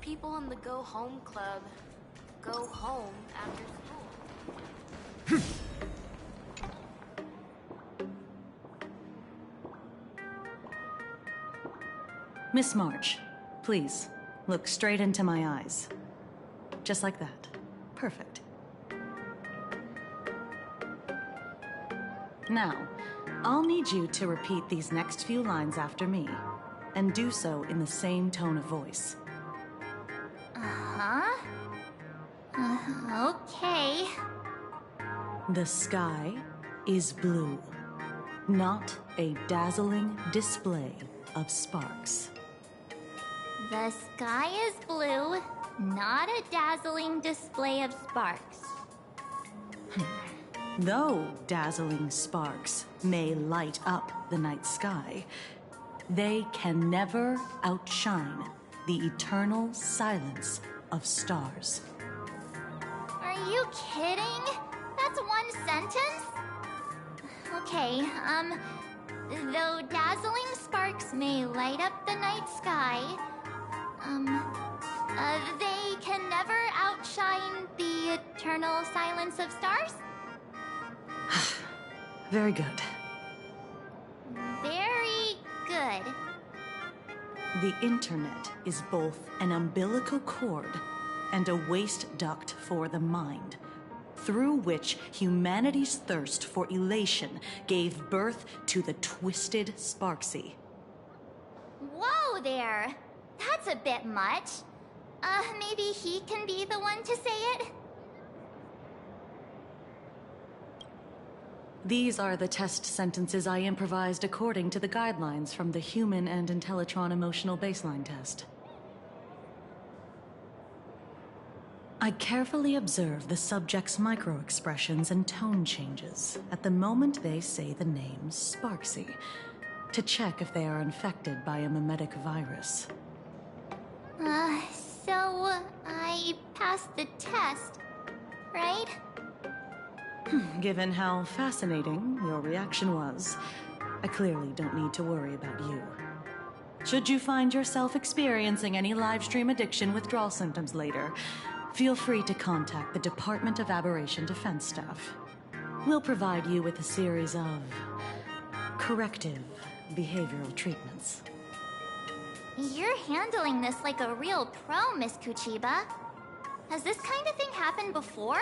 people in the Go Home Club go home after school. Miss March, please, look straight into my eyes. Just like that. Perfect. Now, I'll need you to repeat these next few lines after me, and do so in the same tone of voice. Okay. The sky is blue, not a dazzling display of sparks. The sky is blue, not a dazzling display of sparks. Though dazzling sparks may light up the night sky, they can never outshine the eternal silence of stars. Are you kidding? That's one sentence? Okay, though dazzling sparks may light up the night sky, they can never outshine the eternal silence of stars? Very good. Very good. The internet is both an umbilical cord and a waste duct for the mind, through which humanity's thirst for elation gave birth to the twisted Sparksy. Whoa there! That's a bit much. Maybe he can be the one to say it? These are the test sentences I improvised according to the guidelines from the Human and Intellitron Emotional Baseline Test. I carefully observe the subject's micro-expressions and tone changes at the moment they say the name Sparksy, to check if they are infected by a mimetic virus. So I passed the test, right? Given how fascinating your reaction was, I clearly don't need to worry about you. Should you find yourself experiencing any livestream addiction withdrawal symptoms later, feel free to contact the Department of Aberration Defense staff. We'll provide you with a series of corrective behavioral treatments. You're handling this like a real pro, Miss Kuchiba. Has this kind of thing happened before?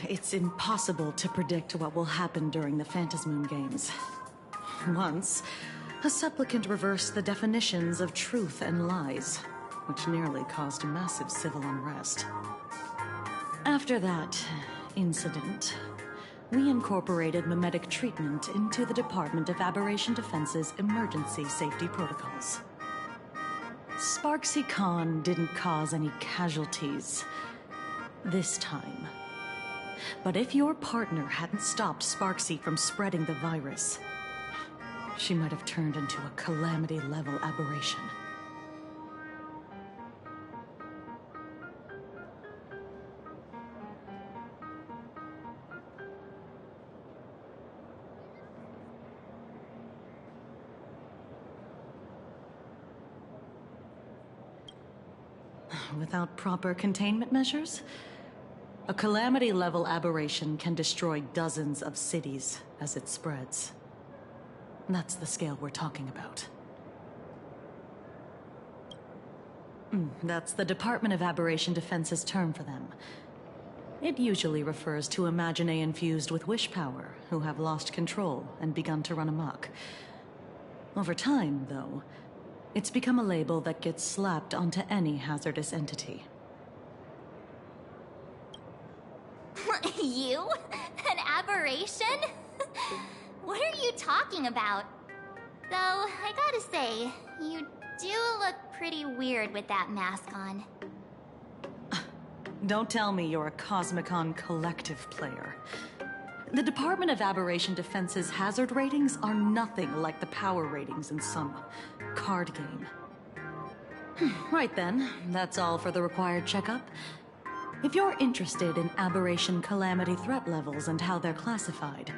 It's impossible to predict what will happen during the Phantasmoon Games. Once, a supplicant reversed the definitions of truth and lies, which nearly caused massive civil unrest. After that incident, we incorporated mimetic treatment into the Department of Aberration Defense's emergency safety protocols. Sparksy Khan didn't cause any casualties this time. But if your partner hadn't stopped Sparksy from spreading the virus, she might have turned into a calamity-level aberration. Without proper containment measures, a calamity-level aberration can destroy dozens of cities as it spreads. That's the scale we're talking about. That's the Department of Aberration Defense's term for them. It usually refers to Imaginae infused with wish power who have lost control and begun to run amok. Over time, though, it's become a label that gets slapped onto any hazardous entity. You? An aberration? What are you talking about? Though, I gotta say, you do look pretty weird with that mask on. Don't tell me you're a Cosmicon collective player. The Department of Aberration Defense's hazard ratings are nothing like the power ratings in some card game. Right then, that's all for the required checkup. If you're interested in aberration calamity threat levels and how they're classified,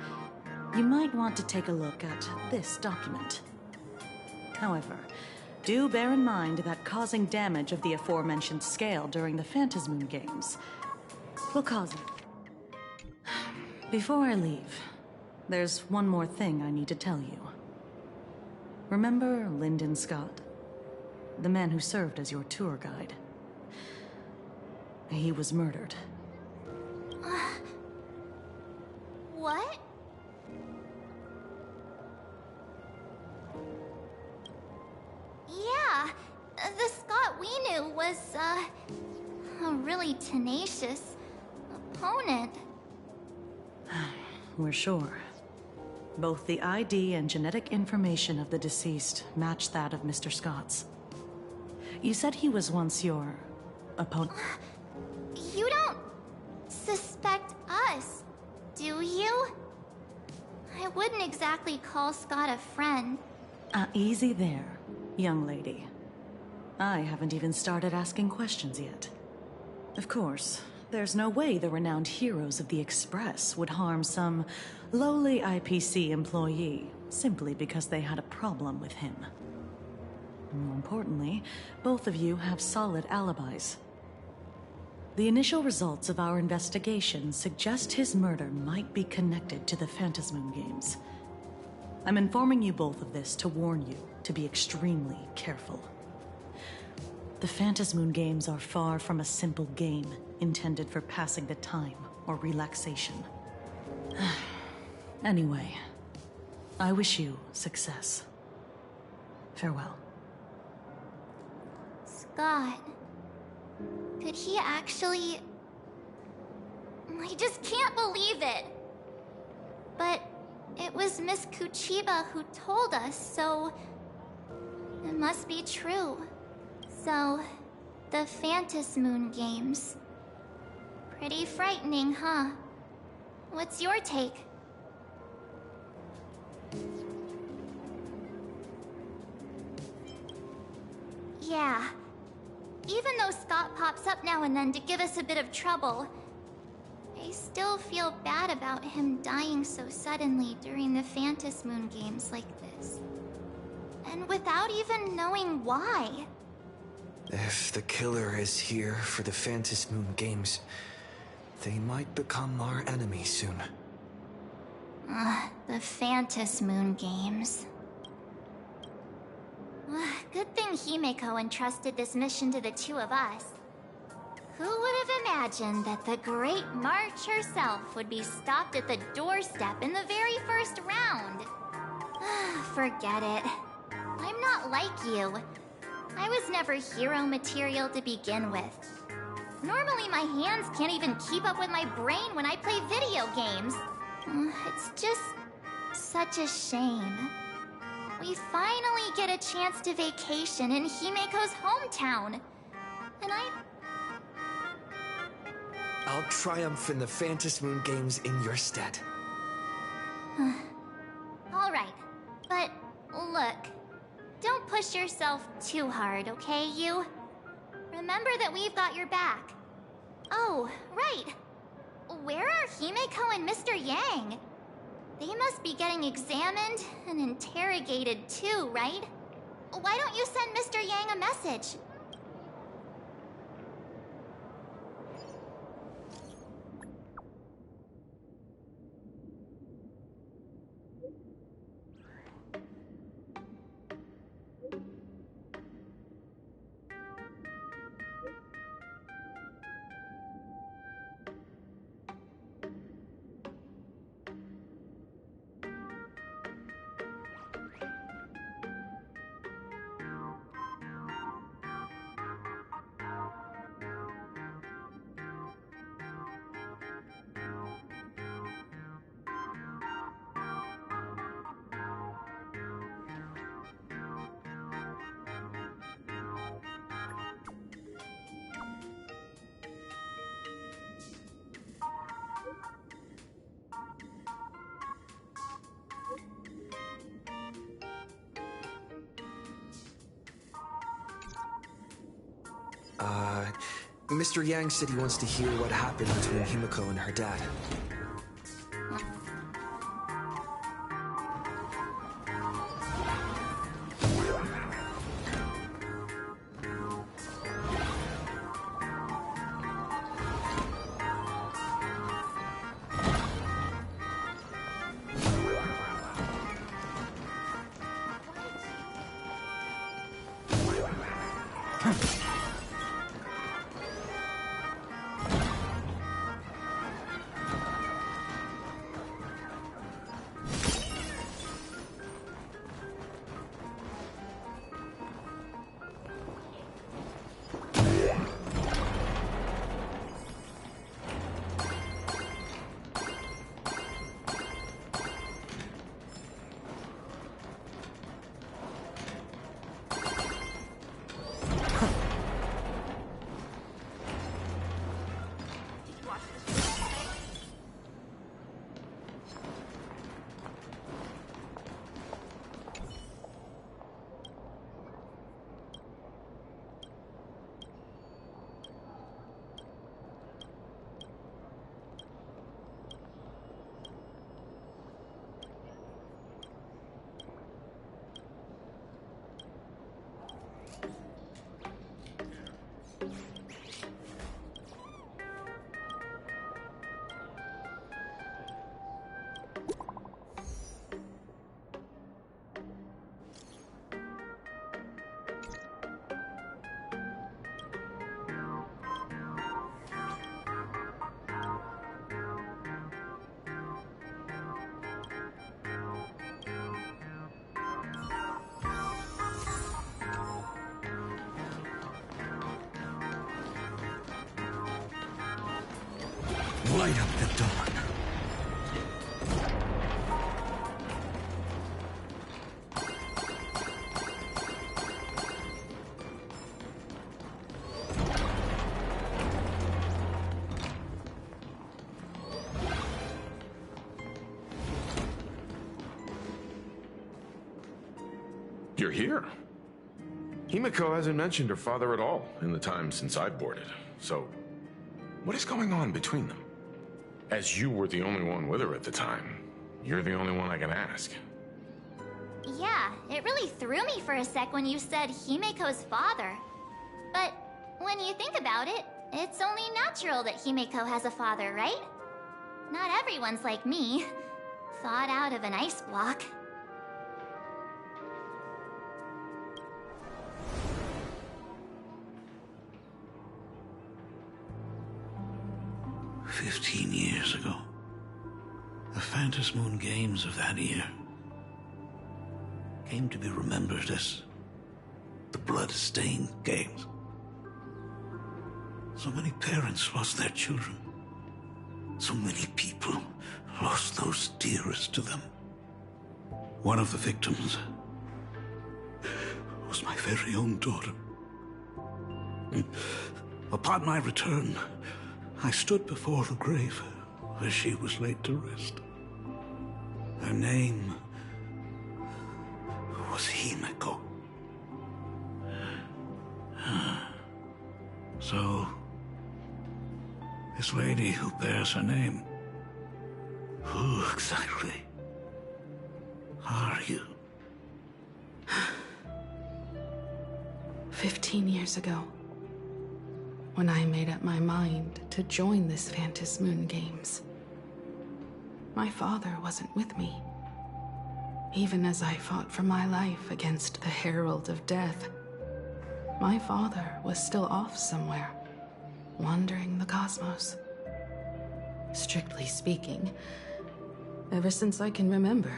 you might want to take a look at this document. However, do bear in mind that causing damage of the aforementioned scale during the Phantasmoon games will cause it. Before I leave, there's one more thing I need to tell you. Remember Lyndon Scott? The man who served as your tour guide. He was murdered. What? Yeah, the Scott we knew was, a really tenacious opponent. We're sure. Both the ID and genetic information of the deceased match that of Mr. Scott's. You said he was once your opponent. You don't suspect us, do you? I wouldn't exactly call Scott a friend. Easy there, young lady. I haven't even started asking questions yet. Of course, there's no way the renowned heroes of the Express would harm some lowly IPC employee simply because they had a problem with him. More importantly, both of you have solid alibis. The initial results of our investigation suggest his murder might be connected to the Phantasmoon games. I'm informing you both of this to warn you to be extremely careful. The Phantasmoon games are far from a simple game intended for passing the time or relaxation. Anyway, I wish you success. Farewell. Scott. Could he actually... I just can't believe it. But it was Miss Kuchiba who told us, so... it must be true. So, the Phantasmoon games. Pretty frightening, huh? What's your take? Yeah. Even though Scott pops up now and then to give us a bit of trouble, I still feel bad about him dying so suddenly during the Phantasmoon games like this. And without even knowing why. If the killer is here for the Phantasmoon games, they might become our enemy soon. The Phantasmoon games. Good thing Himeko entrusted this mission to the two of us. Who would have imagined that the Great March herself would be stopped at the doorstep in the very first round? Forget it. I'm not like you. I was never hero material to begin with. Normally my hands can't even keep up with my brain when I play video games. It's just such a shame. We finally get a chance to vacation in Himeko's hometown. And I'll triumph in the Phantasmoon games in your stead. Alright, but look. Don't push yourself too hard, okay, you? Remember that we've got your back. Oh, right. Where are Himeko and Mr. Yang? They must be getting examined and interrogated too, right? Why don't you send Mr. Yang a message? Mr. Yang said he wants to hear what happened between Himeko and her dad. Light up the dawn. You're here. Himiko hasn't mentioned her father at all in the time since I boarded. So, what is going on between them? As you were the only one with her at the time, you're the only one I can ask. Yeah, it really threw me for a sec when you said Himiko's father. But when you think about it, it's only natural that Himiko has a father, right? Not everyone's like me, thawed out of an ice block. Years ago, the Phantom Moon Games of that year came to be remembered as the Blood-Stained Games. So many parents lost their children. So many people lost those dearest to them. One of the victims was my very own daughter. Upon my return, I stood before the grave where she was laid to rest. Her name was Himiko. So, this lady who bears her name, who exactly are you? 15 years ago, when I made up my mind to join this Phantom Moon Games, my father wasn't with me. Even as I fought for my life against the Herald of Death, my father was still off somewhere, wandering the cosmos. Strictly speaking, ever since I can remember,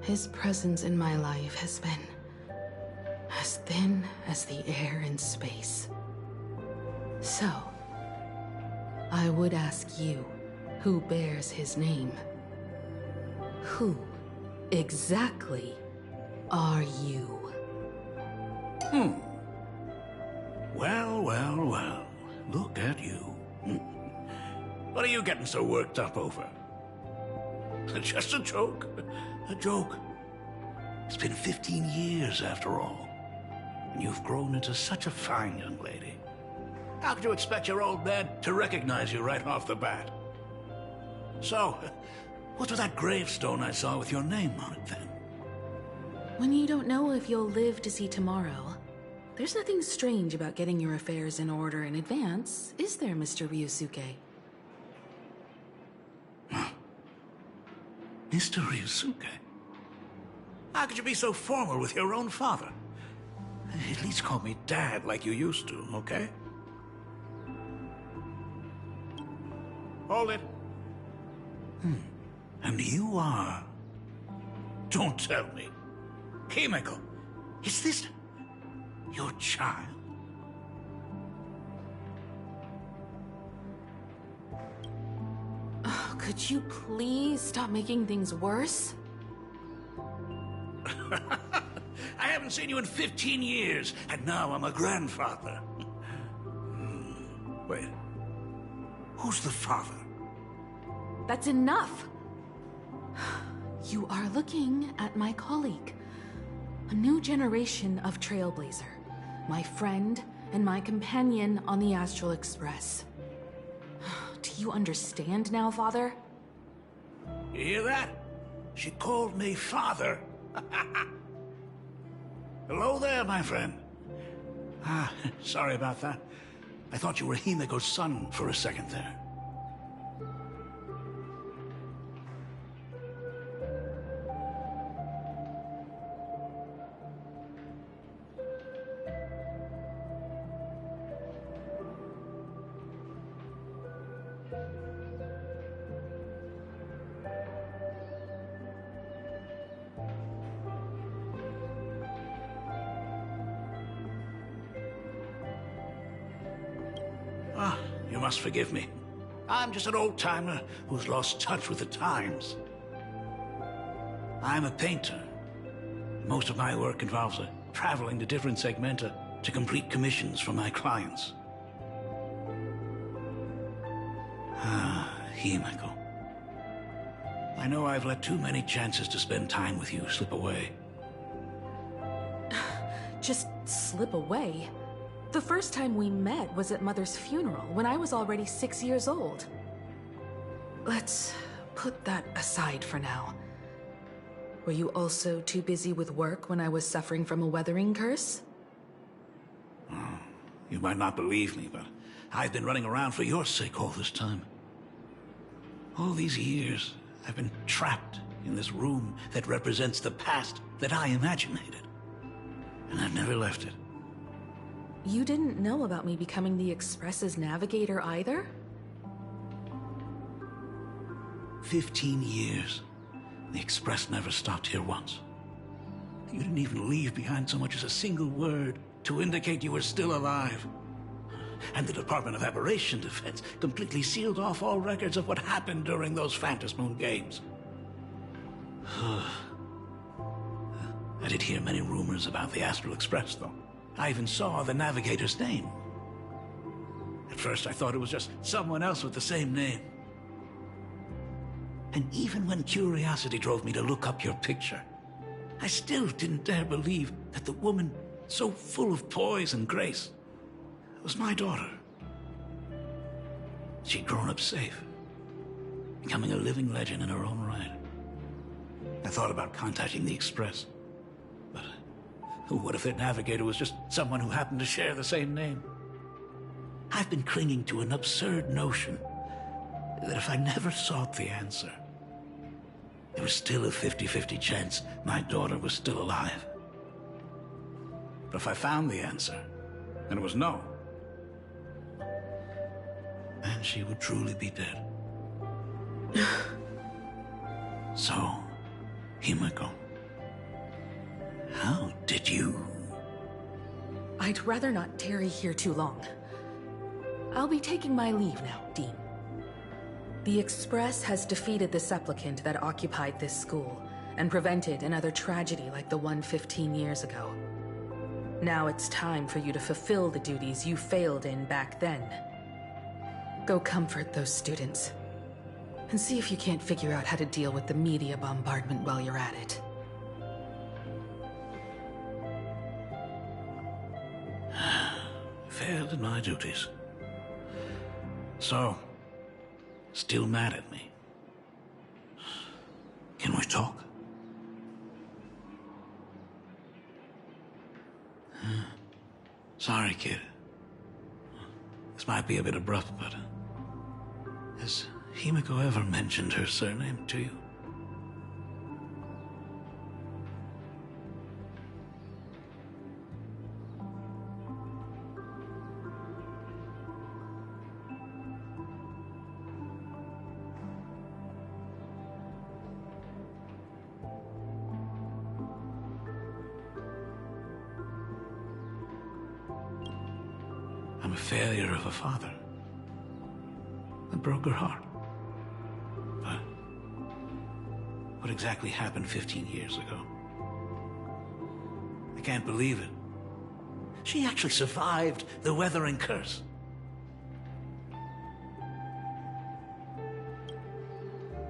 his presence in my life has been as thin as the air in space. So, I would ask you, who bears his name? Who exactly are you? Well, look at you. What are you getting so worked up over? Just a joke. A joke. It's been 15 years after all, and you've grown into such a fine young lady. How could you expect your old man to recognize you right off the bat? So, what's with that gravestone I saw with your name on it then? When you don't know if you'll live to see tomorrow, there's nothing strange about getting your affairs in order in advance, is there, Mr. Ryusuke? Mr. Ryusuke? How could you be so formal with your own father? At least call me Dad like you used to, okay? Hold it. And you are... Don't tell me. Himeko, is this your child? Oh, could you please stop making things worse? I haven't seen you in 15 years, and now I'm a grandfather. Wait. Who's the father? That's enough! You are looking at my colleague. A new generation of Trailblazer. My friend and my companion on the Astral Express. Do you understand now, Father? You hear that? She called me father. Hello there, my friend. Sorry about that. I thought you were Himeko's son for a second there. You must forgive me. I'm just an old-timer who's lost touch with the times. I'm a painter. Most of my work involves traveling to different segmenta to complete commissions for my clients. Himeko. I know I've let too many chances to spend time with you slip away. Just slip away? The first time we met was at Mother's funeral, when I was already 6 years old. Let's put that aside for now. Were you also too busy with work when I was suffering from a weathering curse? You might not believe me, but I've been running around for your sake all this time. All these years, I've been trapped in this room that represents the past that I imaginated. And I've never left it. You didn't know about me becoming the Express's navigator either? 15 years. The Express never stopped here once. You didn't even leave behind so much as a single word to indicate you were still alive. And the Department of Aberration Defense completely sealed off all records of what happened during those Phantasmoon games. I did hear many rumors about the Astral Express, though. I even saw the navigator's name. At first, I thought it was just someone else with the same name. And even when curiosity drove me to look up your picture, I still didn't dare believe that the woman so full of poise and grace was my daughter. She'd grown up safe, becoming a living legend in her own right. I thought about contacting the Express, but what if their navigator was just someone who happened to share the same name? I've been clinging to an absurd notion that if I never sought the answer, there was still a 50-50 chance my daughter was still alive. But if I found the answer, then it was no. And she would truly be dead. So, Himeko, how did you... I'd rather not tarry here too long. I'll be taking my leave now, Dean. The Express has defeated the supplicant that occupied this school and prevented another tragedy like the one 15 years ago. Now it's time for you to fulfill the duties you failed in back then. Go comfort those students, and see if you can't figure out how to deal with the media bombardment while you're at it. Failed in my duties. So, still mad at me? Can we talk? Sorry, kid. This might be a bit abrupt, but... has Himeko ever mentioned her surname to you? I'm a failure of a father. That broke her heart. But what exactly happened 15 years ago? I can't believe it. She actually survived the weathering curse.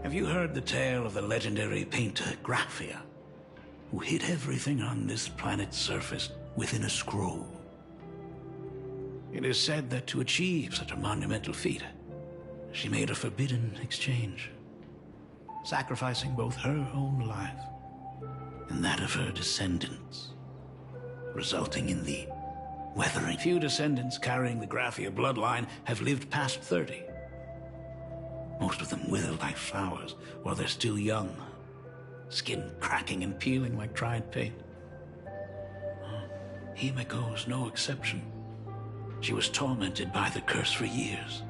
Have you heard the tale of the legendary painter Graphia, who hid everything on this planet's surface within a scroll? It is said that to achieve such a monumental feat, she made a forbidden exchange, sacrificing both her own life and that of her descendants, resulting in the weathering. Few descendants carrying the Graphia bloodline have lived past 30. Most of them wither like flowers while they're still young, skin cracking and peeling like dried paint. Himiko's no exception. She was tormented by the curse for years.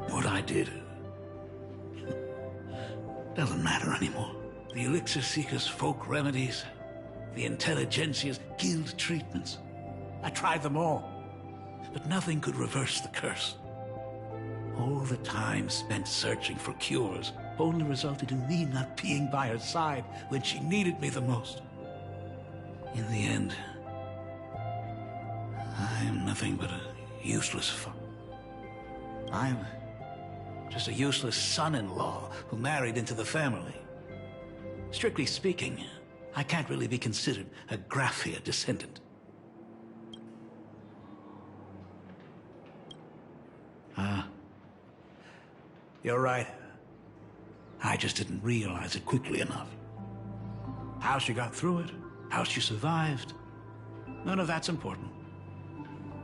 What I did doesn't matter anymore. The Elixir Seekers' folk remedies, the Intelligentsia's guild treatments. I tried them all, but nothing could reverse the curse. All the time spent searching for cures only resulted in me not being by her side when she needed me the most. In the end, I am nothing but a useless I'm just a useless son-in-law who married into the family. Strictly speaking, I can't really be considered a Graphia descendant. You're right. I just didn't realize it quickly enough. How she got through it, how she survived, none of that's important.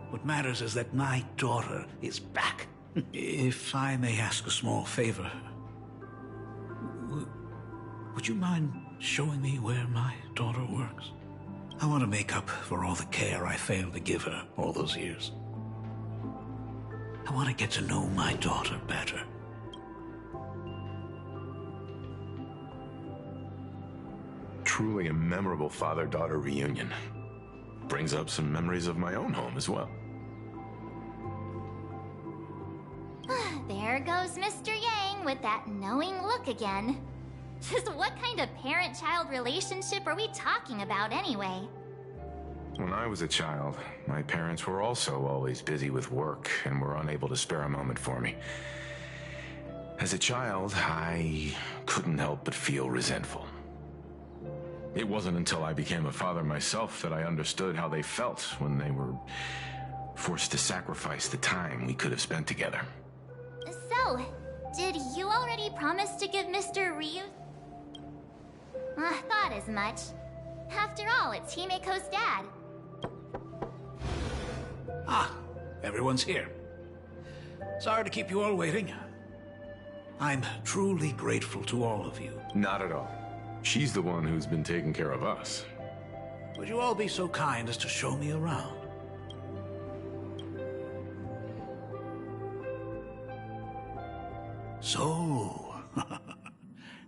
What matters is that my daughter is back. If I may ask a small favor, would you mind showing me where my daughter works? I want to make up for all the care I failed to give her all those years. I want to get to know my daughter better. Truly a memorable father-daughter reunion. Brings up some memories of my own home as well. There goes Mr. Yang with that knowing look again. Just what kind of parent-child relationship are we talking about anyway? When I was a child, my parents were also always busy with work and were unable to spare a moment for me. As a child, I couldn't help but feel resentful. It wasn't until I became a father myself that I understood how they felt when they were forced to sacrifice the time we could have spent together. So, did you already promise to give Mr. Ryu? Thought as much. After all, it's Himiko's dad. Everyone's here. Sorry to keep you all waiting. I'm truly grateful to all of you. Not at all. She's the one who's been taking care of us. Would you all be so kind as to show me around? So,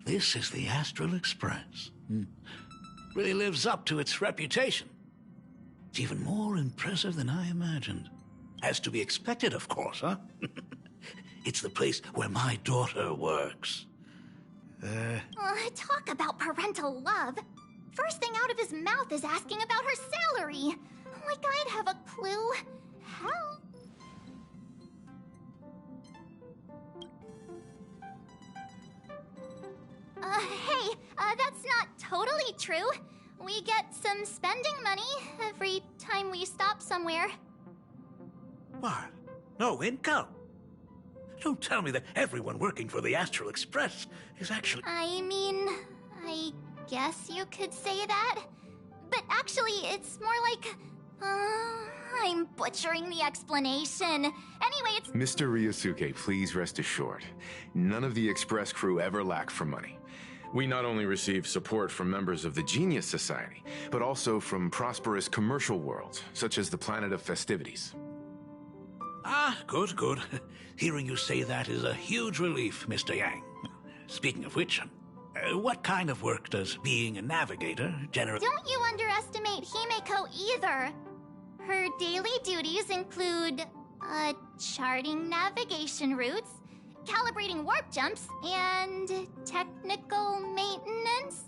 this is the Astral Express. Really lives up to its reputation. It's even more impressive than I imagined. As to be expected, of course, huh? It's the place where my daughter works. Talk about parental love. First thing out of his mouth is asking about her salary. Like I'd have a clue. How? Hey, that's not totally true. We get some spending money every time we stop somewhere. What? No income? Don't tell me that everyone working for the Astral Express is actually... I mean, I guess you could say that. But actually, it's more like... I'm butchering the explanation. Anyway, it's... Mr. Ryosuke, please rest assured. None of the Express crew ever lack for money. We not only receive support from members of the Genius Society, but also from prosperous commercial worlds, such as the Planet of Festivities. Good, good. Hearing you say that is a huge relief, Mr. Yang. Speaking of which, What kind of work does being a navigator generally... Don't you underestimate Himeko either. Her daily duties include, charting navigation routes, calibrating warp jumps, and technical maintenance.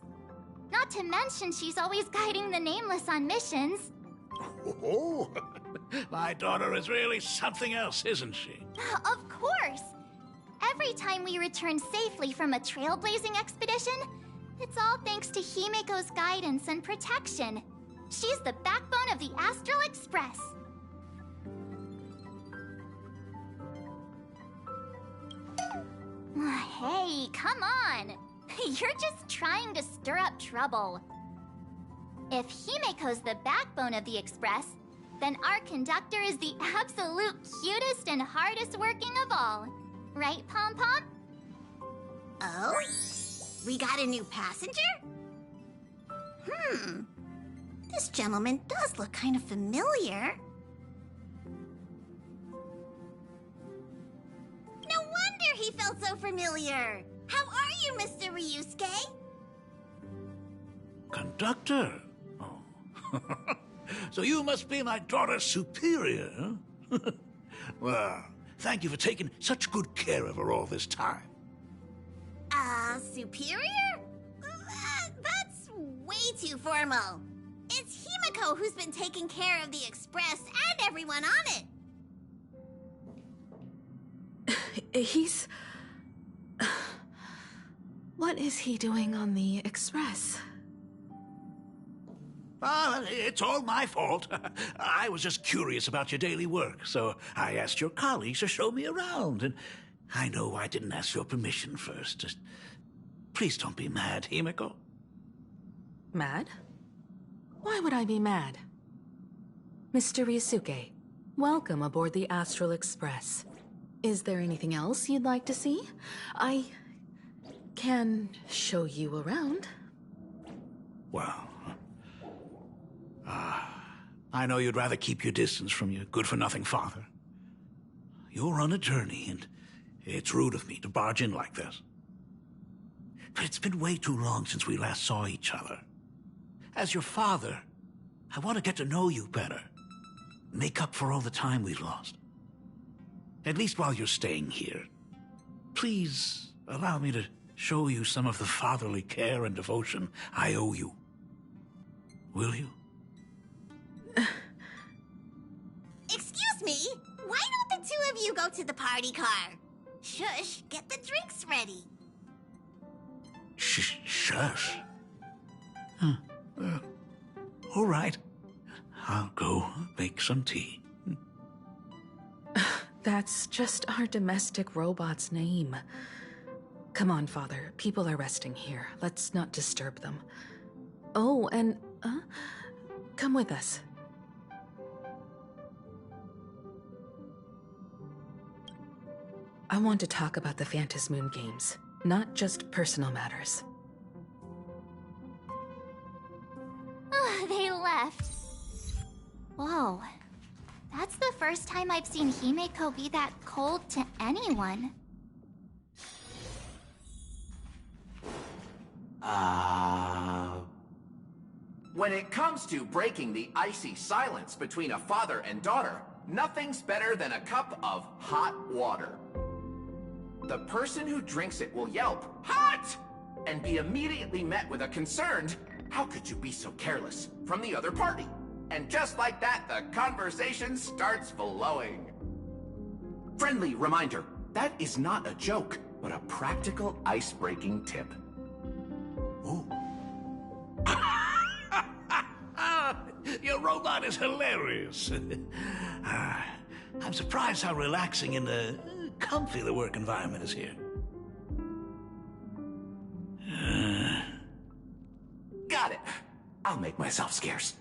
Not to mention she's always guiding the Nameless on missions. Oh, my daughter is really something else, isn't she? Of course! Every time we return safely from a trailblazing expedition, it's all thanks to Himeko's guidance and protection. She's the backbone of the Astral Express. Hey, come on! You're just trying to stir up trouble. If Himeko's the backbone of the Express, then our conductor is the absolute cutest and hardest working of all. Right, Pom Pom? Oh? We got a new passenger? This gentleman does look kind of familiar. No wonder he felt so familiar. How are you, Mr. Ryusuke? Conductor? Oh. So you must be my daughter's superior, huh? Well, thank you for taking such good care of her all this time. Superior? That's way too formal. It's Himeko who's been taking care of the Express and everyone on it. He's... What is he doing on the Express? It's all my fault. I was just curious about your daily work, so I asked your colleagues to show me around, and I know I didn't ask your permission first. Just please don't be mad, Himeko. Mad? Why would I be mad? Mr. Ryusuke, welcome aboard the Astral Express. Is there anything else you'd like to see? I can show you around. Well, I know you'd rather keep your distance from your good-for-nothing father. You're on a journey, and it's rude of me to barge in like this. But it's been way too long since we last saw each other. As your father, I want to get to know you better. Make up for all the time we've lost. At least while you're staying here. Please allow me to show you some of the fatherly care and devotion I owe you. Will you? Excuse me? Why don't the two of you go to the party car? Shush, get the drinks ready. Shush. All right. I'll go make some tea. That's just our domestic robot's name. Come on, Father. People are resting here. Let's not disturb them. Oh, and, come with us. I want to talk about the Phantasmoon games, not just personal matters. They left. Whoa. That's the first time I've seen Himeko be that cold to anyone. When it comes to breaking the icy silence between a father and daughter, nothing's better than a cup of hot water. The person who drinks it will yelp, "Hot!" and be immediately met with a concerned, "How could you be so careless?" from the other party. And just like that, the conversation starts flowing. Friendly reminder, that is not a joke, but a practical ice-breaking tip. Ooh. Your robot is hilarious. I'm surprised how relaxing and comfy the work environment is here. Got it. I'll make myself scarce.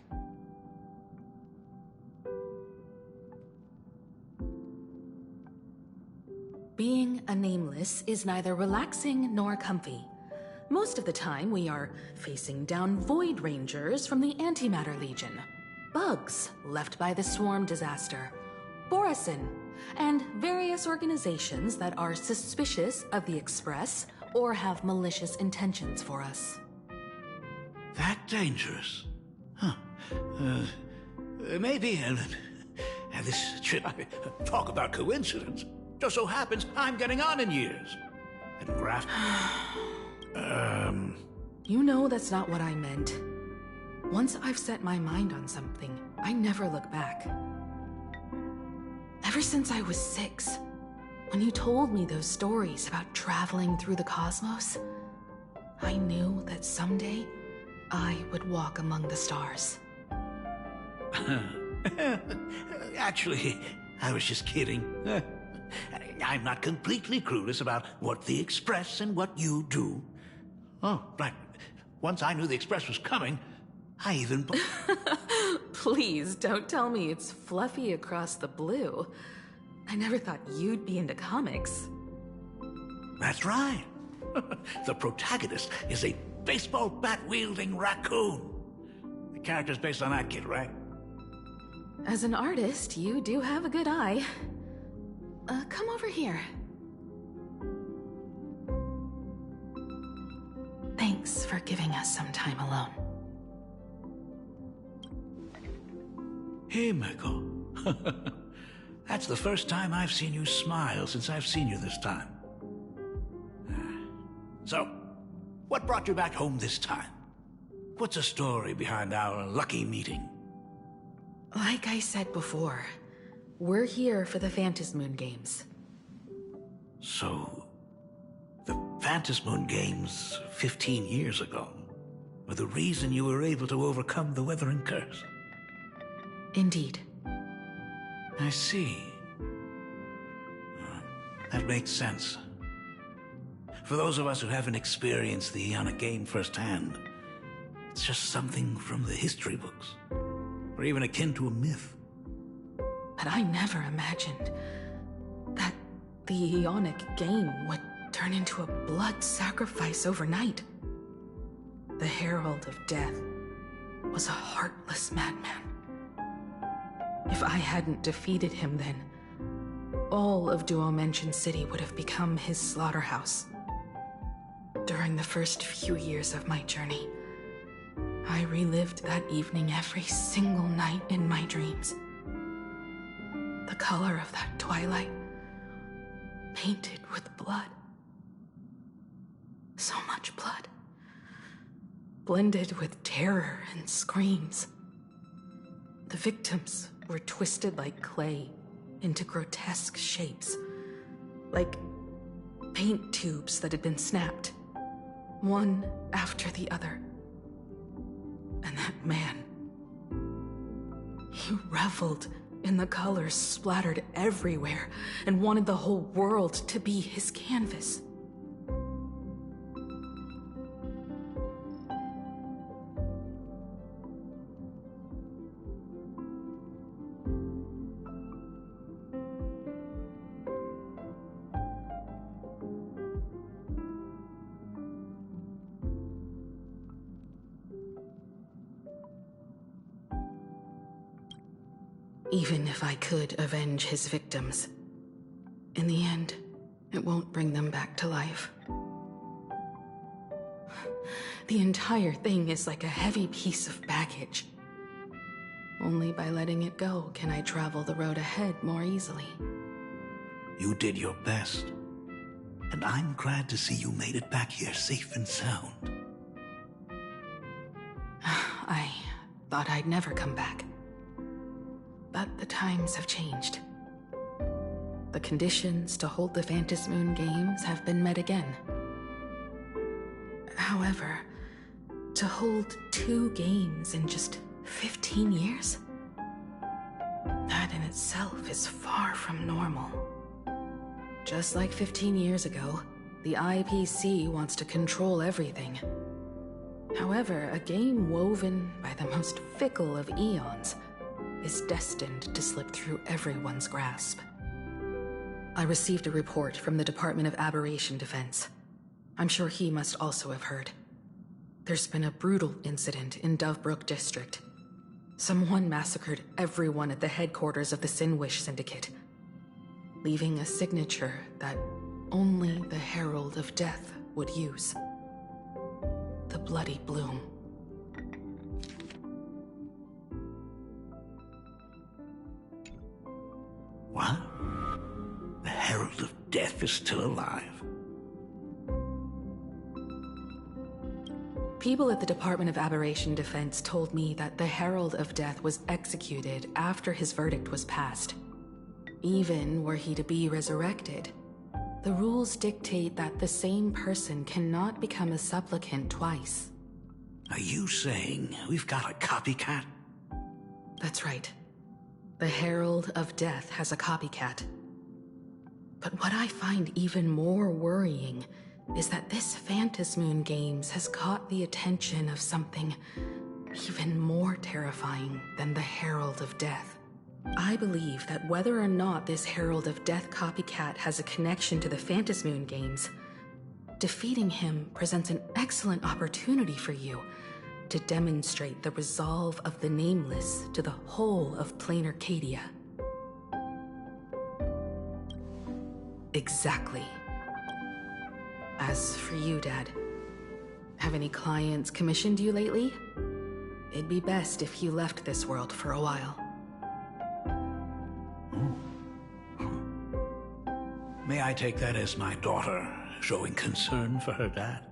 Being a nameless is neither relaxing nor comfy. Most of the time, we are facing down Void Rangers from the Antimatter Legion, bugs left by the Swarm disaster, Borisin, and various organizations that are suspicious of the Express or have malicious intentions for us. That dangerous? Huh. Maybe, this trip, talk about coincidence. Just so happens I'm getting on in years. And Graf... You know that's not what I meant. Once I've set my mind on something, I never look back. Ever since I was 6, when you told me those stories about traveling through the cosmos, I knew that someday I would walk among the stars. Actually, I was just kidding. I'm not completely clueless about what the Express and what you do. Oh, right. Once I knew the Express was coming, I even... Please, don't tell me it's fluffy across the blue. I never thought you'd be into comics. That's right. The protagonist is a baseball bat-wielding raccoon. The character's based on that kid, right? As an artist, you do have a good eye. Come over here. Thanks for giving us some time alone. Himeko. That's the first time I've seen you smile since I've seen you this time. So, what brought you back home this time? What's the story behind our lucky meeting? Like I said before, we're here for the Phantasmoon Games. So, the Phantasmoon Games 15 years ago were the reason you were able to overcome the Weathering Curse? Indeed. I see. That makes sense. For those of us who haven't experienced the Ionic game firsthand, it's just something from the history books, or even akin to a myth. But I never imagined that the Ionic game would turn into a blood sacrifice overnight. The Herald of Death was a heartless madman. If I hadn't defeated him then, all of Duomension City would have become his slaughterhouse. During the first few years of my journey, I relived that evening every single night in my dreams. The color of that twilight, painted with blood. So much blood. Blended with terror and screams. The victims were twisted like clay into grotesque shapes, like paint tubes that had been snapped, one after the other. And that man, he reveled in the colors splattered everywhere and wanted the whole world to be his canvas. Even if I could avenge his victims, in the end, it won't bring them back to life. The entire thing is like a heavy piece of baggage. Only by letting it go can I travel the road ahead more easily. You did your best, and I'm glad to see you made it back here safe and sound. I thought I'd never come back. But the times have changed. The conditions to hold the Phantasmoon Games have been met again. However, to hold 2 games in just 15 years? That in itself is far from normal. Just like 15 years ago, the IPC wants to control everything. However, a game woven by the most fickle of eons is destined to slip through everyone's grasp. I received a report from the Department of Aberration Defense. I'm sure he must also have heard. There's been a brutal incident in Dovebrook District. Someone massacred everyone at the headquarters of the Sinwish Syndicate, leaving a signature that only the Herald of Death would use. The Bloody Bloom. What? The Herald of Death is still alive? People at the Department of Aberration Defense told me that the Herald of Death was executed after his verdict was passed. Even were he to be resurrected, the rules dictate that the same person cannot become a supplicant twice. Are you saying we've got a copycat? That's right. The Herald of Death has a copycat. But what I find even more worrying is that this Phantasmoon Games has caught the attention of something even more terrifying than the Herald of Death. I believe that whether or not this Herald of Death copycat has a connection to the Phantasmoon Games, defeating him presents an excellent opportunity for you to demonstrate the resolve of the Nameless to the whole of Plain Arcadia. Exactly. As for you, Dad, have any clients commissioned you lately? It'd be best if you left this world for a while. May I take that as my daughter showing concern for her dad?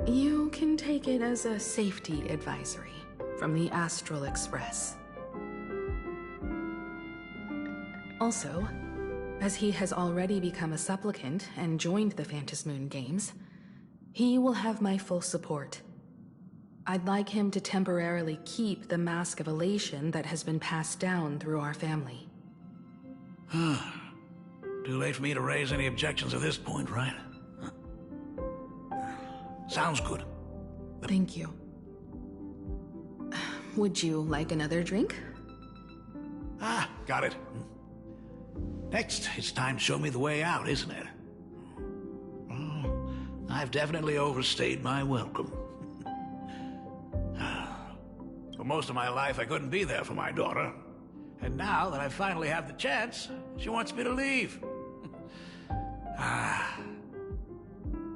You can take it as a safety advisory from the Astral Express. Also, as he has already become a supplicant and joined the Phantasmoon Games, he will have my full support. I'd like him to temporarily keep the Mask of Elation that has been passed down through our family. Too late for me to raise any objections at this point, right? Sounds good. Thank you. Would you like another drink? Got it. Next, it's time to show me the way out, isn't it? I've definitely overstayed my welcome. For most of my life, I couldn't be there for my daughter. And now that I finally have the chance, she wants me to leave.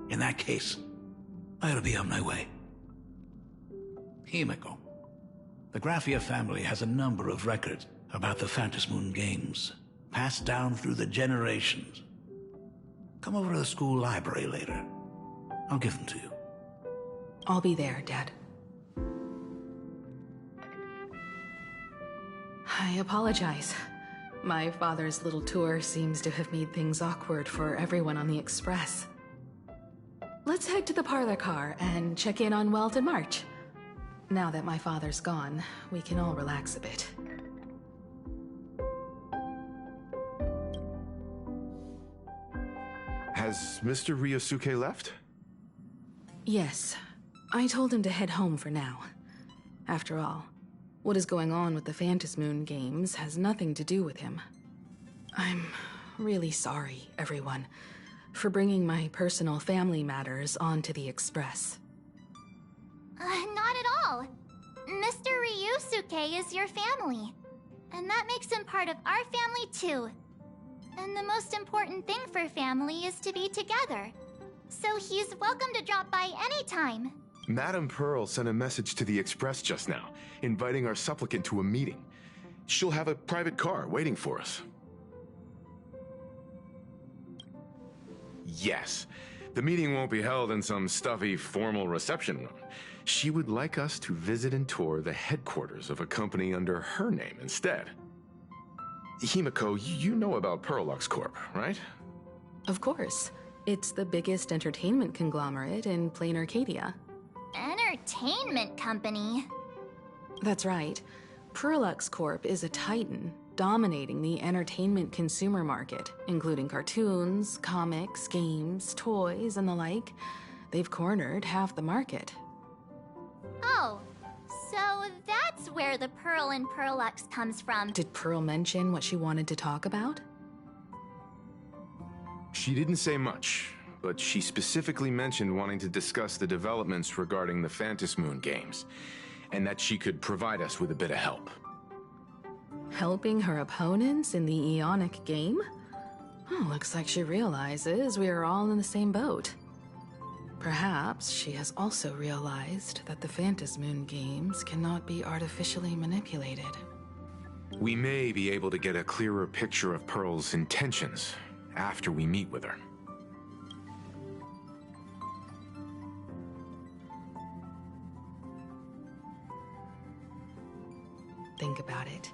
In that case, I ought to be on my way. Himeko. The Graphia family has a number of records about the Phantasmoon Games, passed down through the generations. Come over to the school library later. I'll give them to you. I'll be there, Dad. I apologize. My father's little tour seems to have made things awkward for everyone on the Express. Let's head to the parlor car and check in on Welt and March. Now that my father's gone, we can all relax a bit. Has Mr. Ryosuke left? Yes. I told him to head home for now. After all, what is going on with the Phantasmoon Games has nothing to do with him. I'm really sorry, everyone, for bringing my personal family matters onto the Express. Not at all. Mr. Ryusuke is your family. And that makes him part of our family too. And the most important thing for family is to be together. So he's welcome to drop by anytime. Madame Pearl sent a message to the Express just now, inviting our supplicant to a meeting. She'll have a private car waiting for us. Yes. The meeting won't be held in some stuffy, formal reception room. She would like us to visit and tour the headquarters of a company under her name instead. Himeko, you know about Pearlux Corp, right? Of course. It's the biggest entertainment conglomerate in Plain Arcadia. Entertainment company? That's right. Pearlux Corp is a titan, dominating the entertainment consumer market, including cartoons, comics, games, toys, and the like. They've cornered half the market. Oh, so that's where the Pearl in Pearlux comes from. Did Pearl mention what she wanted to talk about? She didn't say much, but she specifically mentioned wanting to discuss the developments regarding the Phantasmoon Games, and that she could provide us with a bit of help. Helping her opponents in the Eonic game? Oh, looks like she realizes we are all in the same boat. Perhaps she has also realized that the Phantasmoon games cannot be artificially manipulated. We may be able to get a clearer picture of Pearl's intentions after we meet with her. Think about it.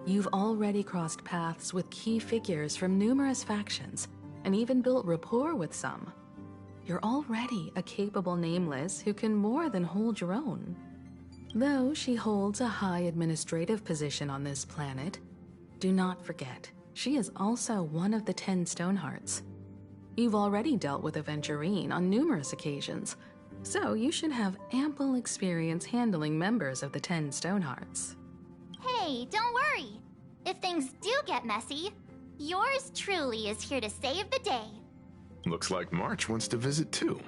You've already crossed paths with key figures from numerous factions, and even built rapport with some. You're already a capable Nameless who can more than hold your own. Though she holds a high administrative position on this planet, do not forget, she is also one of the 10 Stonehearts. You've already dealt with Aventurine on numerous occasions, so you should have ample experience handling members of the 10 Stonehearts. Hey, don't worry. If things do get messy, yours truly is here to save the day. Looks like March wants to visit too.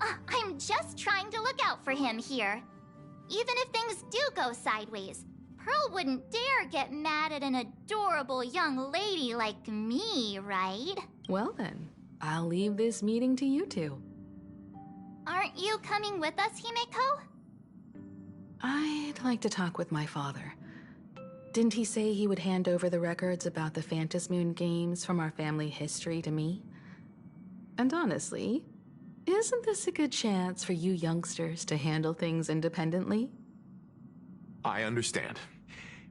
I'm just trying to look out for him here. Even if things do go sideways, Pearl wouldn't dare get mad at an adorable young lady like me, right? Well then, I'll leave this meeting to you two. Aren't you coming with us, Himeko? I'd like to talk with my father. Didn't he say he would hand over the records about the Phantasmoon games from our family history to me? And honestly, isn't this a good chance for you youngsters to handle things independently? I understand.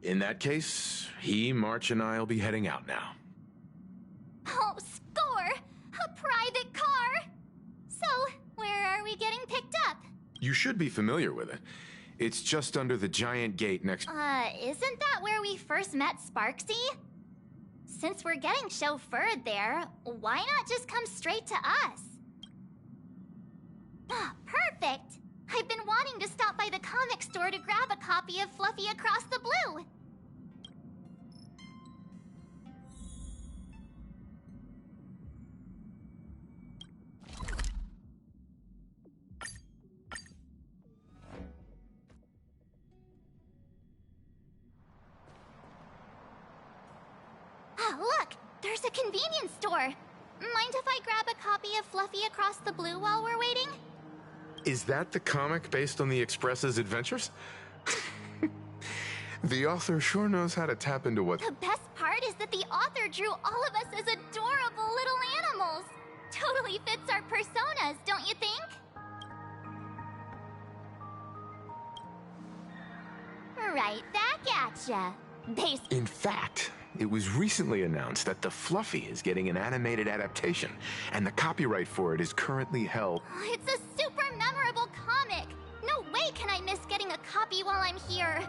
In that case, March, and I'll be heading out now. Oh, score! A private car! So, where are we getting picked up? You should be familiar with it. It's just under the giant gate next... Isn't that where we first met Sparksy? Since we're getting chauffeured there, why not just come straight to us? Perfect! I've been wanting to stop by the comic store to grab a copy of Fluffy Across the Blue. Look! There's a convenience store! Mind if I grab a copy of Fluffy Across the Blue while we're waiting? Is that the comic based on the Express's adventures? The author sure knows how to tap into what... The best part is that the author drew all of us as adorable little animals. Totally fits our personas, don't you think? Right back at ya. In fact, it was recently announced that the Fluffy is getting an animated adaptation, and the copyright for it is currently held... It's a super memorable comic! No way can I miss getting a copy while I'm here.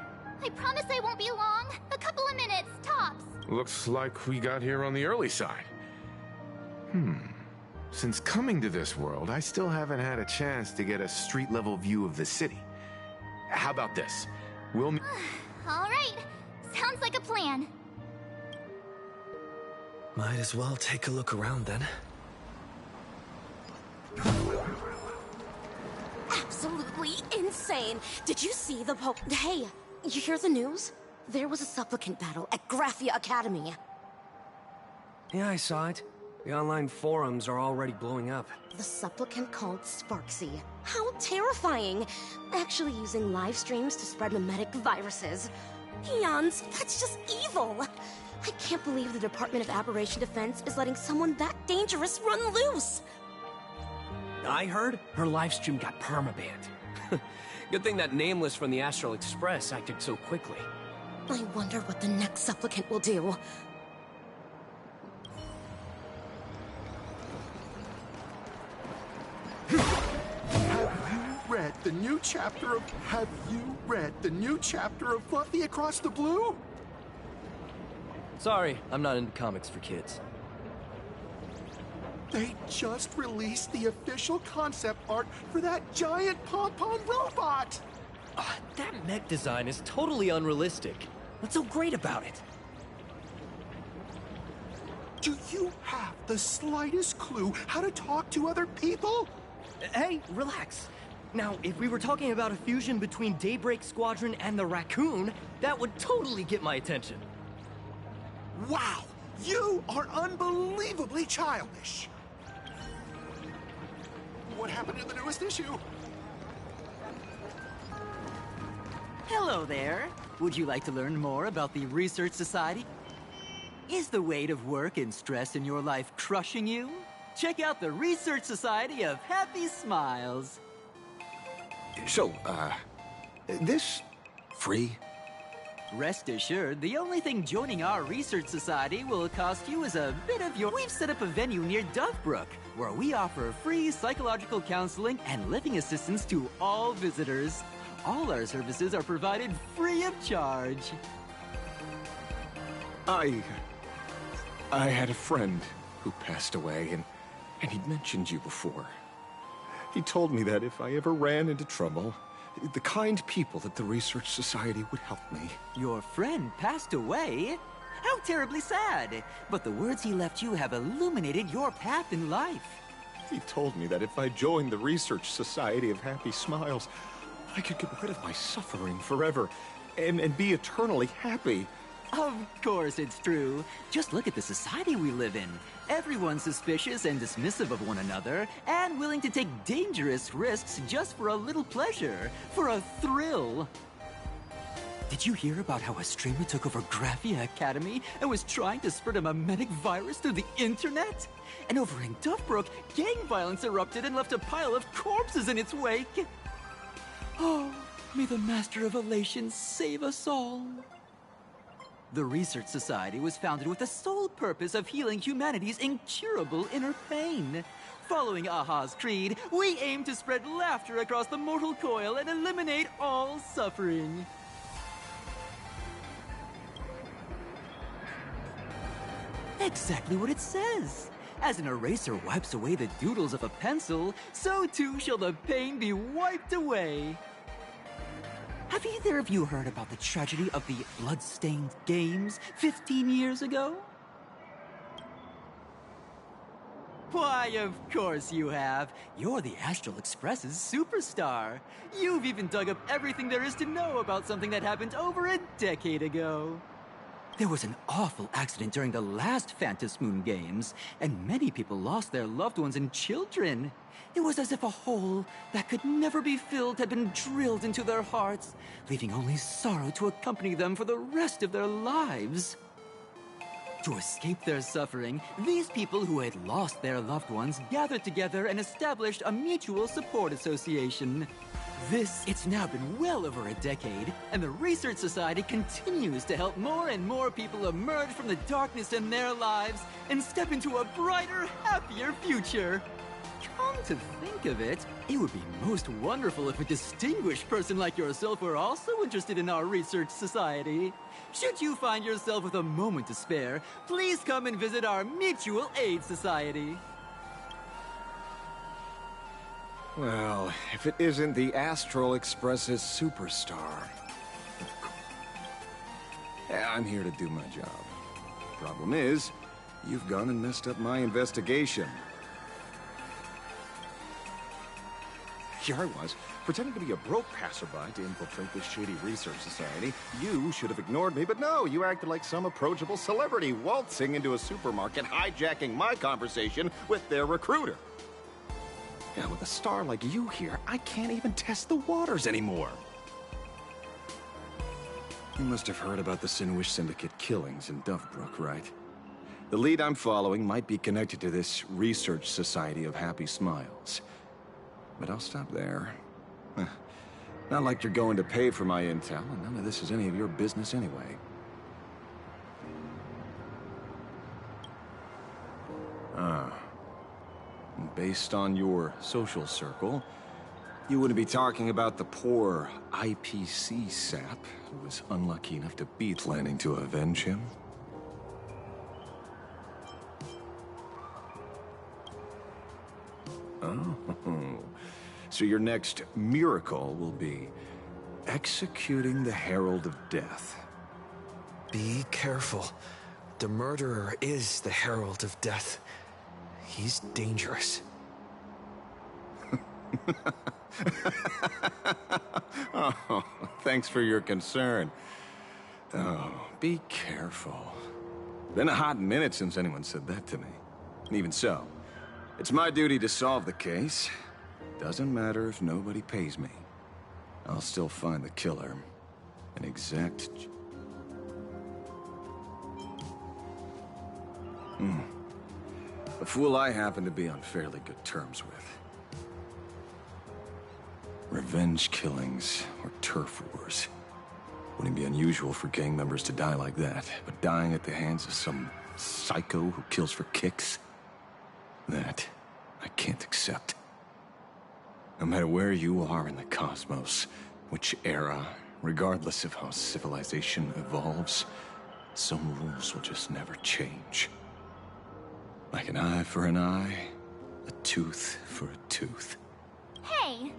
I promise I won't be long. A couple of minutes, tops. Looks like we got here on the early side. Since coming to this world, I still haven't had a chance to get a street-level view of the city. How about this? We'll... All right. Sounds like a plan. Might as well take a look around then. Absolutely insane. Did you see the Hey, you hear the news? There was a supplicant battle at Graphia Academy. Yeah, I saw it. The online forums are already blowing up. The supplicant called Sparksy. How terrifying! Actually using live streams to spread mimetic viruses. Eons, that's just evil! I can't believe the Department of Aberration Defense is letting someone that dangerous run loose! I heard her livestream got permabanned. Good thing that Nameless from the Astral Express acted so quickly. I wonder what the next supplicant will do. Read the new chapter of... Have you read the new chapter of Fluffy Across the Blue? Sorry, I'm not into comics for kids. They just released the official concept art for that giant pom-pom robot! That mech design is totally unrealistic. What's so great about it? Do you have the slightest clue how to talk to other people? Hey, relax. Now, if we were talking about a fusion between Daybreak Squadron and the Raccoon, that would totally get my attention. Wow! You are unbelievably childish! what happened in the newest issue. Hello there. Would you like to learn more about the Research Society? Is the weight of work and stress in your life crushing you? Check out the Research Society of Happy Smiles. So, this free? Rest assured, the only thing joining our Research Society will cost you is a bit of your... We've set up a venue near Dovebrook, where we offer free psychological counseling and living assistance to all visitors. All our services are provided free of charge. I had a friend who passed away, and he'd mentioned you before. He told me that if I ever ran into trouble, the kind people at the Research Society would help me. Your friend passed away? How terribly sad. But the words he left you have illuminated your path in life. He told me that if I joined the Research Society of Happy Smiles, I could get rid of my suffering forever and be eternally happy. Of course it's true. Just look at the society we live in. Everyone's suspicious and dismissive of one another, and willing to take dangerous risks just for a little pleasure, for a thrill. Did you hear about how a streamer took over Graphia Academy and was trying to spread a memetic virus through the internet? And over in Dovebrook, gang violence erupted and left a pile of corpses in its wake. Oh, may the Master of Elation save us all. The Research Society was founded with the sole purpose of healing humanity's incurable inner pain. Following Aha's creed, we aim to spread laughter across the mortal coil and eliminate all suffering. Exactly what it says. As an eraser wipes away the doodles of a pencil, so too shall the pain be wiped away. Have either of you heard about the tragedy of the blood-stained games 15 years ago? Why, of course you have. You're the Astral Express's superstar. You've even dug up everything there is to know about something that happened over a decade ago. There was an awful accident during the last Phantom Moon games, and many people lost their loved ones and children. It was as if a hole that could never be filled had been drilled into their hearts, leaving only sorrow to accompany them for the rest of their lives. To escape their suffering, these people who had lost their loved ones gathered together and established a mutual support association. It's now been well over a decade, and the Research Society continues to help more and more people emerge from the darkness in their lives and step into a brighter, happier future. Come to think of it, it would be most wonderful if a distinguished person like yourself were also interested in our Research Society. Should you find yourself with a moment to spare, please come and visit our Mutual Aid Society. Well, if it isn't the Astral Express's superstar. I'm here to do my job. Problem is, you've gone and messed up my investigation. Here I was, pretending to be a broke passerby to infiltrate this shady research society. You should have ignored me, but no, you acted like some approachable celebrity waltzing into a supermarket, hijacking my conversation with their recruiter. Yeah, with a star like you here, I can't even test the waters anymore. You must have heard about the Sinuish Syndicate killings in Dovebrook, right? The lead I'm following might be connected to this Research Society of Happy Smiles. But I'll stop there. Not like you're going to pay for my intel, and none of this is any of your business anyway. Based on your social circle, you wouldn't be talking about the poor IPC sap who was unlucky enough to be planning to avenge him? Oh, so your next miracle will be executing the Herald of Death. Be careful. The murderer is the Herald of Death. He's dangerous. Oh, thanks for your concern. Oh, be careful. Been a hot minute since anyone said that to me. And even so, it's my duty to solve the case. Doesn't matter if nobody pays me. I'll still find the killer. An exact... A fool I happen to be on fairly good terms with. Revenge killings or turf wars. Wouldn't be unusual for gang members to die like that, but dying at the hands of some psycho who kills for kicks? That I can't accept. No matter where you are in the cosmos, which era, regardless of how civilization evolves, some rules will just never change. Like an eye for an eye, a tooth for a tooth. Hey,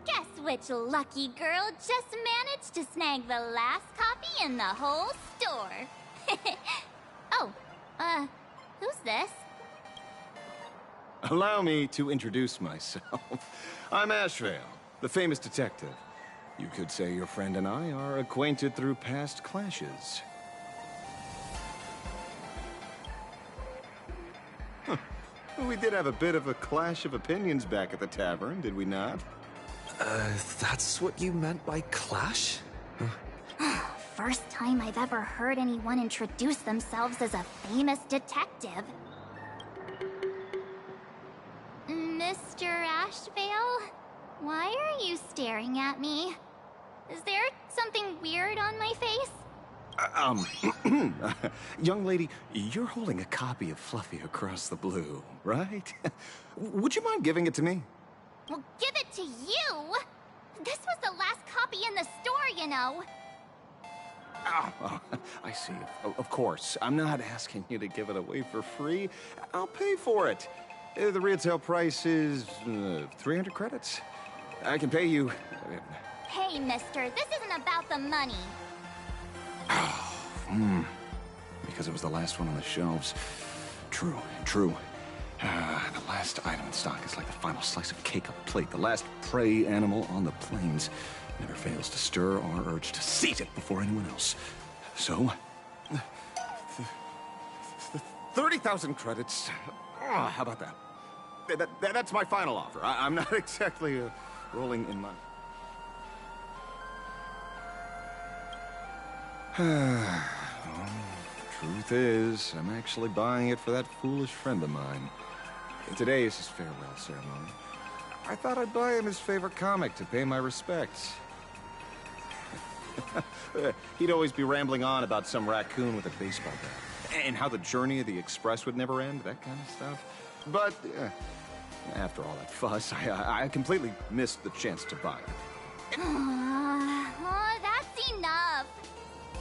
guess which lucky girl just managed to snag the last copy in the whole store? Oh, who's this? Allow me to introduce myself. I'm Ashvale, the famous detective. You could say your friend and I are acquainted through past clashes. Huh. We did have a bit of a clash of opinions back at the tavern, did we not? That's what you meant by clash? First time I've ever heard anyone introduce themselves as a famous detective. Mr. Ashvale? Why are you staring at me? Is there something weird on my face? Young lady, you're holding a copy of Fluffy Across the Blue, right? Would you mind giving it to me? Well, give it to you! This was the last copy in the store, you know. Oh, I see. Of course. I'm not asking you to give it away for free. I'll pay for it. The retail price is 300 credits. I can pay you. Hey, mister, this isn't about the money. Because it was the last one on the shelves. True. The last item in stock is like the final slice of cake on a plate. The last prey animal on the plains never fails to stir our urge to seize it before anyone else. So, 30,000 credits. How about that? That's my final offer. I'm not exactly rolling in money. Truth is, I'm actually buying it for that foolish friend of mine. Today is his farewell ceremony. I thought I'd buy him his favorite comic to pay my respects. He'd always be rambling on about some raccoon with a baseball bat, and how the journey of the Express would never end, that kind of stuff. But after all that fuss, I completely missed the chance to buy it. That's enough.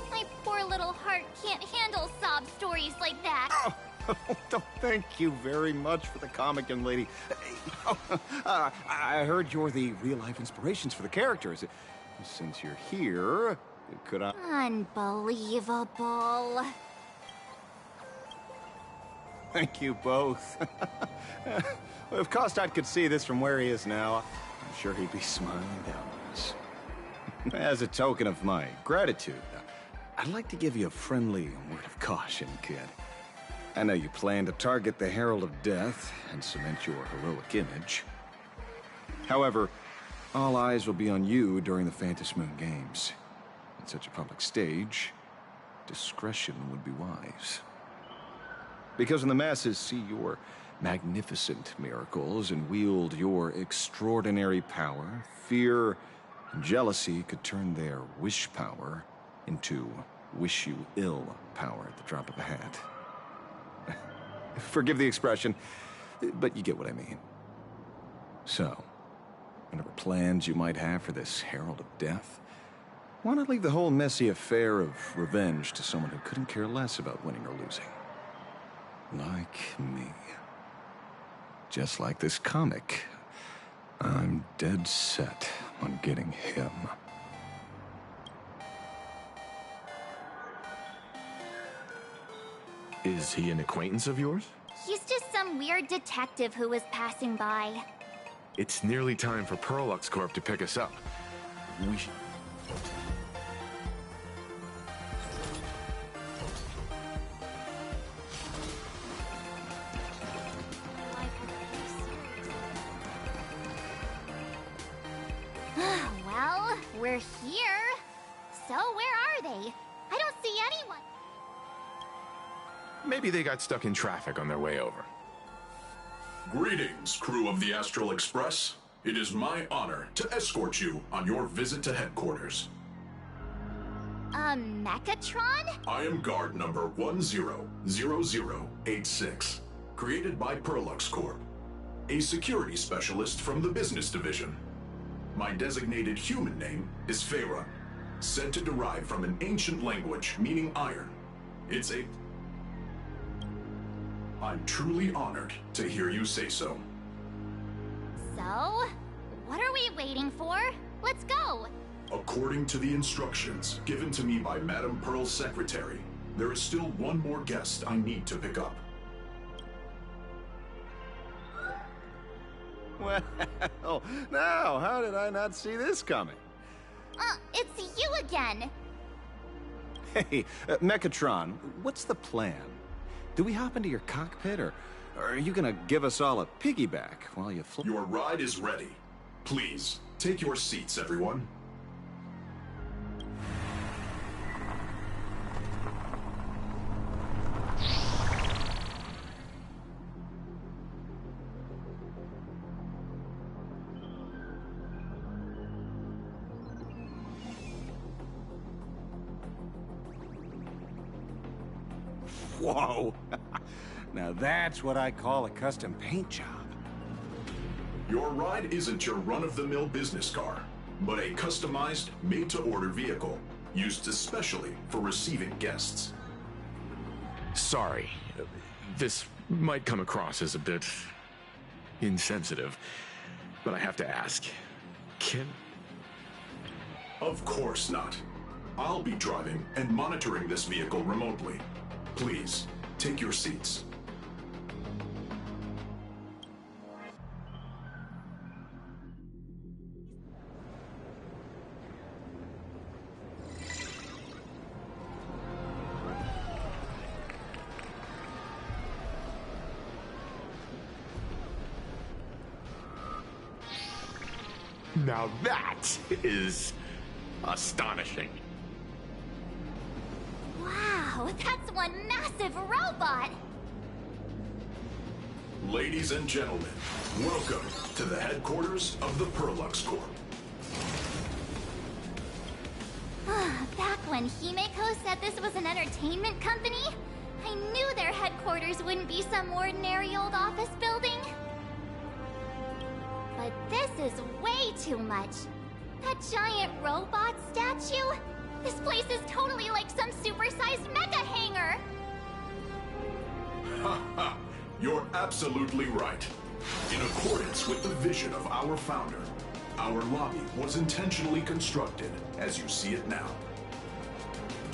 My poor little heart can't handle sob stories like that. Oh, thank you very much for the comic, young lady. I heard you're the real-life inspirations for the characters. Since you're here, could I... Unbelievable. Thank you both. If Kostad could see this from where he is now, I'm sure he'd be smiling down on us. As a token of my gratitude, I'd like to give you a friendly word of caution, kid. I know you plan to target the Herald of Death and cement your heroic image. However, all eyes will be on you during the Phantom Moon Games. At such a public stage, discretion would be wise. Because when the masses see your magnificent miracles and wield your extraordinary power, fear and jealousy could turn their wish power into wish you ill power at the drop of a hat. Forgive the expression, but you get what I mean. So, whatever plans you might have for this Herald of Death, why not leave the whole messy affair of revenge to someone who couldn't care less about winning or losing? Like me. Just like this comic, I'm dead set on getting him. Is he an acquaintance of yours? He's just some weird detective who was passing by. It's nearly time for Perlux Corp to pick us up. We should... We're here. So where are they? I don't see anyone. Maybe they got stuck in traffic on their way over. Greetings, crew of the Astral Express. It is my honor to escort you on your visit to headquarters. Mechatron? I am guard number 100086, created by Perlux Corp, a security specialist from the business division. My designated human name is Faerun, said to derive from an ancient language meaning iron. I'm truly honored to hear you say so. So, what are we waiting for? Let's go! According to the instructions given to me by Madame Pearl's secretary, there is still one more guest I need to pick up. Well, now, how did I not see this coming? It's you again! Hey, Mechatron, what's the plan? Do we hop into your cockpit, or are you gonna give us all a piggyback while you fly? Your ride is ready. Please, take your seats, everyone. Whoa! Now that's what I call a custom paint job. Your ride isn't your run-of-the-mill business car, but a customized, made-to-order vehicle, used especially for receiving guests. Sorry. This might come across as a bit insensitive, but I have to ask. Of course not. I'll be driving and monitoring this vehicle remotely. Please, take your seats. Now that is astonishing. Wow, that's one massive robot! Ladies and gentlemen, welcome to the headquarters of the Perlux Corp. Back when Himeko said this was an entertainment company, I knew their headquarters wouldn't be some ordinary old office building. But this is way too much. That giant robot statue? This place is totally like some supersized mega hangar! Ha! You're absolutely right. In accordance with the vision of our founder, our lobby was intentionally constructed as you see it now.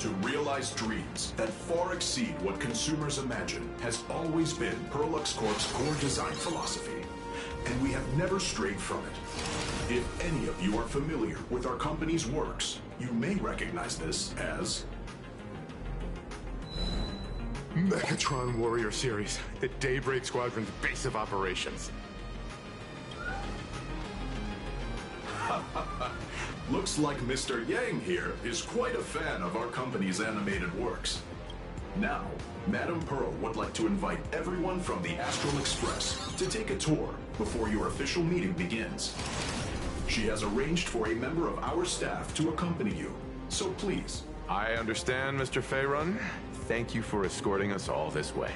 To realize dreams that far exceed what consumers imagine has always been Perlux Corp's core design philosophy, and we have never strayed from it. If any of you are familiar with our company's works, you may recognize this as Mechatron Warrior Series, the Daybreak Squadron's base of operations. Looks like Mr. Yang here is quite a fan of our company's animated works. Now, Madame Pearl would like to invite everyone from the Astral Express to take a tour before your official meeting begins. She has arranged for a member of our staff to accompany you, so please. I understand, Mr. Faerun. Thank you for escorting us all this way.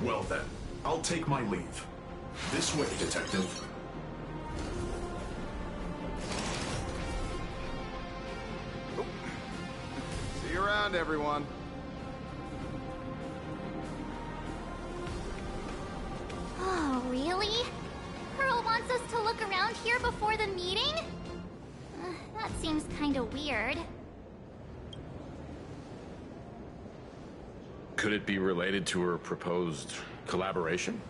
Well then, I'll take my leave. This way, Detective. See you around, everyone. Oh, really? Pearl wants us to look around here before the meeting? That seems kinda weird. Could it be related to her proposed collaboration?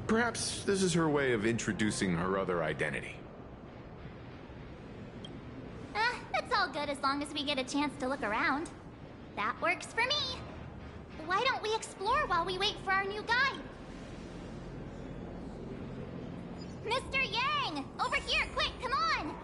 Perhaps this is her way of introducing her other identity. It's all good as long as we get a chance to look around. That works for me. Why don't we explore while we wait for our new guide? Mr. Yang! Over here, quick, come on!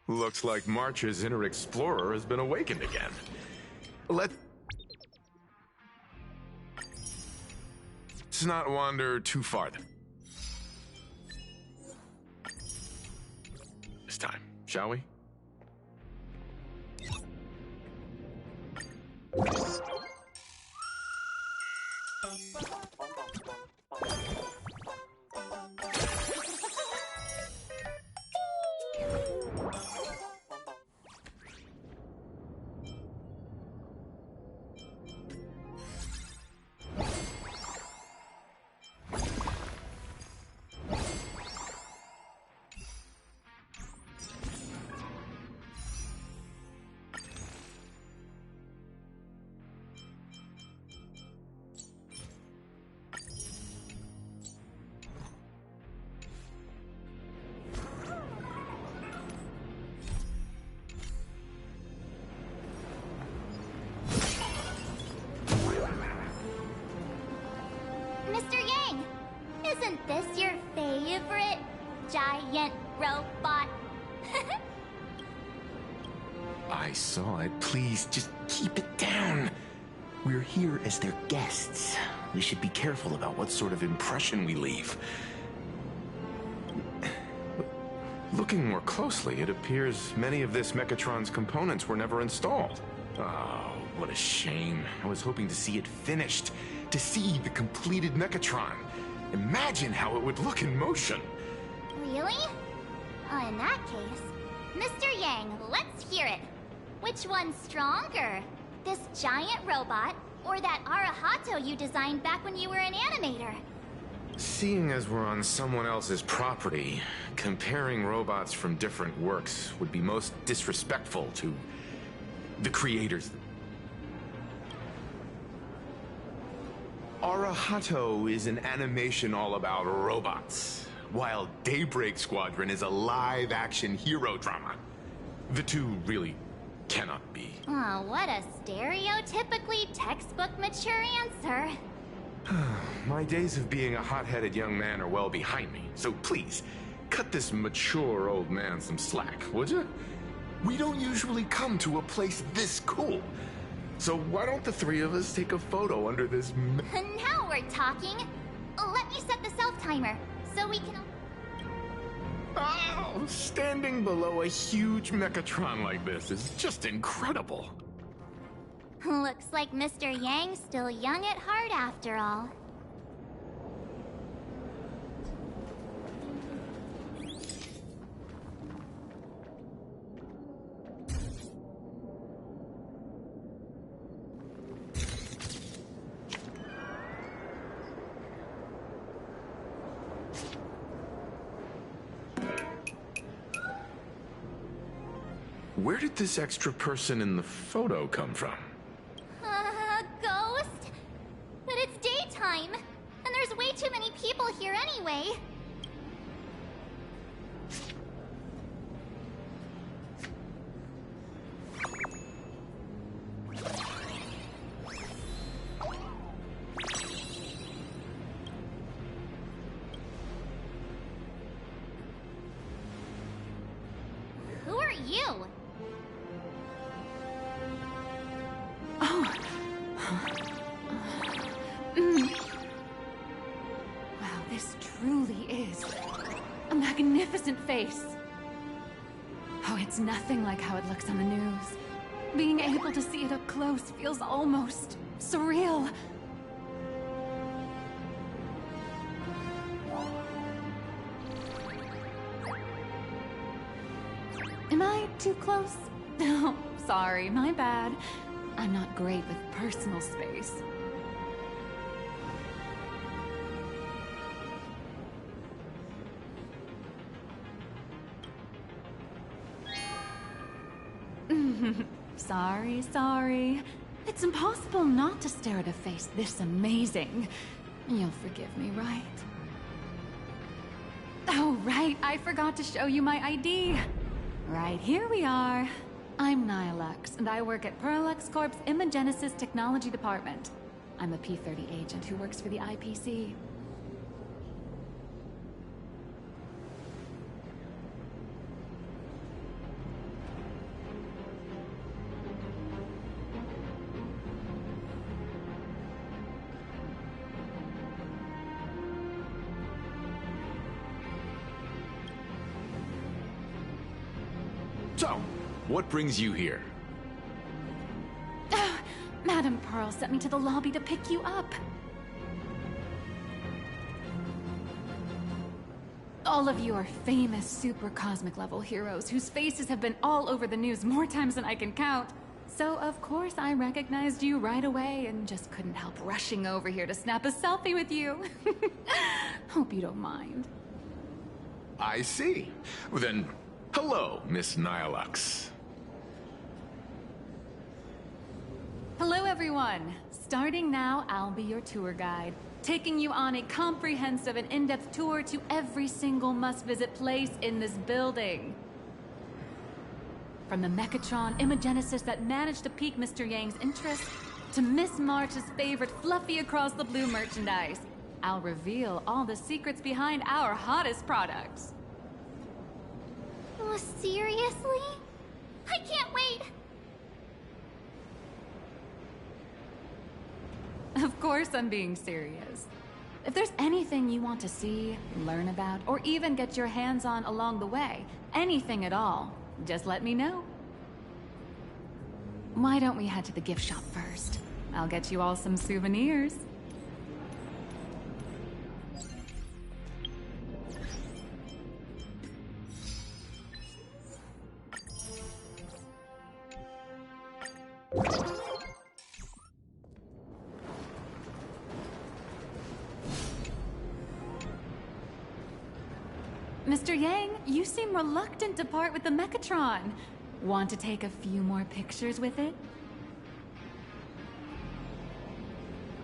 Looks like March's inner explorer has been awakened again. Let's not wander too far then. This time, shall we? Mr. Yang, isn't this your favorite giant robot? I saw it. Please, just keep it down. We're here as their guests. We should be careful about what sort of impression we leave. Looking more closely, it appears many of this Mechatron's components were never installed. Oh, what a shame. I was hoping to see it finished, to see the completed Mechatron. Imagine how it would look in motion. Really? In that case, Mr. Yang, let's hear it. Which one's stronger? This giant robot, or that Arahato you designed back when you were an animator? Seeing as we're on someone else's property, comparing robots from different works would be most disrespectful to the creators. Arahato is an animation all about robots, while Daybreak Squadron is a live-action hero drama. The two really cannot be. Oh, what a stereotypically textbook mature answer. My days of being a hot-headed young man are well behind me, so please, cut this mature old man some slack, would you? We don't usually come to a place this cool. So why don't the three of us take a photo under this Now we're talking. Let me set the self-timer, so we can... Oh, standing below a huge Mechatron like this is just incredible. Looks like Mr. Yang's still young at heart after all. Where did this extra person in the photo come from? Ghost? But it's daytime, and there's way too many people here anyway. Who are you? Wow, this truly is a magnificent face. Oh, it's nothing like how it looks on the news. Being able to see it up close feels almost surreal. Am I too close? Oh, sorry, my bad. I'm not great with personal space. Sorry. It's impossible not to stare at a face this amazing. You'll forgive me, right? Oh, right, I forgot to show you my ID. Right, here we are. I'm Nihilux, and I work at Parallax Corp's Imagenesis Technology Department. I'm a P-30 agent who works for the IPC. So, what brings you here? Madam Pearl sent me to the lobby to pick you up. All of you are famous super cosmic level heroes whose faces have been all over the news more times than I can count. So of course I recognized you right away and just couldn't help rushing over here to snap a selfie with you. Hope you don't mind. I see. Well then, hello, Miss Nihilux. Hello everyone! Starting now, I'll be your tour guide, taking you on a comprehensive and in-depth tour to every single must-visit place in this building. From the Mechatron imagenesis that managed to pique Mr. Yang's interest, to Miss March's favorite fluffy across the blue merchandise, I'll reveal all the secrets behind our hottest products. Oh, seriously? I can't wait! Of course I'm being serious. If there's anything you want to see, learn about, or even get your hands on along the way, anything at all, just let me know. Why don't we head to the gift shop first? I'll get you all some souvenirs. Mr. Yang, you seem reluctant to part with the Mechatron. Want to take a few more pictures with it?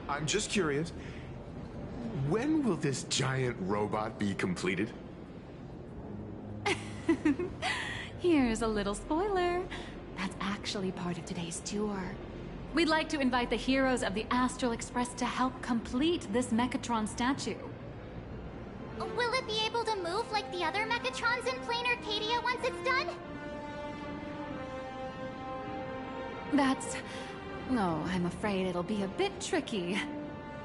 I'm just curious. When will this giant robot be completed? Here's a little spoiler. That's actually part of today's tour. We'd like to invite the heroes of the Astral Express to help complete this Mechatron statue. Will it be able to move like the other Mechatrons in Plain Arcadia once it's done? Oh, I'm afraid it'll be a bit tricky.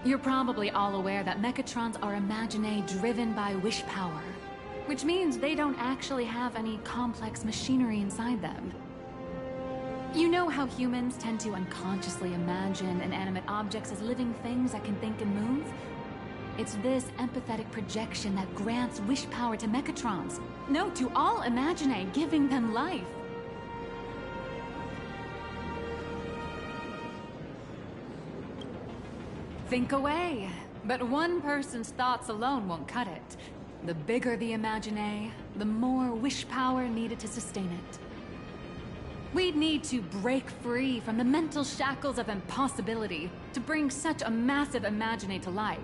You're probably all aware that Mechatrons are imaginae driven by wish power, which means they don't actually have any complex machinery inside them. You know how humans tend to unconsciously imagine inanimate objects as living things that can think and move? It's this empathetic projection that grants wish power to Mechatrons. No, to all imaginae, giving them life. Think away. But one person's thoughts alone won't cut it. The bigger the imaginae, the more wish power needed to sustain it. We'd need to break free from the mental shackles of impossibility to bring such a massive imaginae to life.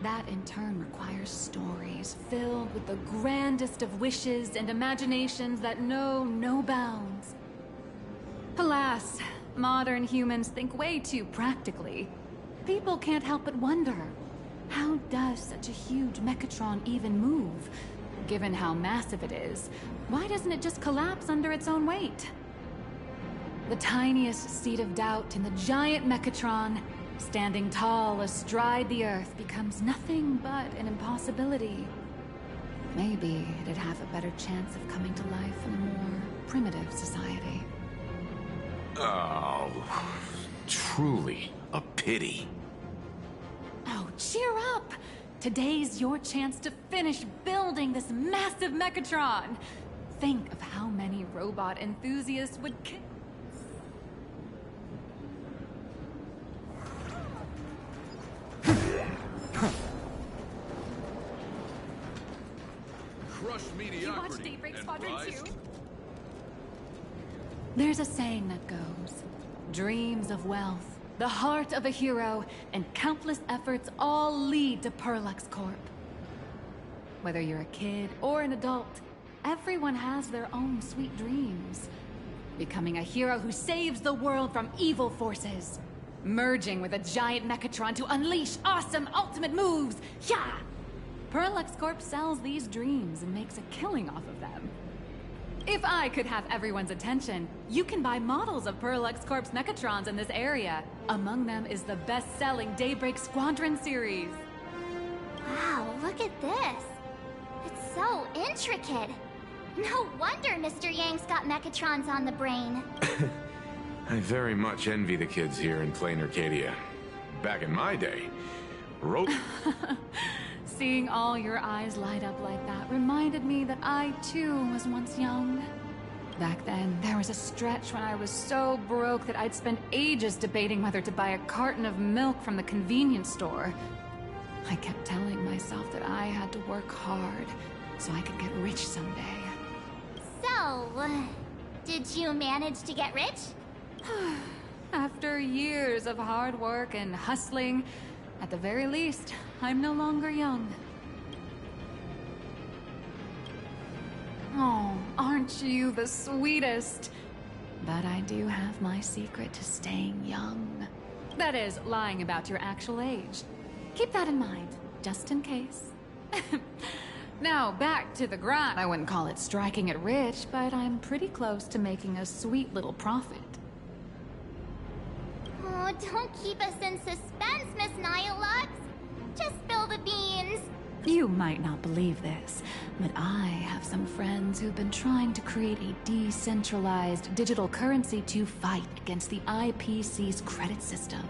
That in turn requires stories filled with the grandest of wishes and imaginations that know no bounds. Alas, modern humans think way too practically. People can't help but wonder, how does such a huge Mechatron even move? Given how massive it is, why doesn't it just collapse under its own weight? The tiniest seed of doubt in the giant Mechatron, standing tall astride the Earth, becomes nothing but an impossibility. Maybe it'd have a better chance of coming to life in a more primitive society. Oh, truly a pity. Oh, cheer up! Today's your chance to finish building this massive Mechatron! Think of how many robot enthusiasts would Crush mediocrity. You watch Daybreak Squadron rise. 2? There's a saying that goes, dreams of wealth, the heart of a hero, and countless efforts all lead to Perlux Corp. Whether you're a kid or an adult, everyone has their own sweet dreams. Becoming a hero who saves the world from evil forces. Merging with a giant Mechatron to unleash awesome ultimate moves. Yeah! Perlux Corp sells these dreams and makes a killing off of them. If I could have everyone's attention, you can buy models of Perlux Corp's Mechatrons in this area. Among them is the best-selling Daybreak Squadron series. Wow, look at this. It's so intricate. No wonder Mr. Yang's got Mechatrons on the brain. I very much envy the kids here in Plain Arcadia. Back in my day, Seeing all your eyes light up like that reminded me that I, too, was once young. Back then, there was a stretch when I was so broke that I'd spend ages debating whether to buy a carton of milk from the convenience store. I kept telling myself that I had to work hard so I could get rich someday. So, did you manage to get rich? After years of hard work and hustling, at the very least, I'm no longer young. Oh, aren't you the sweetest? But I do have my secret to staying young. That is, lying about your actual age. Keep that in mind, just in case. Now, back to the grind. I wouldn't call it striking it rich, but I'm pretty close to making a sweet little profit. Oh, don't keep us in suspense, Miss Nihilux. Just spill the beans. You might not believe this, but I have some friends who've been trying to create a decentralized digital currency to fight against the IPC's credit system.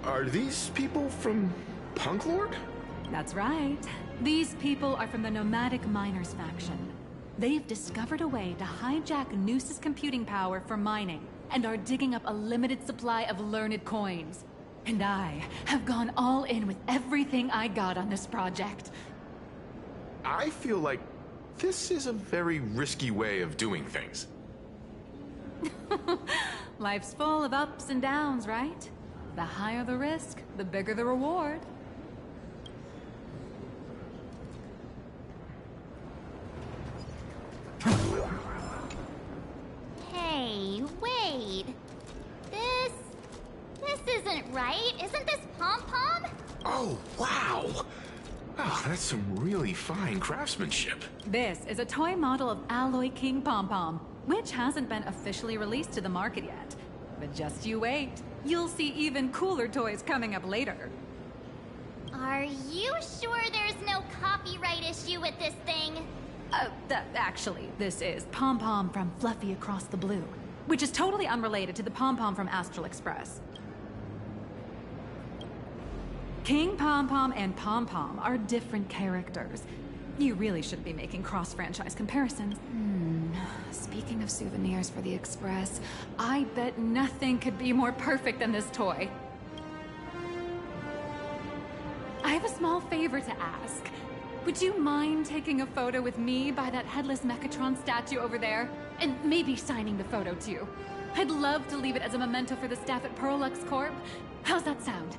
Are these people from Punk Lord? That's right. These people are from the Nomadic Miners faction. They've discovered a way to hijack Noose's computing power for mining, and are digging up a limited supply of learned coins. And I have gone all in with everything I got on this project. I feel like this is a very risky way of doing things. Life's full of ups and downs, right? The higher the risk, the bigger the reward. Hey, wait. This isn't right. Isn't this Pom-Pom? Oh, wow! Oh, that's some really fine craftsmanship. This is a toy model of Alloy King Pom-Pom, which hasn't been officially released to the market yet. But just you wait. You'll see even cooler toys coming up later. Are you sure there's no copyright issue with this thing? Actually, this is Pom-Pom from Fluffy Across the Blue, which is totally unrelated to the Pom-Pom from Astral Express. King Pom-Pom and Pom-Pom are different characters. You really shouldn't be making cross-franchise comparisons. Speaking of souvenirs for the Express, I bet nothing could be more perfect than this toy. I have a small favor to ask. Would you mind taking a photo with me by that headless Mechatron statue over there? And maybe signing the photo too. I'd love to leave it as a memento for the staff at Perlux Corp. How's that sound?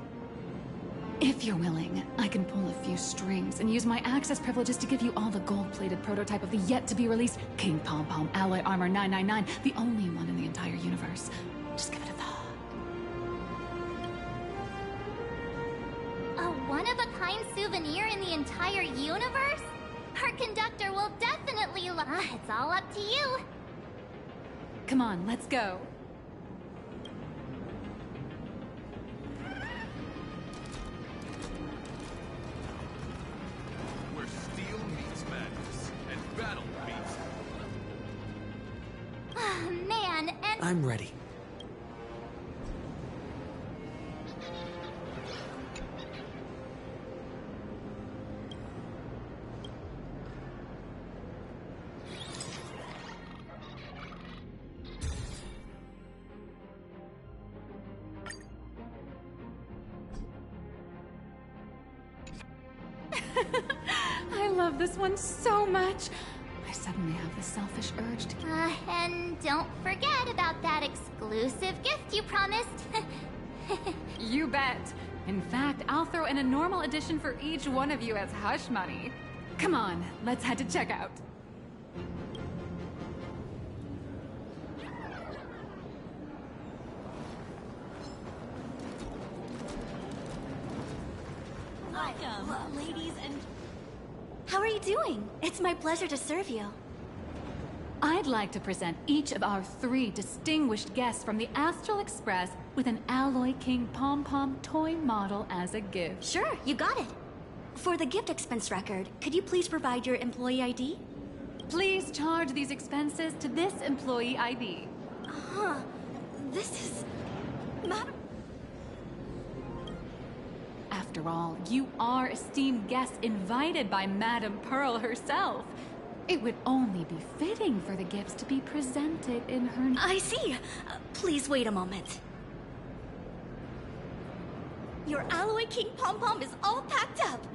If you're willing, I can pull a few strings and use my access privileges to give you all the gold-plated prototype of the yet-to-be-released King Pom-Pom Alloy Armor 999, the only one in the entire universe. Just give it a thought. A one-of-a-kind souvenir in the entire universe? Our conductor will definitely it's all up to you. Come on, let's go. Where steel meets madness and battle meets... Man, and... I'm ready. I love this one so much. I suddenly have the selfish urge to... and don't forget about that exclusive gift you promised. You bet. In fact, I'll throw in a normal edition for each one of you as hush money. Come on, let's head to checkout. Welcome, ladies and... How are you doing? It's my pleasure to serve you. I'd like to present each of our 3 distinguished guests from the Astral Express with an Alloy King Pom-Pom toy model as a gift. Sure, you got it. For the gift expense record, could you please provide your employee ID? Please charge these expenses to this employee ID. Huh. This is... Madam... After all, you are esteemed guests invited by Madame Pearl herself. It would only be fitting for the gifts to be presented in her... I see. Please wait a moment. Your Alloy King Pom-Pom is all packed up.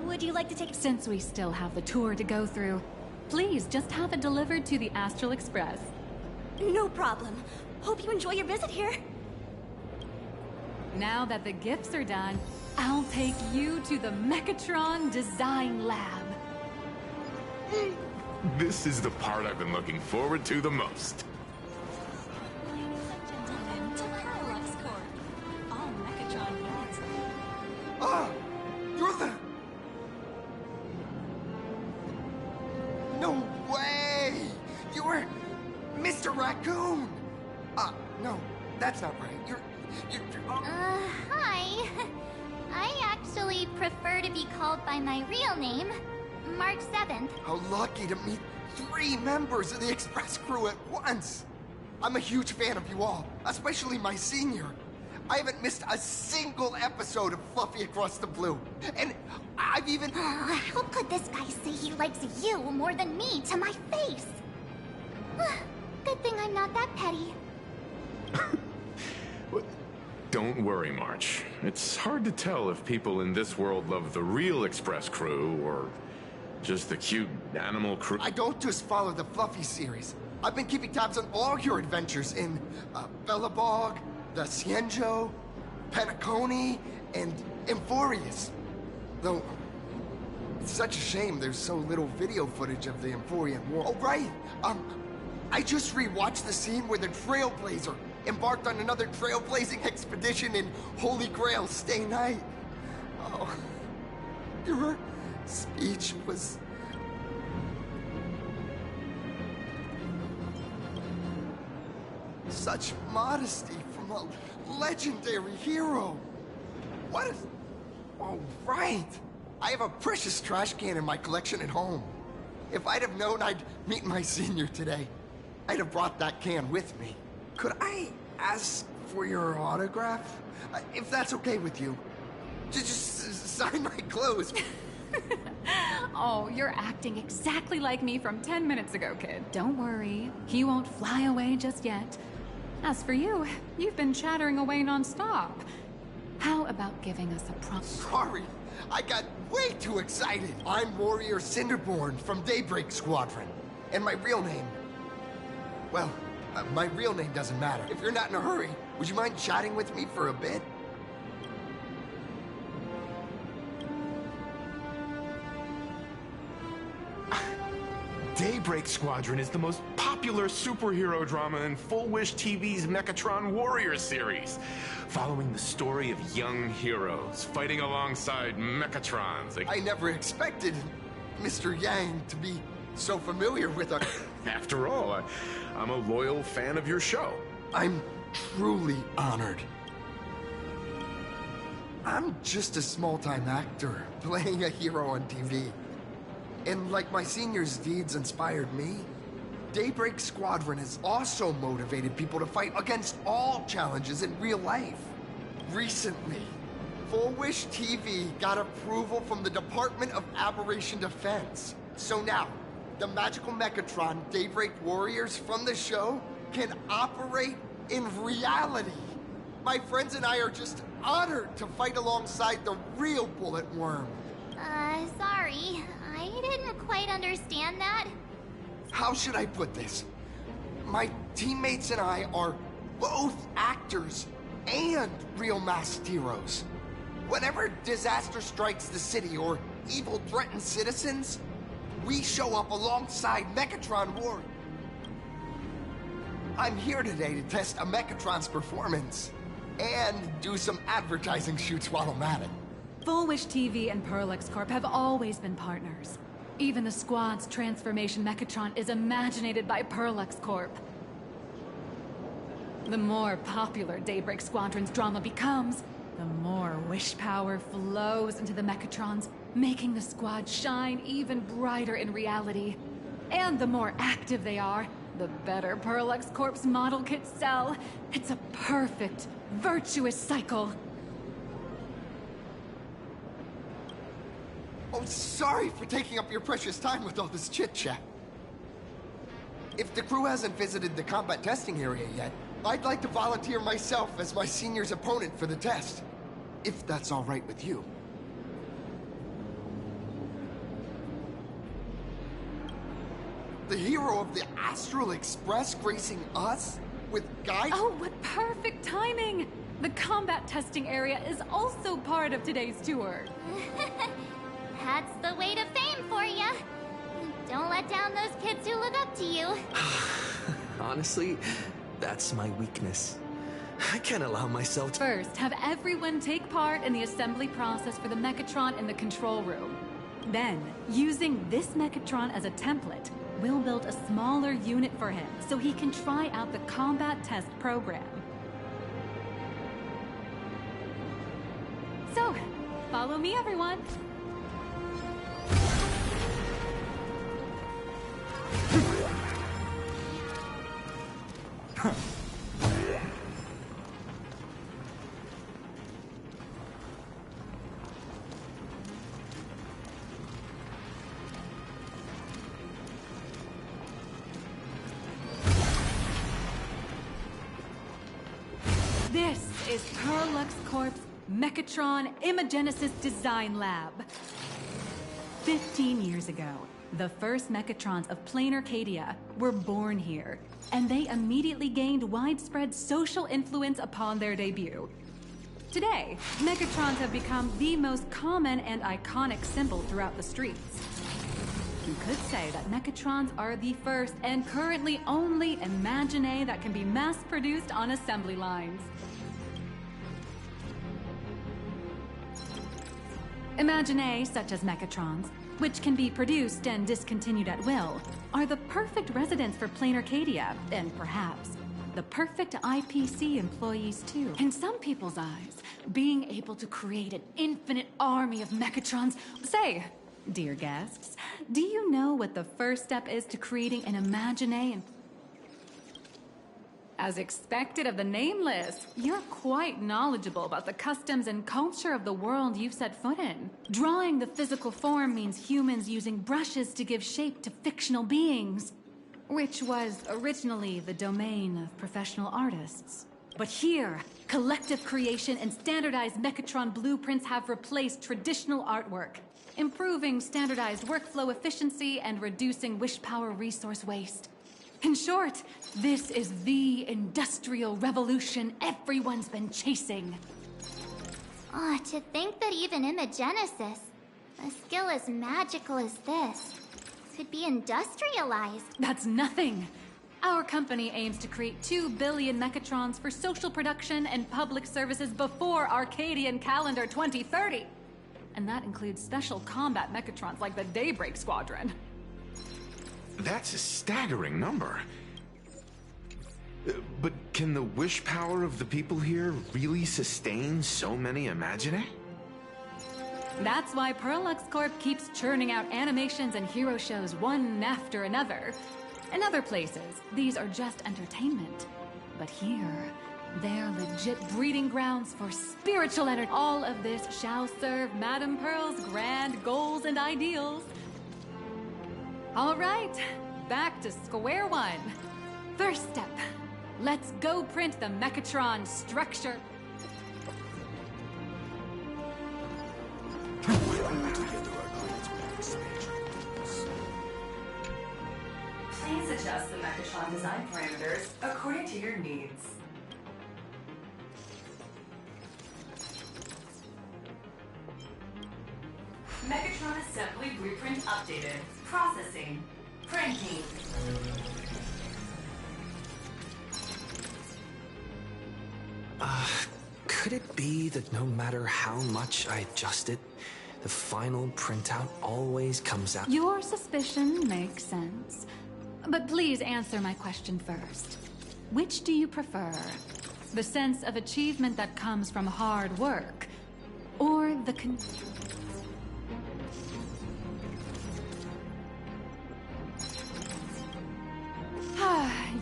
Would you like to take... Since we still have the tour to go through, please just have it delivered to the Astral Express. No problem. Hope you enjoy your visit here. Now that the gifts are done, I'll take you to the Mechatron Design Lab. This is the part I've been looking forward to the most. Ah! You're the... No way! You were... Mr. Raccoon! No, that's not right. You're... Hi. I actually prefer to be called by my real name, March 7th. How lucky to meet 3 members of the Express crew at once! I'm a huge fan of you all, especially my senior. I haven't missed a single episode of Fluffy Across the Blue. And I've even... How could this guy say he likes you more than me to my face? Good thing I'm not that petty. Don't worry, March. It's hard to tell if people in this world love the real Express crew or just the cute animal crew. I don't just follow the Fluffy series. I've been keeping tabs on all your adventures in Bellabog, the Cienjo, Penacony, and Emphorius. Though, it's such a shame there's so little video footage of the Emphorian War. Oh, right! I just rewatched the scene where the Trailblazer embarked on another trailblazing expedition in Holy Grail Stay Night. Oh, your speech was... such modesty from a legendary hero. What is... Oh, right. I have a precious trash can in my collection at home. If I'd have known I'd meet my senior today, I'd have brought that can with me. Could I ask for your autograph? If that's okay with you. Just sign my clothes. Oh, you're acting exactly like me from 10 minutes ago, kid. Don't worry. He won't fly away just yet. As for you, you've been chattering away non-stop. How about giving us a prompt? Sorry, I got way too excited. I'm Warrior Cinderborn from Daybreak Squadron. And my real name... Well, my real name doesn't matter. If you're not in a hurry, would you mind chatting with me for a bit? Daybreak Squadron is the most popular superhero drama in Full Wish TV's Mechatron Warrior series, following the story of young heroes fighting alongside Mechatrons. I never expected Mr. Yang to be so familiar with our... After all, I'm a loyal fan of your show. I'm truly honored. I'm just a small-time actor playing a hero on TV. And like my senior's deeds inspired me, Daybreak Squadron has also motivated people to fight against all challenges in real life. Recently, Full Wish TV got approval from the Department of Aberration Defense. So now, the magical Mechatron Daybreak Warriors from the show can operate in reality. My friends and I are just honored to fight alongside the real Bullet Worm. Sorry. I didn't quite understand that. How should I put this? My teammates and I are both actors and real masked heroes. Whenever disaster strikes the city or evil threatens citizens, we show up alongside Mechatron War. I'm here today to test a Mechatron's performance and do some advertising shoots while I'm at it. Full Wish TV and Pearlix Corp have always been partners. Even the squad's transformation Mechatron is imaginated by Pearlix Corp. The more popular Daybreak Squadron's drama becomes, the more wish power flows into the Mechatrons, making the squad shine even brighter in reality. And the more active they are, the better Parallax Corp's model kits sell. It's a perfect, virtuous cycle. Oh, sorry for taking up your precious time with all this chit-chat. If the crew hasn't visited the combat testing area yet, I'd like to volunteer myself as my senior's opponent for the test. If that's all right with you. The hero of the Astral Express gracing us with guide? Oh, what perfect timing! The combat testing area is also part of today's tour. That's the weight of fame for you. Don't let down those kids who look up to you. Honestly, that's my weakness. I can't allow myself to... First, have everyone take part in the assembly process for the Mechatron in the control room. Then, using this Mechatron as a template, we'll build a smaller unit for him so he can try out the combat test program. So, follow me, everyone. This is Parallax Corp's Mechatron Imagenesis Design Lab. 15 years ago, the first Mechatrons of plain Arcadia were born here, and they immediately gained widespread social influence upon their debut. Today, Mechatrons have become the most common and iconic symbol throughout the streets. You could say that Mechatrons are the first and currently only Imagine that can be mass-produced on assembly lines. Imagine such as Mechatrons, which can be produced and discontinued at will, are the perfect residents for plain Arcadia, and perhaps the perfect IPC employees too. In some people's eyes, being able to create an infinite army of Mechatrons... Say, dear guests, do you know what the first step is to creating an Imagine? As expected of the Nameless, you're quite knowledgeable about the customs and culture of the world you've set foot in. Drawing the physical form means humans using brushes to give shape to fictional beings, which was originally the domain of professional artists. But here, collective creation and standardized Mechatron blueprints have replaced traditional artwork, improving standardized workflow efficiency and reducing wish power resource waste. In short, this is the industrial revolution everyone's been chasing. Oh, to think that even Imagenesis, a skill as magical as this, could be industrialized. That's nothing. Our company aims to create 2 billion Mechatrons for social production and public services before Arcadian calendar 2030. And that includes special combat Mechatrons like the Daybreak Squadron. That's a staggering number. But can the wish power of the people here really sustain so many Imagine? That's why Parallax Corp keeps churning out animations and hero shows one after another. In other places, these are just entertainment. But here, they're legit breeding grounds for spiritual energy. All of this shall serve Madame Pearl's grand goals and ideals. All right, back to square one. First step, let's go print the Mechatron structure. Please adjust the Mechatron design parameters according to your needs. Mechatron assembly blueprint updated. Processing. Printing. Could it be that no matter how much I adjust it, the final printout always comes out? Your suspicion makes sense. But please answer my question first. Which do you prefer? The sense of achievement that comes from hard work, or the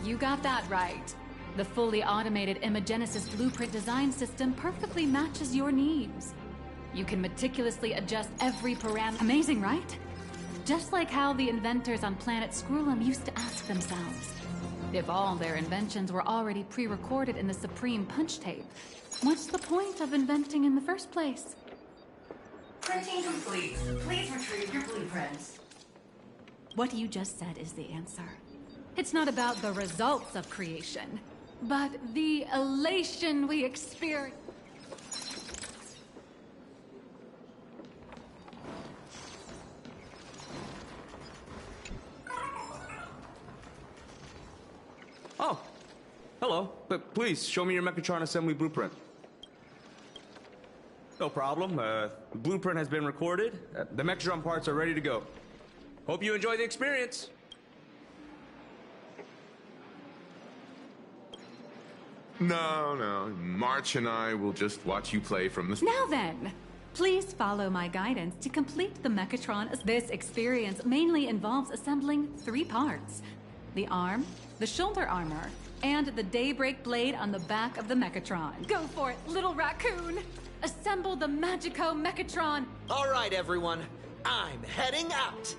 You got that right. The fully automated Imogenesis blueprint design system perfectly matches your needs. You can meticulously adjust every parameter. Amazing, right? Just like how the inventors on planet Scrulum used to ask themselves, if all their inventions were already pre-recorded in the Supreme Punch Tape, what's the point of inventing in the first place? Printing complete. Please retrieve your blueprints. What you just said is the answer. It's not about the results of creation, but the elation we experience. Oh, hello. But please, show me your Mechatron assembly blueprint. No problem. The blueprint has been recorded. The Mechatron parts are ready to go. Hope you enjoy the experience. No. March and I will just watch you play from the... Now then, please follow my guidance to complete the Mechatron. This experience mainly involves assembling 3 parts: the arm, the shoulder armor, and the daybreak blade on the back of the Mechatron. Go for it, little raccoon! Assemble the Magico Mechatron! All right, everyone. I'm heading out!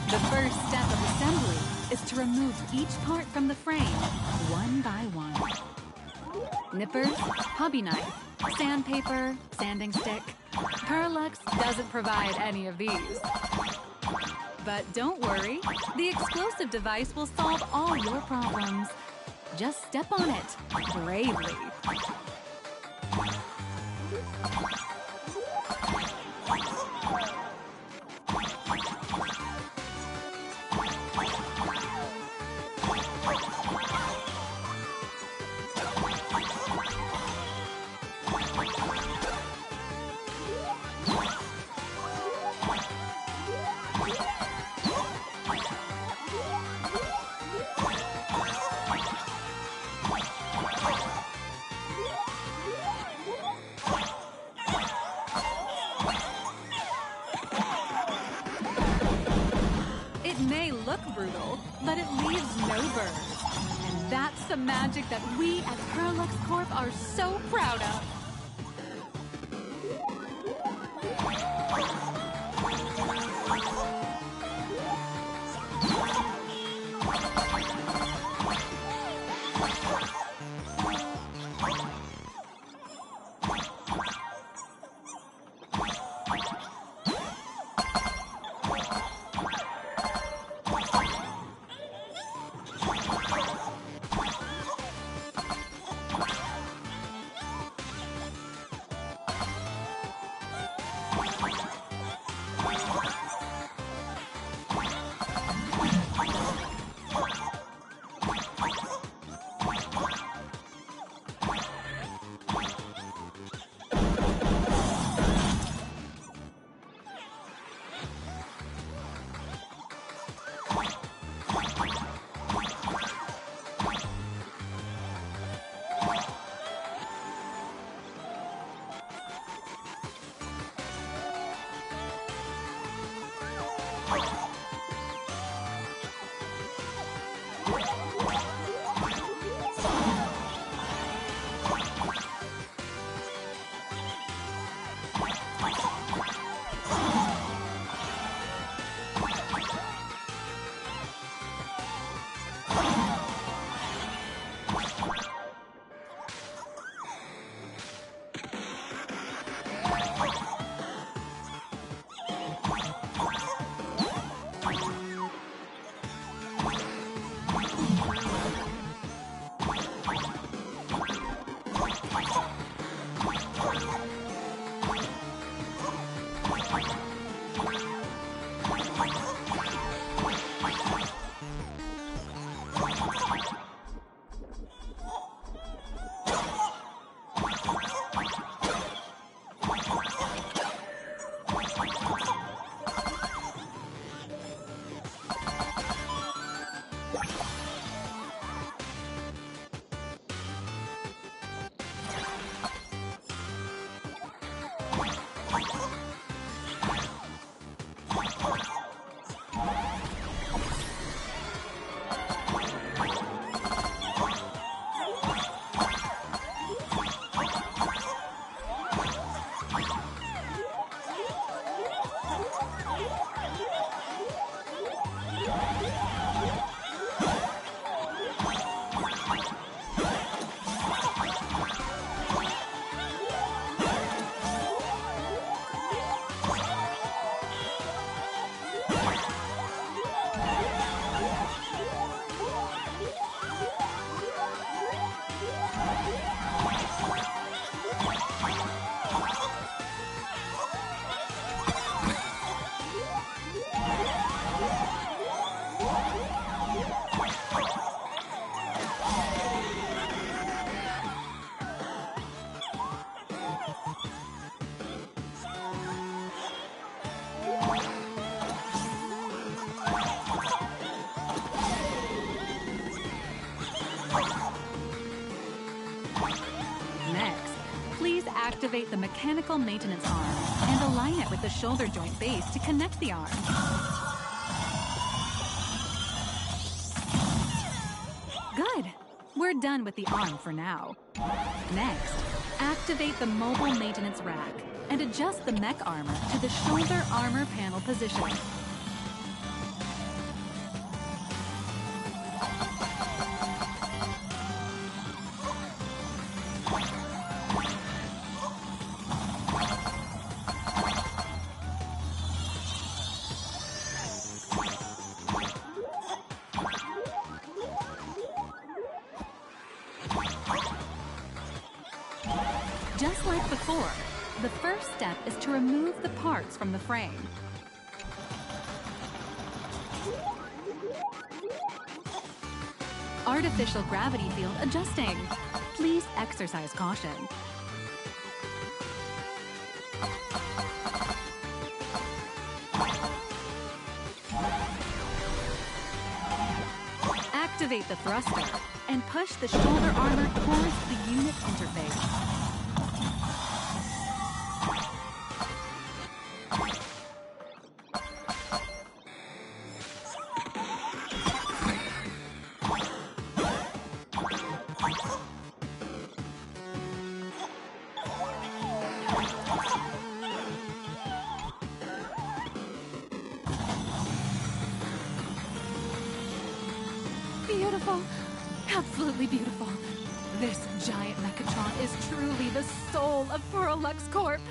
The first step of assembly is to remove each part from the frame, one by one. Nippers, hobby knife, sandpaper, sanding stick. Parallax doesn't provide any of these. But don't worry, the explosive device will solve all your problems. Just step on it, bravely. It may look brutal, but it leaves no burns. And that's the magic that we at Parallax Corp are so proud of. Next, please activate the mechanical maintenance arm and align it with the shoulder joint base to connect the arm. Good. We're done with the arm for now. Next, activate the mobile maintenance rack and adjust the mech armor to the shoulder armor panel position. Just like before, the first step is to remove the parts from the frame. Artificial gravity field adjusting. Please exercise caution. Activate the thruster and push the shoulder armor towards the unit interface. Beautiful. Absolutely beautiful. This giant Mechatron is truly the soul of Parallax Corp.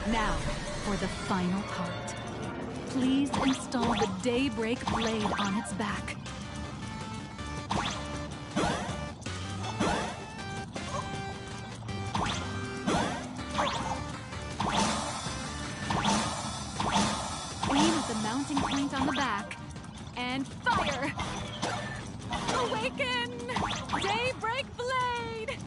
Now, for the final part. Please install the Daybreak blade on its back. Aim at the mounting point on the back, and fire! Awaken! Daybreak blade!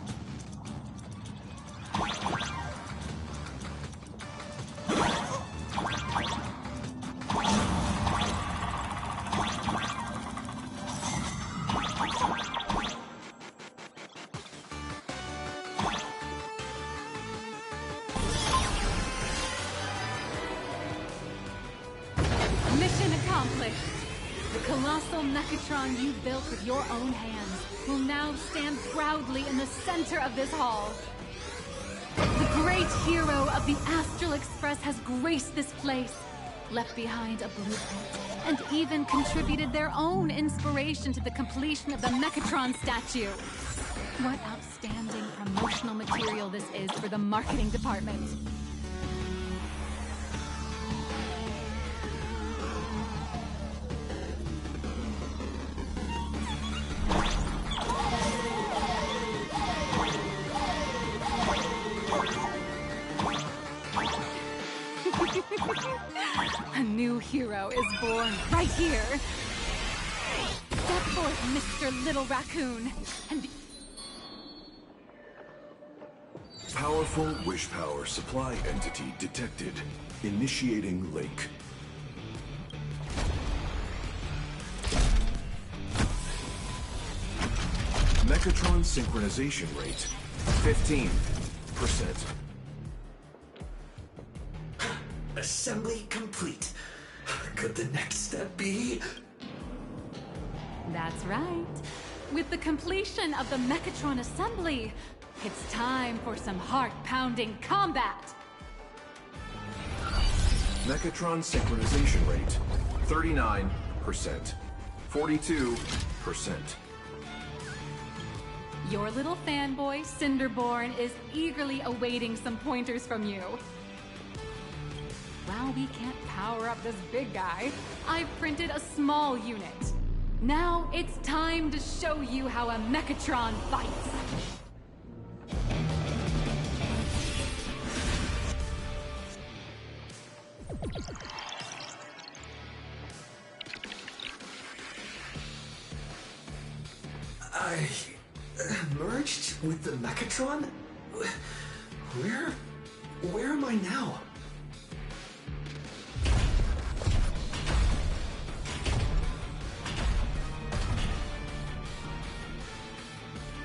Mission accomplished. The colossal Mechatron you built with your own hands will now stand proudly in the center of this hall. The great hero of the Astral Express has graced this place, left behind a blueprint, and even contributed their own inspiration to the completion of the Mechatron statue. What outstanding promotional material this is for the marketing department. A new hero is born right here. Step forth, Mr. Little Raccoon, and be Powerful wish power supply entity detected. Initiating link. Mechatron synchronization rate 15%. Assembly complete. Could the next step be? That's right. With the completion of the Mechatron assembly, it's time for some heart-pounding combat. Mechatron synchronization rate 39%. 42%. Your little fanboy, Cinderborn, is eagerly awaiting some pointers from you. While we can't power up this big guy, I've printed a small unit. Now it's time to show you how a Mechatron fights. With the Mechatron? Where am I now?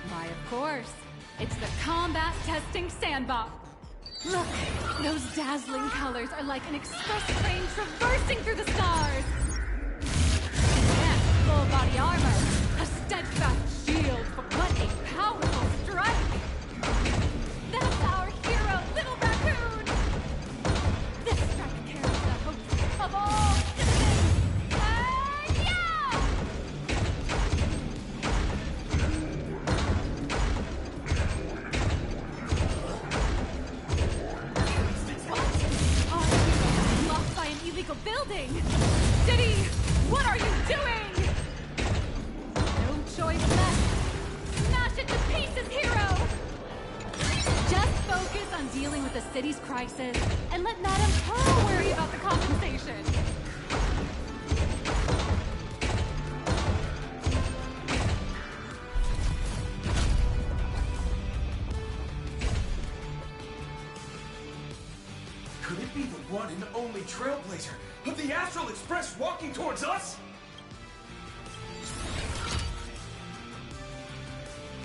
Why, of course. It's the combat testing sandbox. Look, those dazzling colors are like an express train traversing through the stars. Advanced full body armor, a steadfast shield, what a powerful strike! That's our hero, Little Raccoon! This strike carries the hopes of all citizens! Yeah! Locked by an illegal building! City, what are you doing? No choice left. Smash it to pieces, hero! Just focus on dealing with the city's crisis and let Madame Pearl worry about the compensation. Could it be the one and only trailblazer of the Astral Express walking towards us?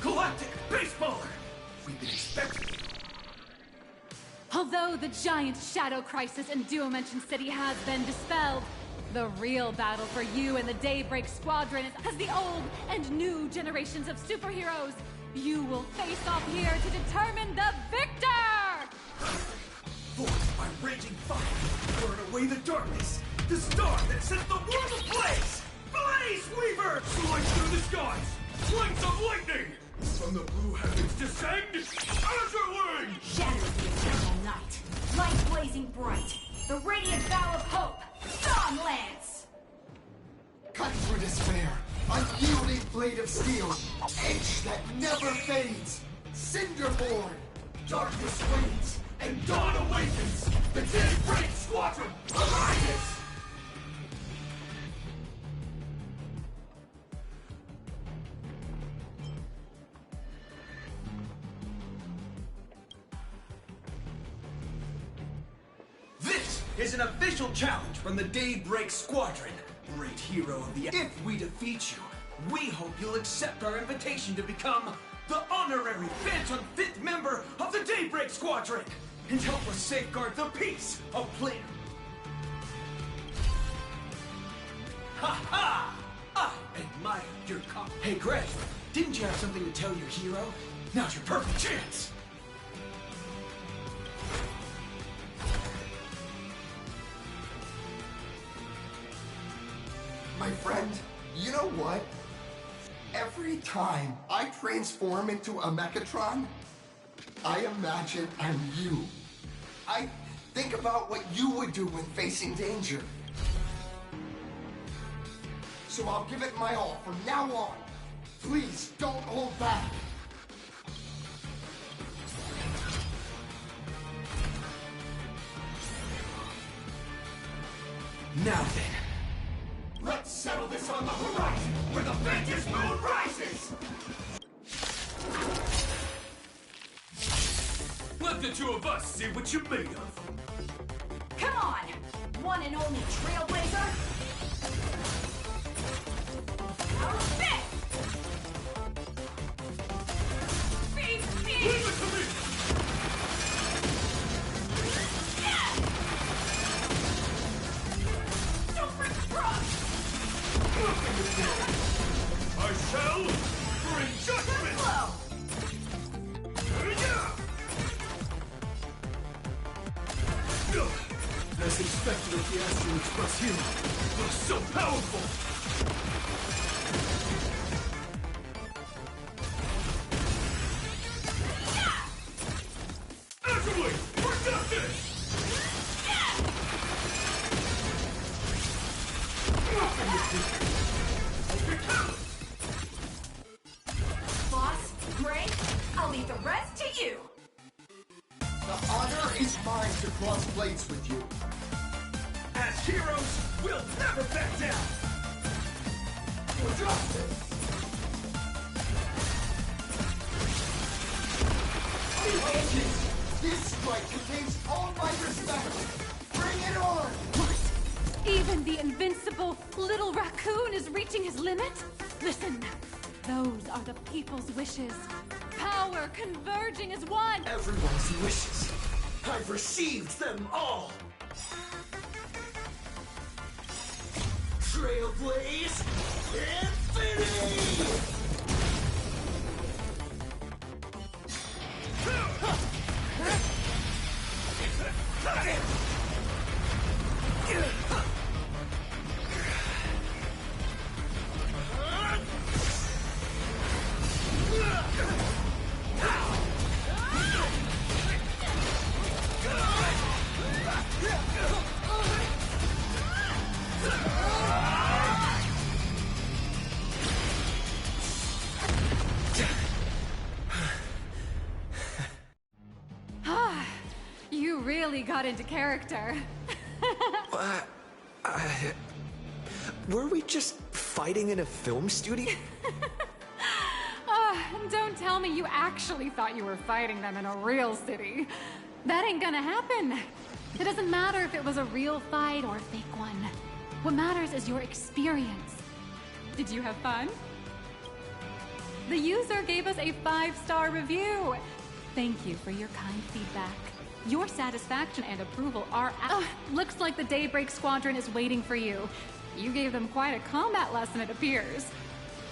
Galactic Baseballer! We've been expecting you. Although the giant shadow crisis in Duo-Mention City has been dispelled, the real battle for you and the Daybreak Squadron is as the old and new generations of superheroes. You will face off here to determine the victor! Forced by raging fire, burn away the darkness, the star that sets the world ablaze! Blaze Weaver! Slice through the skies! Flames of lightning! From the blue heavens descend, Azure Wing! Shadows of the eternal night, light blazing bright, the radiant bow of hope, Storm Lance! Cut through despair, unyielding blade of steel, edge that never fades, Cinderborn! Darkness wanes, and dawn awakens! The Daybreak Squadron arises! This is an official challenge from the Daybreak Squadron. Great hero of the... If we defeat you, we hope you'll accept our invitation to become the honorary Phantom 5th member of the Daybreak Squadron and help us safeguard the peace of Planet. Ha ha! I admire your confidence. Hey, Greg, didn't you have something to tell your hero? Now's your perfect chance! My friend, you know what? Every time I transform into a Mechatron, I imagine I'm you. I think about what you would do when facing danger. So I'll give it my all from now on. Please don't hold back. Now then, let's settle this on the horizon, where the faintest moon rises! Let the two of us see what you're made of. Come on, one and only Trailblazer! Our fifth! Leave it to me! I shall bring judgment! As expected of the Astral Express hero, oh, so powerful! Azure, forget this! Boss, Gray, I'll leave the rest to you! The honor is mine to cross blades with you. As heroes, we'll never back down! For justice! This strike contains all my respect! Bring it on! What? Even the invincible little raccoon is reaching his limit? Listen, those are the people's wishes. Power converging as one! Everyone's wishes. I've received them all! Trailblaze Infinity! You really got into character. Were we just fighting in a film studio? Don't tell me you actually thought you were fighting them in a real city. That ain't gonna happen. It doesn't matter if it was a real fight or a fake one. What matters is your experience. Did you have fun? The user gave us a 5-star review. Thank you for your kind feedback. Your satisfaction and approval are looks like the Daybreak Squadron is waiting for you. You gave them quite a combat lesson, it appears.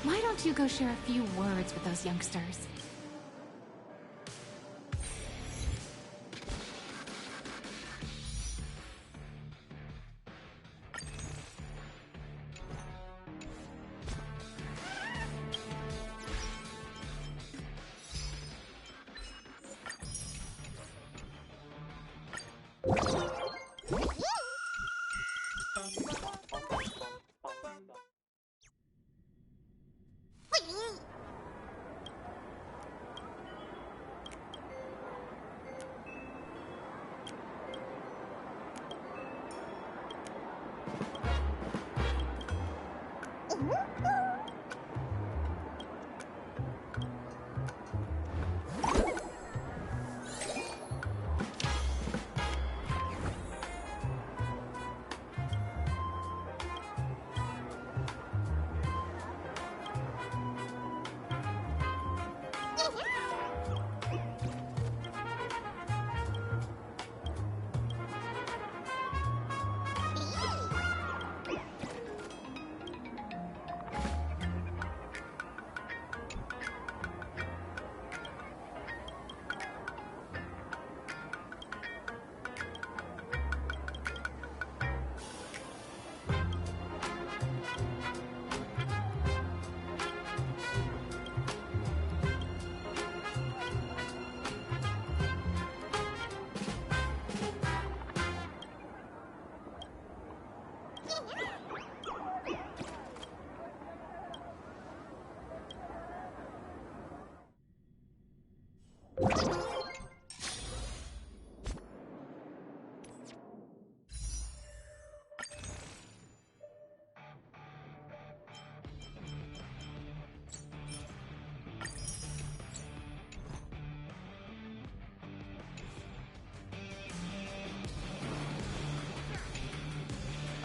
Why don't you go share a few words with those youngsters?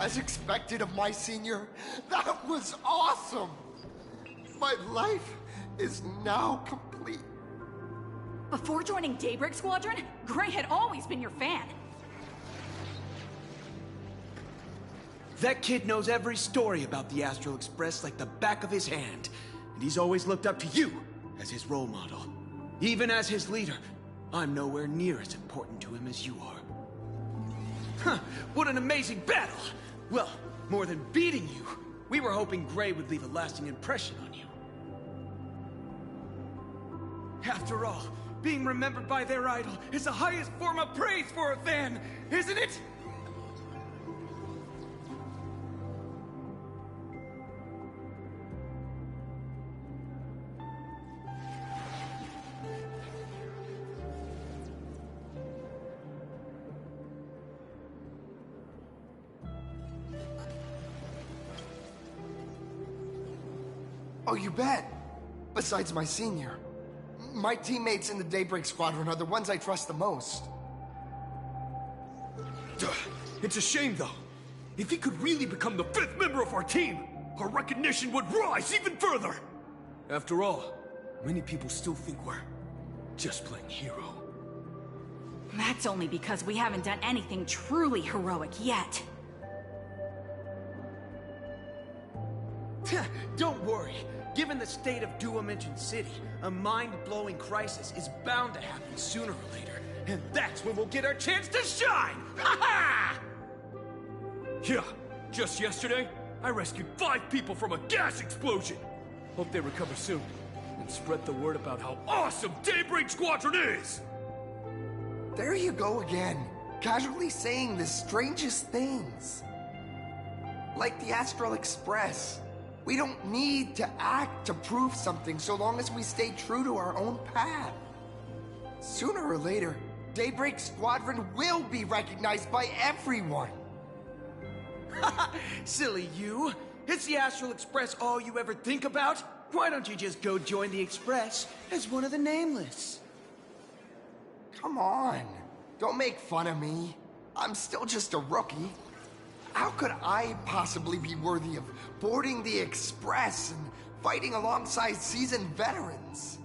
As expected of my senior, that was awesome! My life is now complete. Before joining Daybreak Squadron, Gray had always been your fan. That kid knows every story about the Astral Express like the back of his hand. And he's always looked up to you as his role model. Even as his leader, I'm nowhere near as important to him as you are. Huh, what an amazing battle! Well, more than beating you, we were hoping Gray would leave a lasting impression on you. After all, being remembered by their idol is the highest form of praise for a fan, isn't it? Oh, you bet. Besides my senior, My teammates in the Daybreak Squadron are the ones I trust the most. It's a shame, though. If he could really become the 5th member of our team, our recognition would rise even further. After all, many people still think we're just playing hero. That's only because we haven't done anything truly heroic yet. Don't worry. Given the state of Duo-Mention City, a mind-blowing crisis is bound to happen sooner or later. And that's when we'll get our chance to shine! Ha-ha! Yeah, just yesterday, I rescued 5 people from a gas explosion. Hope they recover soon, and spread the word about how awesome Daybreak Squadron is! There you go again, casually saying the strangest things. Like the Astral Express. We don't need to act to prove something so long as we stay true to our own path. Sooner or later, Daybreak Squadron will be recognized by everyone. Silly you. Is the Astral Express all you ever think about? Why don't you just go join the Express as one of the Nameless? Come on. Don't make fun of me. I'm still just a rookie. How could I possibly be worthy of boarding the Express and fighting alongside seasoned veterans?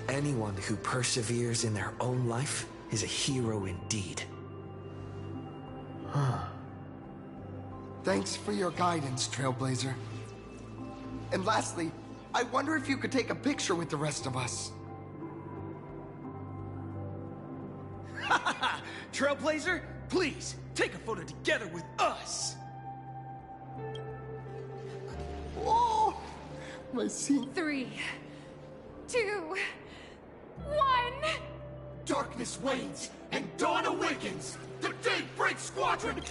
Anyone who perseveres in their own life is a hero indeed. Huh. Thanks for your guidance, Trailblazer. And lastly, I wonder if you could take a picture with the rest of us. Trailblazer, please, take a photo together with us! Whoa! My scene. 3, 2, 1. Darkness wanes and dawn awakens! The Daybreak Squadron!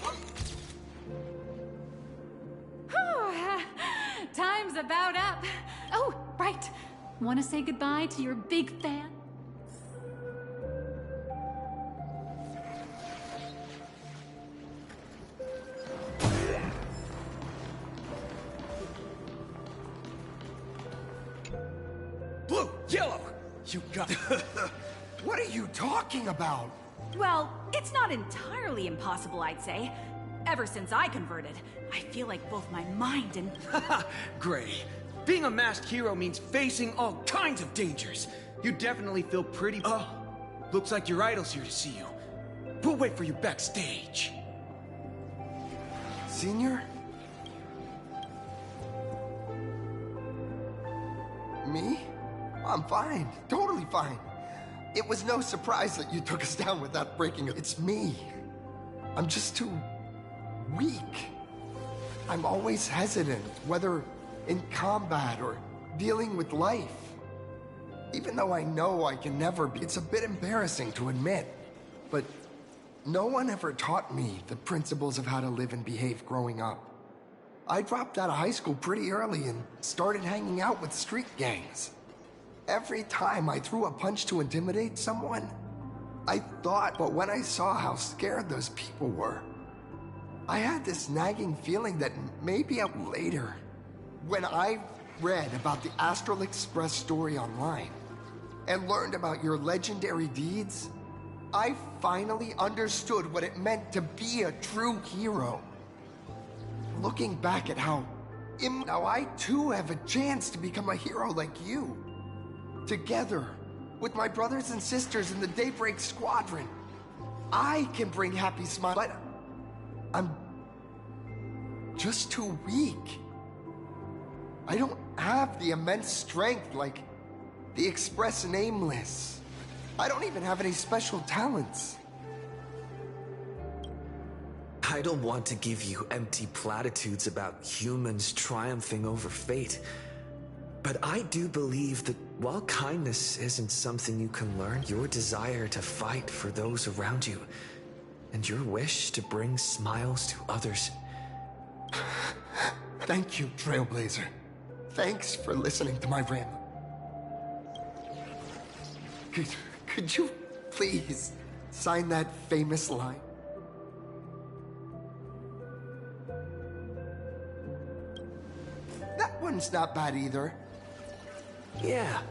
Time's about up. Oh, right. Want to say goodbye to your big fan? Blue, yellow, you got... What are you talking about? Well, it's not entirely impossible, I'd say. Ever since I converted, I feel like both my mind and... Gray, being a masked hero means facing all kinds of dangers. You definitely feel pretty... Oh, looks like your idol's here to see you. We'll wait for you backstage. Senior? Me? I'm fine. Totally fine. It was no surprise that you took us down without breaking it. It's me. I'm just too weak. I'm always hesitant, whether in combat or dealing with life. Even though I know I can never be, it's a bit embarrassing to admit. But no one ever taught me the principles of how to live and behave growing up. I dropped out of high school pretty early and started hanging out with street gangs. Every time I threw a punch to intimidate someone, I thought, but when I saw how scared those people were, I had this nagging feeling that maybe later, when I read about the Astral Express story online and learned about your legendary deeds, I finally understood what it meant to be a true hero. Looking back at how now I too have a chance to become a hero like you. Together, with my brothers and sisters in the Daybreak Squadron, I can bring happy smiles, but I'm just too weak. I don't have the immense strength like the Express Nameless. I don't even have any special talents. I don't want to give you empty platitudes about humans triumphing over fate. But I do believe that while kindness isn't something you can learn, your desire to fight for those around you, and your wish to bring smiles to others. Thank you, Trailblazer. Thanks for listening to my rant. Could you please sign that famous line? That one's not bad either. Yeah,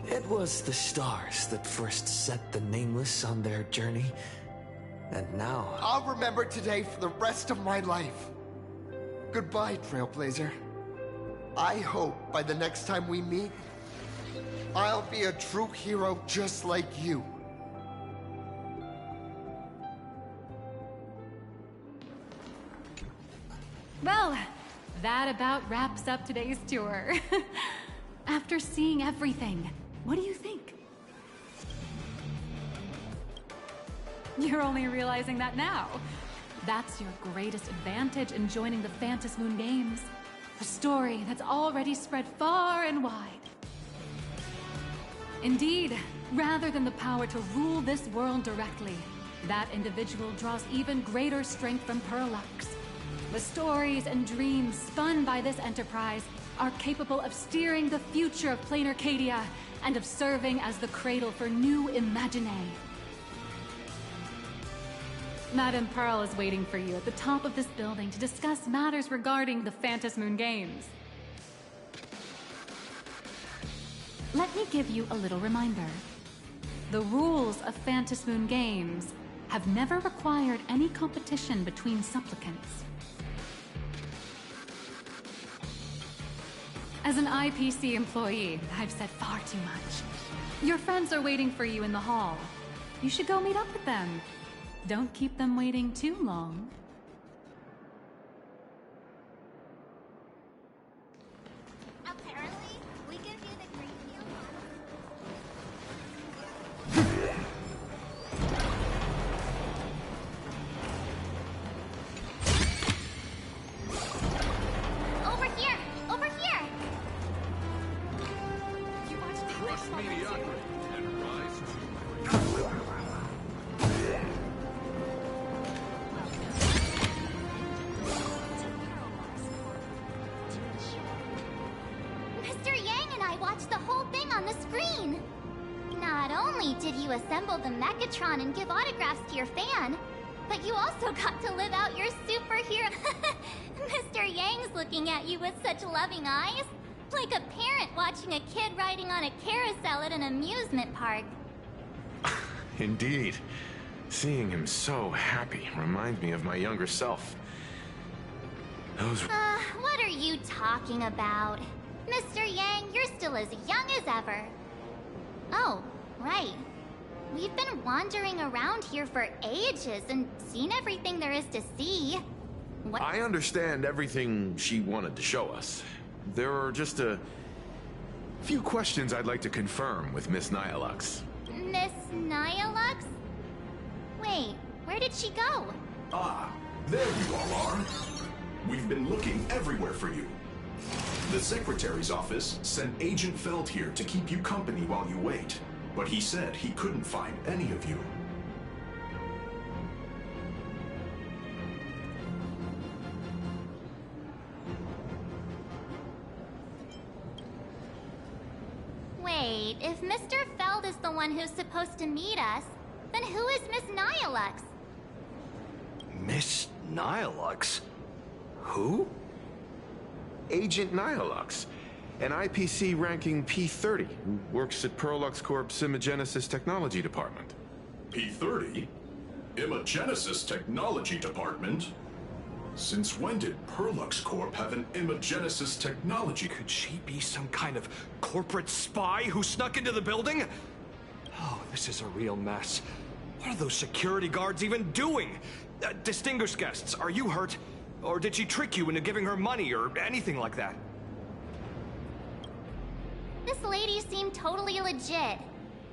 it was the stars that first set the Nameless on their journey. And now... I'll remember today for the rest of my life. Goodbye, Trailblazer. I hope by the next time we meet, I'll be a true hero just like you. Well, that about wraps up today's tour. After seeing everything, what do you think? You're only realizing that now. That's your greatest advantage in joining the Phantasmoon Games. A story that's already spread far and wide. Indeed, rather than the power to rule this world directly, that individual draws even greater strength from Perlux. The stories and dreams spun by this enterprise are capable of steering the future of Plain Arcadia and of serving as the cradle for new Imaginae. Madame Pearl is waiting for you at the top of this building to discuss matters regarding the Phantasmoon Games. Let me give you a little reminder. The rules of Phantasmoon Games have never required any competition between supplicants. As an IPC employee, I've said far too much. Your friends are waiting for you in the hall. You should go meet up with them. Don't keep them waiting too long. Apparently, we give you the great deal. Over here! Over here! You watched the Crush mediocrity and rise to Mr. Yang and I watched the whole thing on the screen. Not only did you assemble the Mechatron and give autographs to your fan, but you also got to live out your superhero... Mr. Yang's looking at you with such loving eyes. Like a parent watching a kid riding on a carousel at an amusement park. Indeed. Seeing him so happy reminds me of my younger self. Those... What are you talking about? Mr. Yang, you're still as young as ever. Oh, right. We've been wandering around here for ages and seen everything there is to see. What? I understand everything she wanted to show us. There are just a few questions I'd like to confirm with Miss Nihilux. Miss Nihilux? Wait, where did she go? Ah, there you all are. We've been looking everywhere for you. The Secretary's office sent Agent Feld here to keep you company while you wait, but he said he couldn't find any of you. Wait, if Mr. Feld is the one who's supposed to meet us, then who is Miss Nihilux? Miss Nihilux? Who? Agent Nihilux, an IPC ranking P30 who works at Perlux Corp's Imagenesis Technology Department. P30? Imagenesis Technology Department? Since when did Perlux Corp have an Imagenesis Technology? Could she be some kind of corporate spy who snuck into the building? Oh, this is a real mess. What are those security guards even doing? Distinguished guests, are you hurt? Or did she trick you into giving her money or anything like that? This lady seemed totally legit.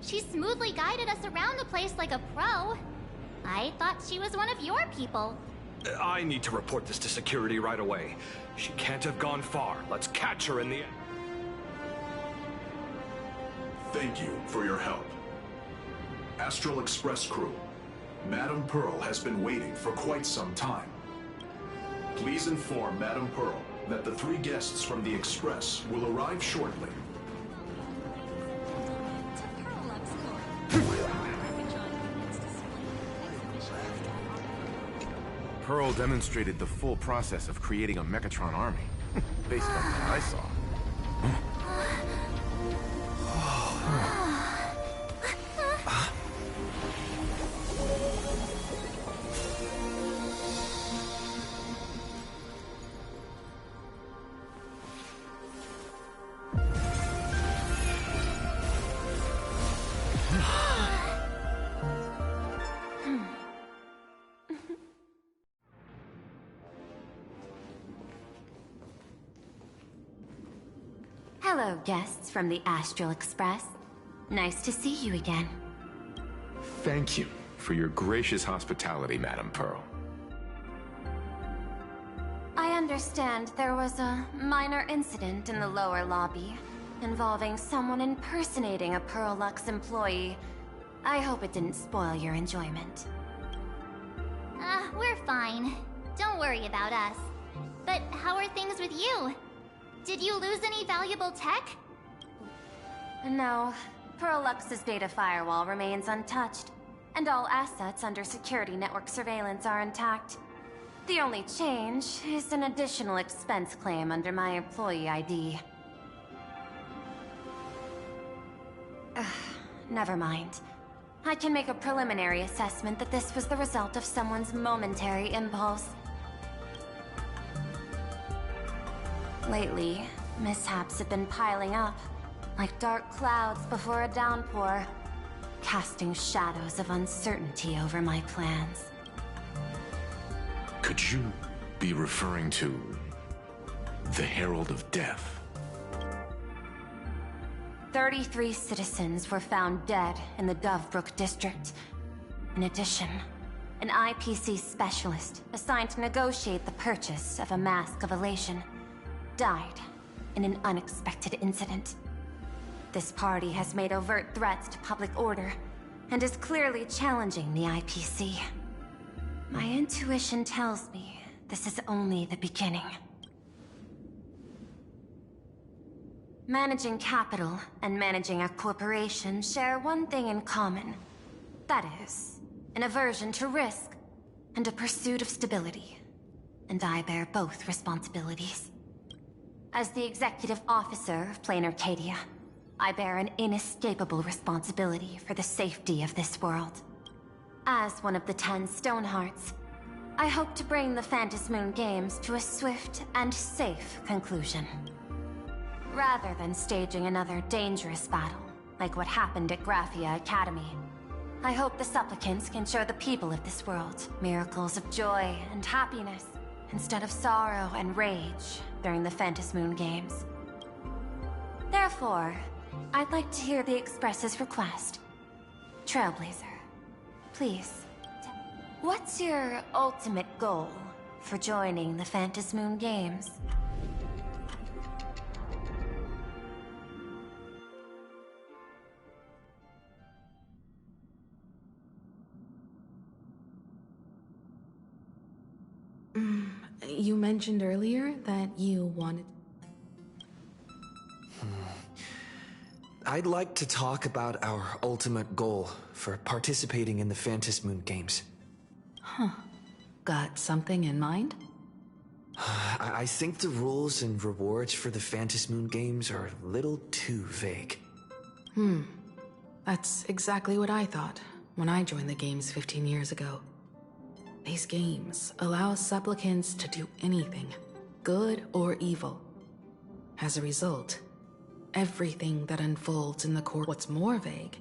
She smoothly guided us around the place like a pro. I thought she was one of your people. I need to report this to security right away. She can't have gone far. Let's catch her in the end. Thank you for your help. Astral Express crew, Madame Pearl has been waiting for quite some time. Please inform Madame Pearl that the 3 guests from the Express will arrive shortly. to Perlux Corp. Pearl demonstrated the full process of creating a Mechatron army, based on what I saw. Hello, guests from the Astral Express. Nice to see you again. Thank you for your gracious hospitality, Madam Pearl. I understand there was a minor incident in the lower lobby involving someone impersonating a Pearl Lux employee. I hope it didn't spoil your enjoyment. We're fine. Don't worry about us. But how are things with you? Did you lose any valuable tech? No. Pearl Lux's data firewall remains untouched, and all assets under security network surveillance are intact. The only change is an additional expense claim under my employee ID. Never mind. I can make a preliminary assessment that this was the result of someone's momentary impulse. Lately, mishaps have been piling up, like dark clouds before a downpour, casting shadows of uncertainty over my plans. Could you be referring to the Herald of Death? 33 citizens were found dead in the Dovebrook district. In addition, an IPC specialist assigned to negotiate the purchase of a Mask of Elation died in an unexpected incident. This party has made overt threats to public order and is clearly challenging the IPC. My intuition tells me this is only the beginning. Managing capital and managing a corporation share one thing in common. That is, an aversion to risk and a pursuit of stability. And I bear both responsibilities. As the executive officer of Plain Arcadia, I bear an inescapable responsibility for the safety of this world. As one of the 10 Stonehearts, I hope to bring the Phantasmoon Games to a swift and safe conclusion. Rather than staging another dangerous battle, like what happened at Graphia Academy, I hope the supplicants can show the people of this world miracles of joy and happiness, instead of sorrow and rage during the Phantasmoon Games. Therefore, I'd like to hear the Express's request. Trailblazer, please, what's your ultimate goal for joining the Phantasmoon Games? You mentioned earlier that you wanted... I'd like to talk about our ultimate goal for participating in the Phantasmoon Games. Huh. Got something in mind? I think the rules and rewards for the Phantasmoon Games are a little too vague. That's exactly what I thought when I joined the games 15 years ago. These games allow supplicants to do anything, good or evil. As a result, everything that unfolds in the court. What's more vague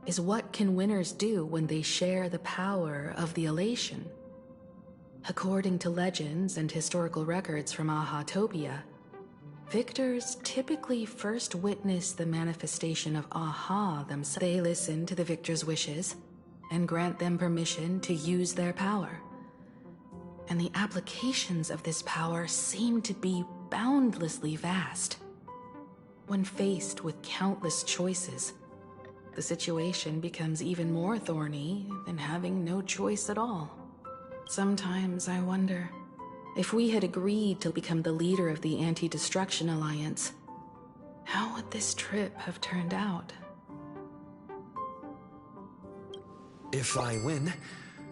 is what can winners do when they share the power of the elation. According to legends and historical records from Ahatopia, victors typically first witness the manifestation of Aha themselves. They listen to the victor's wishes and grant them permission to use their power. And the applications of this power seem to be boundlessly vast. When faced with countless choices, the situation becomes even more thorny than having no choice at all. Sometimes I wonder, if we had agreed to become the leader of the Anti-Destruction Alliance, how would this trip have turned out? If I win,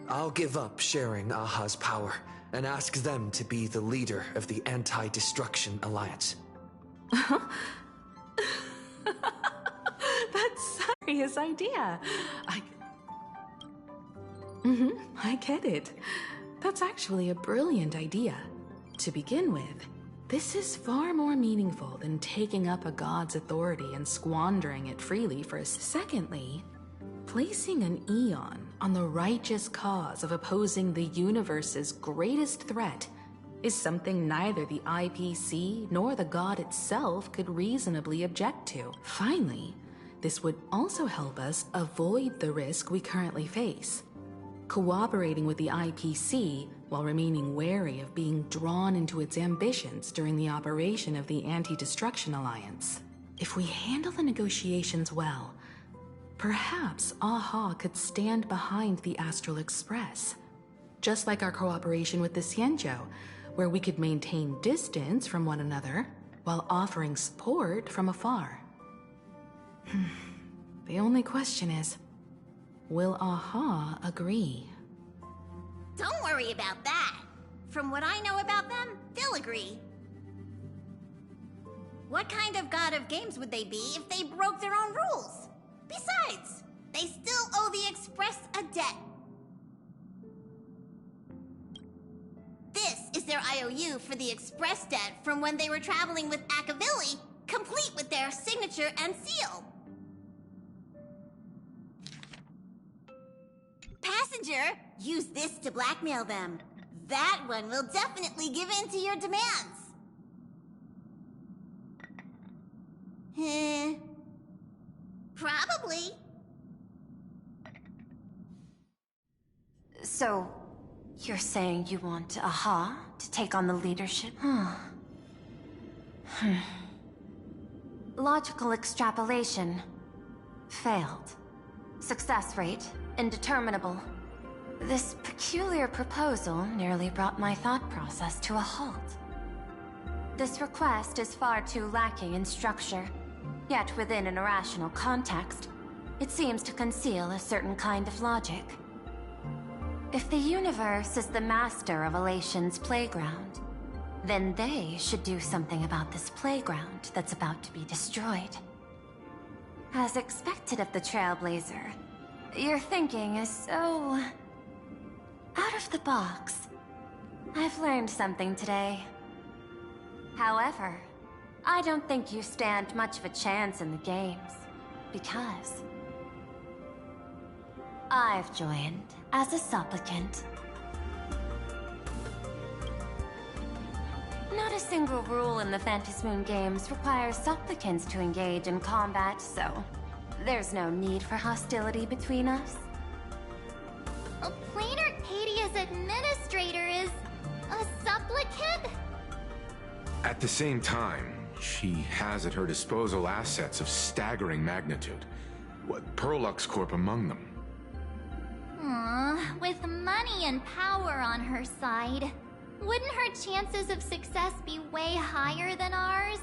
I'll give up sharing Aha's power and ask them to be the leader of the Anti-Destruction Alliance. That's Saria's idea. I get it. That's actually a brilliant idea. To begin with, this is far more meaningful than taking up a god's authority and squandering it freely for a secondly. Placing an Eon on the righteous cause of opposing the universe's greatest threat is something neither the IPC nor the god itself could reasonably object to. Finally, this would also help us avoid the risk we currently face. Cooperating with the IPC while remaining wary of being drawn into its ambitions during the operation of the Anti-Destruction Alliance. If we handle the negotiations well, perhaps Aha could stand behind the Astral Express. Just like our cooperation with the Xianzhou, where we could maintain distance from one another while offering support from afar. The only question is, will Aha agree? Don't worry about that. From what I know about them, they'll agree. What kind of god of games would they be if they broke their own rules? Besides, they still owe the Express a debt. This is their IOU for the Express debt from when they were traveling with Akavilli, complete with their signature and seal. Passenger, use this to blackmail them. That one will definitely give in to your demands. Probably. So, you're saying you want Aha to take on the leadership? Logical extrapolation. Failed. Success rate indeterminable. This peculiar proposal nearly brought my thought process to a halt. This request is far too lacking in structure, yet within an irrational context, it seems to conceal a certain kind of logic. If the universe is the master of Elation's playground, then they should do something about this playground that's about to be destroyed. As expected of the Trailblazer, your thinking is so... out of the box. I've learned something today. However, I don't think you stand much of a chance in the games, because... I've joined as a supplicant. Not a single rule in the Phantasmoon games requires supplicants to engage in combat, so there's no need for hostility between us. A Plain Arcadia's administrator is a supplicant? At the same time, she has at her disposal assets of staggering magnitude. What Perlux Corp among them. With money and power on her side, wouldn't her chances of success be way higher than ours?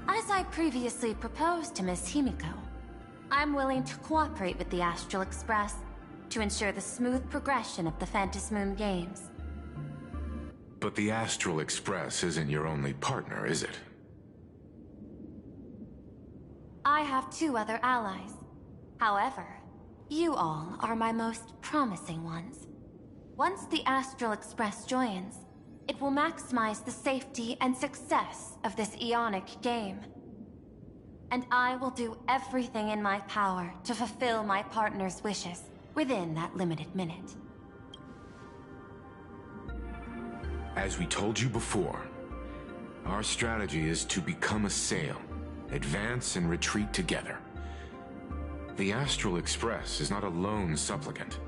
As I previously proposed to Miss Himiko, I'm willing to cooperate with the Astral Express to ensure the smooth progression of the Phantasmoon games. But the Astral Express isn't your only partner, is it? I have 2 other allies. However, you all are my most promising ones. Once the Astral Express joins, it will maximize the safety and success of this Ionic game. And I will do everything in my power to fulfill my partner's wishes within that limited minute. As we told you before, our strategy is to become a sail, advance and retreat together. The Astral Express is not a lone supplicant,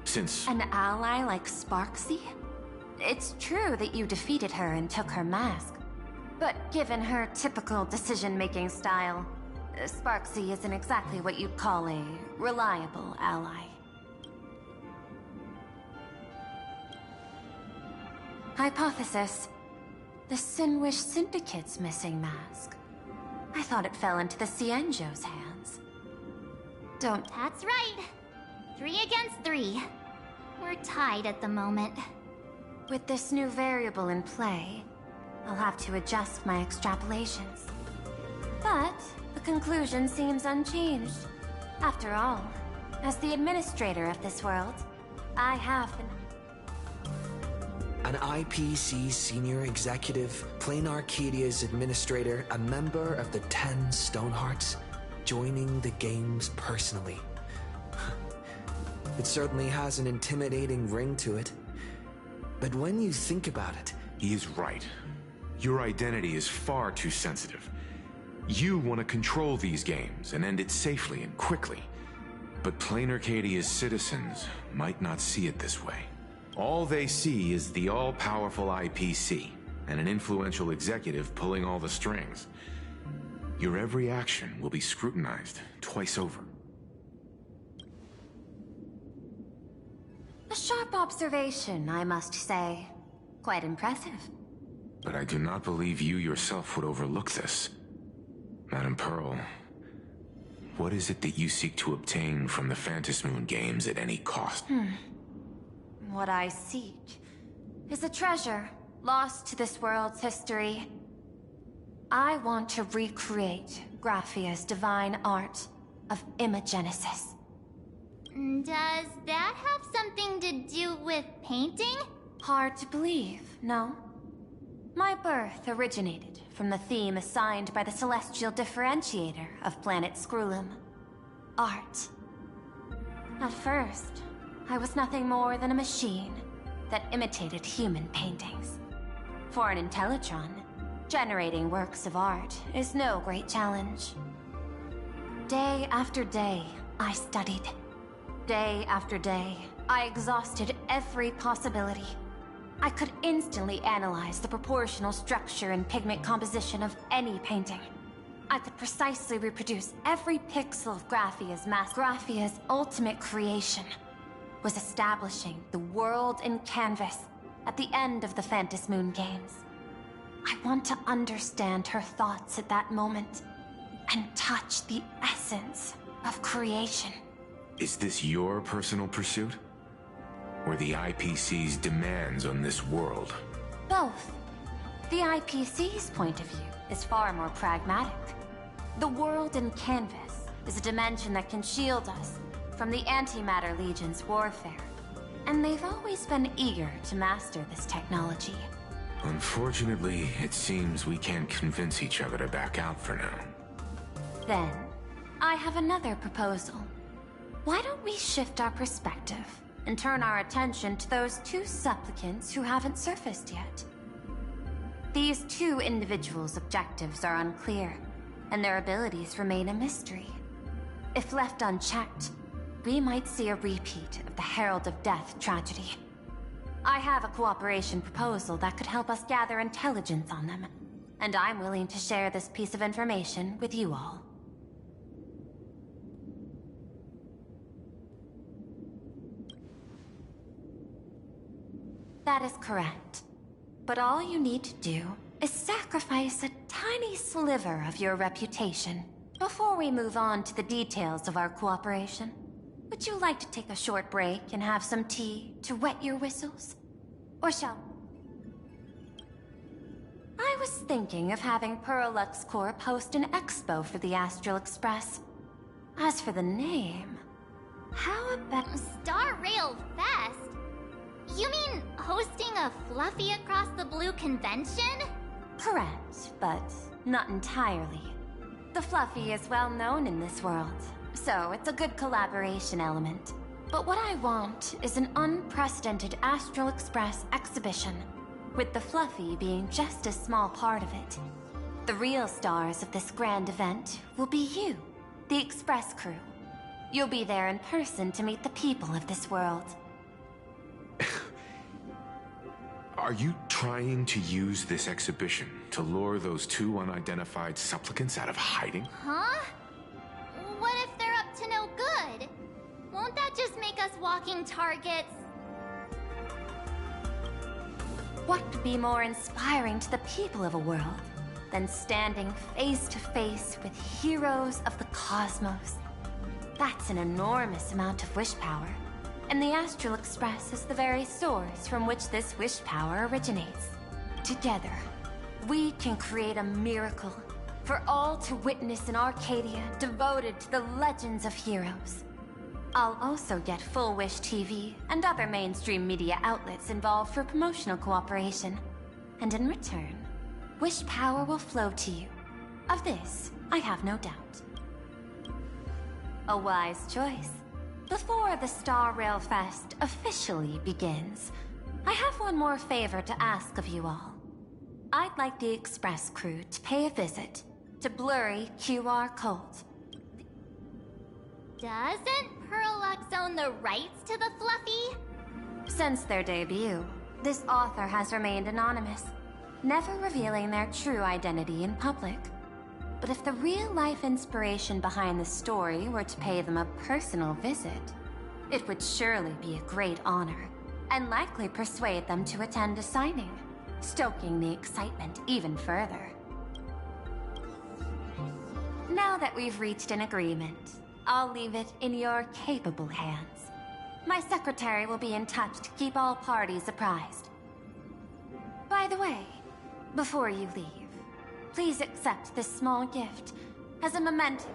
since... An ally like Sparksy? It's true that you defeated her and took her mask. But given her typical decision-making style, Sparksy isn't exactly what you'd call a reliable ally. Hypothesis. The Sinwish Syndicate's missing mask. I thought it fell into the Xianzhou's hands. Don't... That's right. 3 against 3. We're tied at the moment. With this new variable in play, I'll have to adjust my extrapolations. But the conclusion seems unchanged. After all, as the administrator of this world, I have been... An IPC senior executive, Plain Arcadia's administrator, a member of the 10 Stonehearts, joining the games personally. It certainly has an intimidating ring to it. But when you think about it... He is right. Your identity is far too sensitive. You want to control these games and end it safely and quickly. But Plain Arcadia's citizens might not see it this way. All they see is the all-powerful IPC and an influential executive pulling all the strings. Your every action will be scrutinized twice over. A sharp observation, I must say. Quite impressive. But I do not believe you yourself would overlook this. Madam Pearl, what is it that you seek to obtain from the Phantasmoon games at any cost? What I seek is a treasure lost to this world's history. I want to recreate Graphia's divine art of imagenesis. Does that have something to do with painting? Hard to believe, no? My birth originated from the theme assigned by the celestial differentiator of planet Scrulum. Art. At first, I was nothing more than a machine that imitated human paintings. For an Intellitron, generating works of art is no great challenge. Day after day, I studied. Day after day, I exhausted every possibility. I could instantly analyze the proportional structure and pigment composition of any painting. I could precisely reproduce every pixel of Graphia's mass. Graphia's ultimate creation was establishing the world in canvas at the end of the Phantasmoon games. I want to understand her thoughts at that moment and touch the essence of creation. Is this your personal pursuit? Or the IPC's demands on this world? Both. The IPC's point of view is far more pragmatic. The world in canvas is a dimension that can shield us from the Antimatter Legion's warfare. And they've always been eager to master this technology. Unfortunately, it seems we can't convince each other to back out for now. Then, I have another proposal. Why don't we shift our perspective and turn our attention to those two supplicants who haven't surfaced yet? These two individuals' objectives are unclear, and their abilities remain a mystery. If left unchecked, we might see a repeat of the Herald of Death tragedy. I have a cooperation proposal that could help us gather intelligence on them, and I'm willing to share this piece of information with you all. That is correct. But all you need to do is sacrifice a tiny sliver of your reputation before we move on to the details of our cooperation. Would you like to take a short break and have some tea to wet your whistles? Or shall... I was thinking of having Pearlux Corp host an expo for the Astral Express. As for the name, how about... Star Rail Fest? You mean hosting a Fluffy Across the Blue convention? Correct, but not entirely. The Fluffy is well known in this world, so it's a good collaboration element. But what I want is an unprecedented Astral Express exhibition, with the Fluffy being just a small part of it. The real stars of this grand event will be you, the Express crew. You'll be there in person to meet the people of this world. Are you trying to use this exhibition to lure those two unidentified supplicants out of hiding? Huh? What if they're up to no good? Won't that just make us walking targets? What could be more inspiring to the people of a world than standing face to face with heroes of the cosmos? That's an enormous amount of wish power. And the Astral Express is the very source from which this wish power originates. Together, we can create a miracle for all to witness in Arcadia devoted to the legends of heroes. I'll also get Full Wish TV and other mainstream media outlets involved for promotional cooperation. And in return, wish power will flow to you. Of this, I have no doubt. A wise choice. Before the Star Rail Fest officially begins, I have one more favor to ask of you all. I'd like the Express crew to pay a visit to Blurry QR Cult. Doesn't Parallax own the rights to the Fluffy? Since their debut, this author has remained anonymous, never revealing their true identity in public. But if the real-life inspiration behind the story were to pay them a personal visit, it would surely be a great honor, and likely persuade them to attend a signing, stoking the excitement even further. Now that we've reached an agreement, I'll leave it in your capable hands. My secretary will be in touch to keep all parties apprised. By the way, before you leave, please accept this small gift as a memento.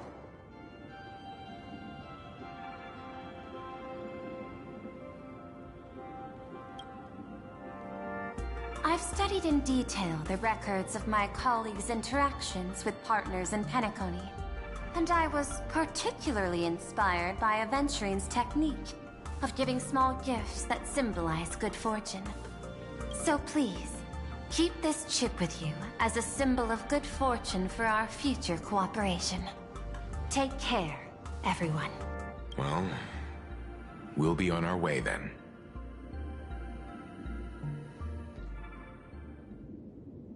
I've studied in detail the records of my colleagues' interactions with partners in Penacony, and I was particularly inspired by Aventurine's technique of giving small gifts that symbolize good fortune. So please, keep this chip with you as a symbol of good fortune for our future cooperation. Take care, everyone. Well, we'll be on our way then.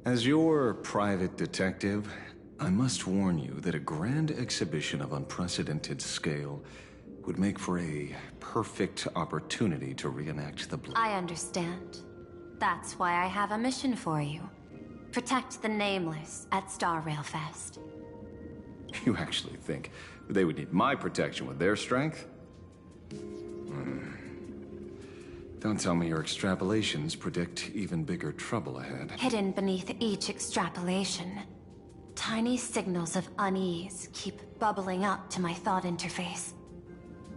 As your private detective, I must warn you that a grand exhibition of unprecedented scale would make for a perfect opportunity to reenact the blood. I understand. That's why I have a mission for you. Protect the Nameless at Star Rail Fest. You actually think they would need my protection with their strength? Don't tell me your extrapolations predict even bigger trouble ahead. Hidden beneath each extrapolation, tiny signals of unease keep bubbling up to my thought interface.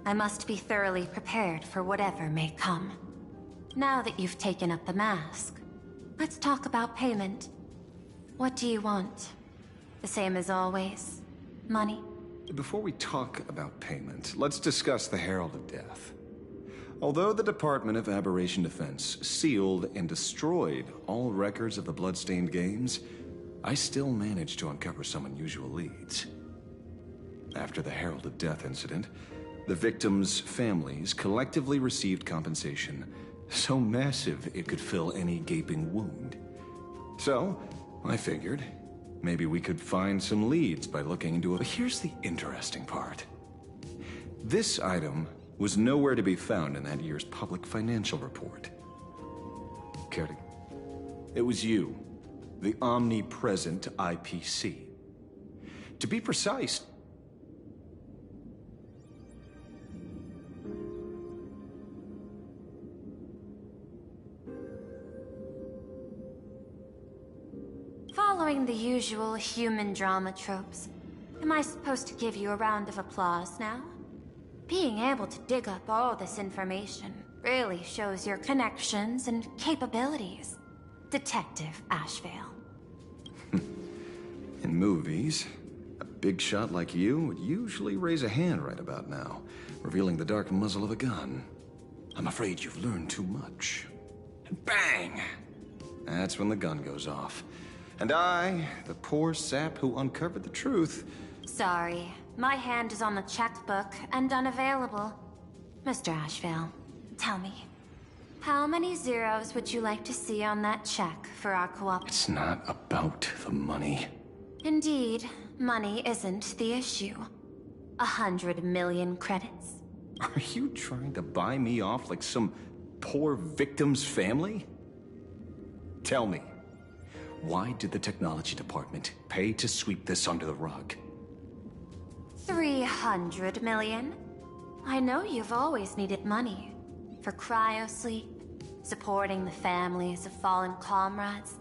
I must be thoroughly prepared for whatever may come. Now that you've taken up the mask, let's talk about payment. What do you want? The same as always? Money? Before we talk about payment, let's discuss the Herald of Death. Although the Department of Aberration Defense sealed and destroyed all records of the Bloodstained Games, I still managed to uncover some unusual leads. After the Herald of Death incident, the victims' families collectively received compensation so massive it could fill any gaping wound. So, I figured, maybe we could find some leads by looking into it. But here's the interesting part. This item was nowhere to be found in that year's public financial report. Care to... It was you, the omnipresent IPC. To be precise... Following the usual human drama tropes, am I supposed to give you a round of applause now? Being able to dig up all this information really shows your connections and capabilities, Detective Ashvale. In movies, a big shot like you would usually raise a hand right about now, revealing the dark muzzle of a gun. I'm afraid you've learned too much. And bang! That's when the gun goes off. And I, the poor sap who uncovered the truth... Sorry, my hand is on the checkbook and unavailable. Mr. Ashvale, tell me, how many zeros would you like to see on that check for our co-op? It's not about the money. Indeed, money isn't the issue. 100 million credits. Are you trying to buy me off like some poor victim's family? Tell me, why did the technology department pay to sweep this under the rug? 300 million? I know you've always needed money, for cryosleep, supporting the families of fallen comrades,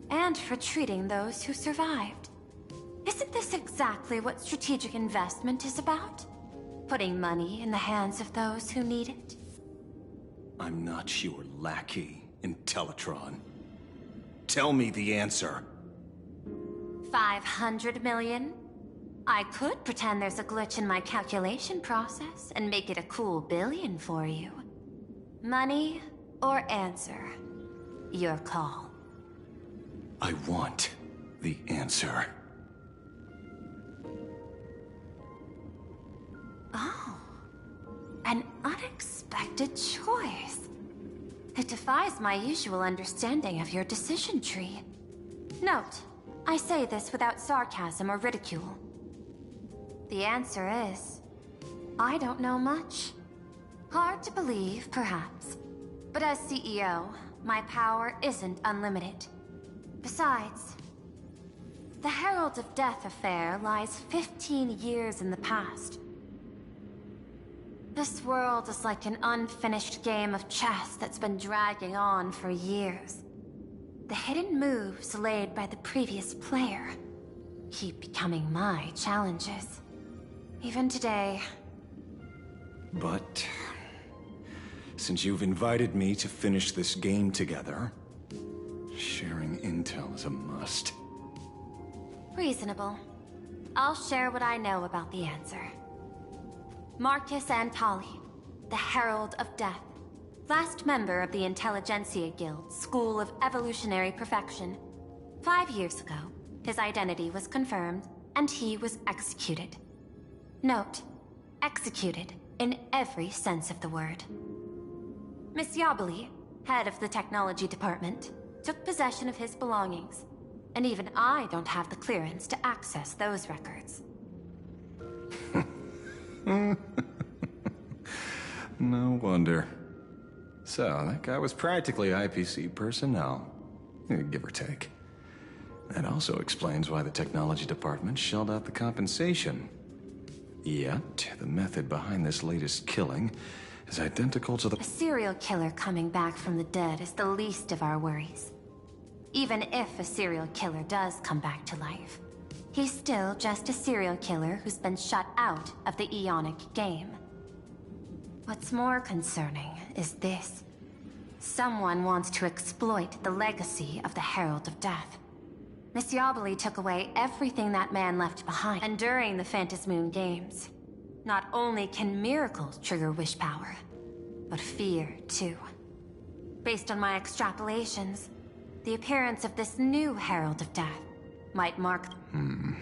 and for treating those who survived. Isn't this exactly what strategic investment is about? Putting money in the hands of those who need it? I'm not your lackey, Intellitron. Tell me the answer. 500 million? I could pretend there's a glitch in my calculation process and make it a cool billion for you. Money or answer? Your call. I want the answer. Oh. An unexpected choice. It defies my usual understanding of your decision tree. Note, I say this without sarcasm or ridicule. The answer is, I don't know much. Hard to believe, perhaps. But as CEO, my power isn't unlimited. Besides, the Herald of Death affair lies 15 years in the past. This world is like an unfinished game of chess that's been dragging on for years. The hidden moves laid by the previous player keep becoming my challenges. Even today. But since you've invited me to finish this game together, sharing intel is a must. Reasonable. I'll share what I know about the answer. Marcus Antali, the Herald of Death. Last member of the Intelligentsia Guild, School of Evolutionary Perfection. 5 years ago, his identity was confirmed, and he was executed. Note, executed in every sense of the word. Miss Yabali, head of the technology department, took possession of his belongings, and even I don't have the clearance to access those records. No wonder. So, that guy was practically IPC personnel, give or take. That also explains why the technology department shelled out the compensation. Yet, the method behind this latest killing is identical to the— A serial killer coming back from the dead is the least of our worries. Even if a serial killer does come back to life, he's still just a serial killer who's been shut out of the Ionic game. What's more concerning is this. Someone wants to exploit the legacy of the Herald of Death. Miss Yabali took away everything that man left behind, and during the Phantasmoon Games, not only can miracles trigger wish power, but fear too. Based on my extrapolations, the appearance of this new Herald of Death might mark— No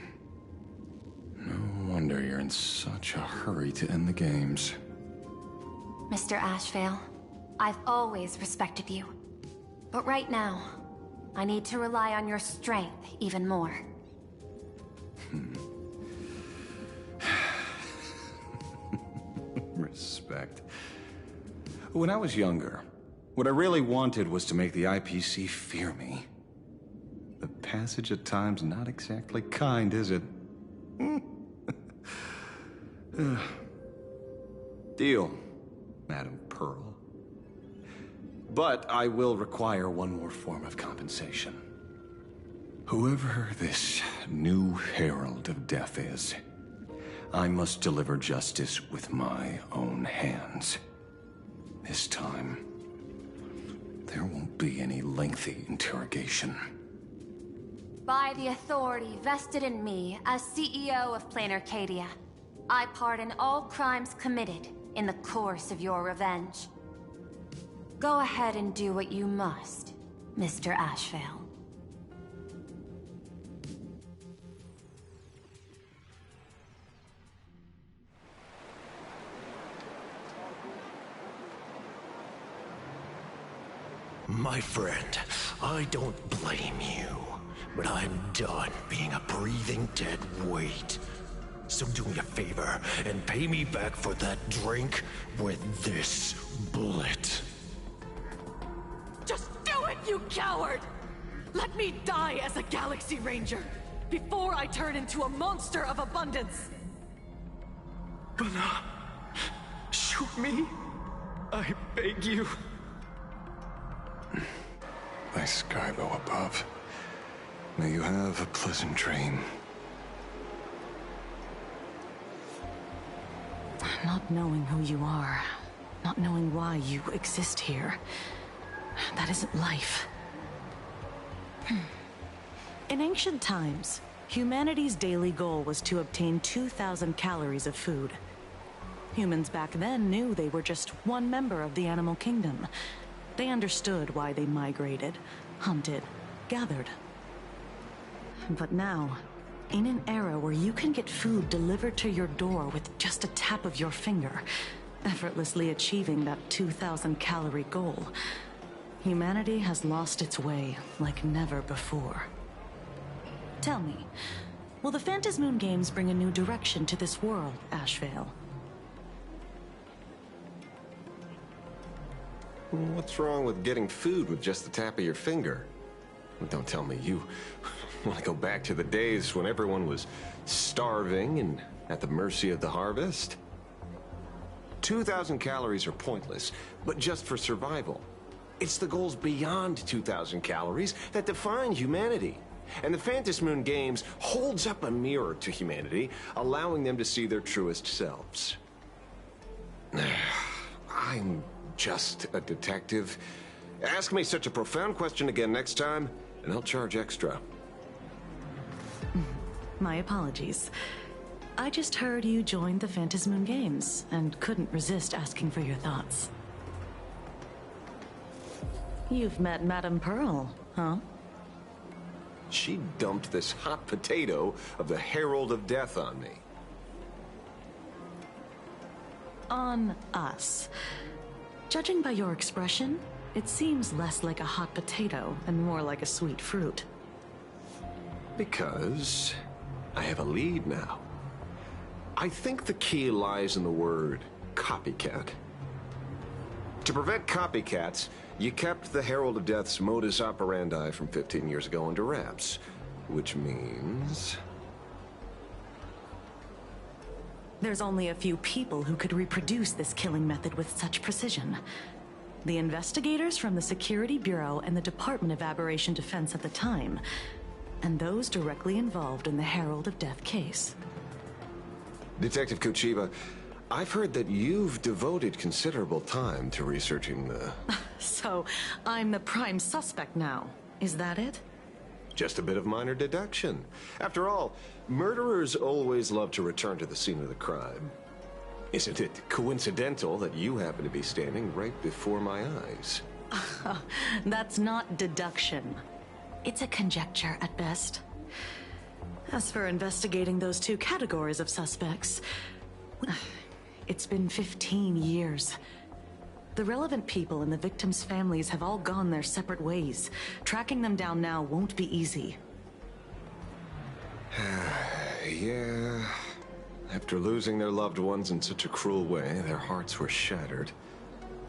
wonder you're in such a hurry to end the games. Mr. Ashvale, I've always respected you. But right now, I need to rely on your strength even more. Respect. When I was younger, what I really wanted was to make the IPC fear me. The passage of time's not exactly kind, is it? Deal, Madam Pearl. But I will require one more form of compensation. Whoever this new Herald of Death is, I must deliver justice with my own hands. This time, there won't be any lengthy interrogation. By the authority vested in me as CEO of Plain Arcadia, I pardon all crimes committed in the course of your revenge. Go ahead and do what you must, Mr. Ashvale. My friend, I don't blame you, but I'm done being a breathing dead weight. So do me a favor and pay me back for that drink with this bullet. Just do it, you coward! Let me die as a Galaxy Ranger before I turn into a monster of abundance! Shoot me? I beg you. My Skybo above. May you have a pleasant dream. Not knowing who you are, not knowing why you exist here, that isn't life. In ancient times, humanity's daily goal was to obtain 2,000 calories of food. Humans back then knew they were just one member of the animal kingdom. They understood why they migrated, hunted, gathered. But now, in an era where you can get food delivered to your door with just a tap of your finger, effortlessly achieving that 2,000 calorie goal, humanity has lost its way like never before. Tell me, will the Phantasmoon Games bring a new direction to this world, Ashvale? What's wrong with getting food with just the tap of your finger? Don't tell me you want to go back to the days when everyone was starving and at the mercy of the harvest? 2,000 calories are pointless, but just for survival. It's the goals beyond 2,000 calories that define humanity. And the Phantasmoon Games holds up a mirror to humanity, allowing them to see their truest selves. I'm just a detective. Ask me such a profound question again next time, and I'll charge extra. My apologies. I just heard you joined the Phantasmoon Games, and couldn't resist asking for your thoughts. You've met Madame Pearl, huh? She dumped this hot potato of the Herald of Death on me. On us. Judging by your expression, it seems less like a hot potato and more like a sweet fruit. Because I have a lead now. I think the key lies in the word copycat. To prevent copycats, you kept the Herald of Death's modus operandi from 15 years ago under wraps, which means... There's only a few people who could reproduce this killing method with such precision. The investigators from the Security Bureau and the Department of Aberration Defense at the time, and those directly involved in the Herald of Death case. Detective Kuchiba, I've heard that you've devoted considerable time to researching the... So, I'm the prime suspect now. Is that it? Just a bit of minor deduction. After all, murderers always love to return to the scene of the crime. Isn't it coincidental that you happen to be standing right before my eyes? That's not deduction. It's a conjecture at best. As for investigating those two categories of suspects, it's been 15 years. The relevant people and the victims' families have all gone their separate ways. Tracking them down now won't be easy. Yeah. After losing their loved ones in such a cruel way, their hearts were shattered.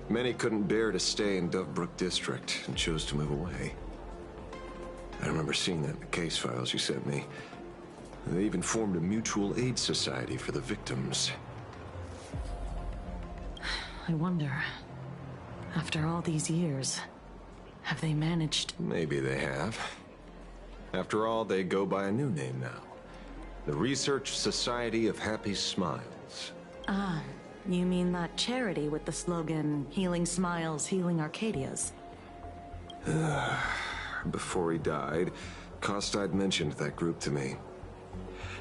Many couldn't bear to stay in Dovebrook District and chose to move away. I remember seeing that in the case files you sent me. They even formed a mutual aid society for the victims. I wonder, after all these years, have they managed? Maybe they have. After all, they go by a new name now. The Research Society of Happy Smiles. Ah, you mean that charity with the slogan, Healing Smiles, Healing Arcadias? Before he died, Costide mentioned that group to me.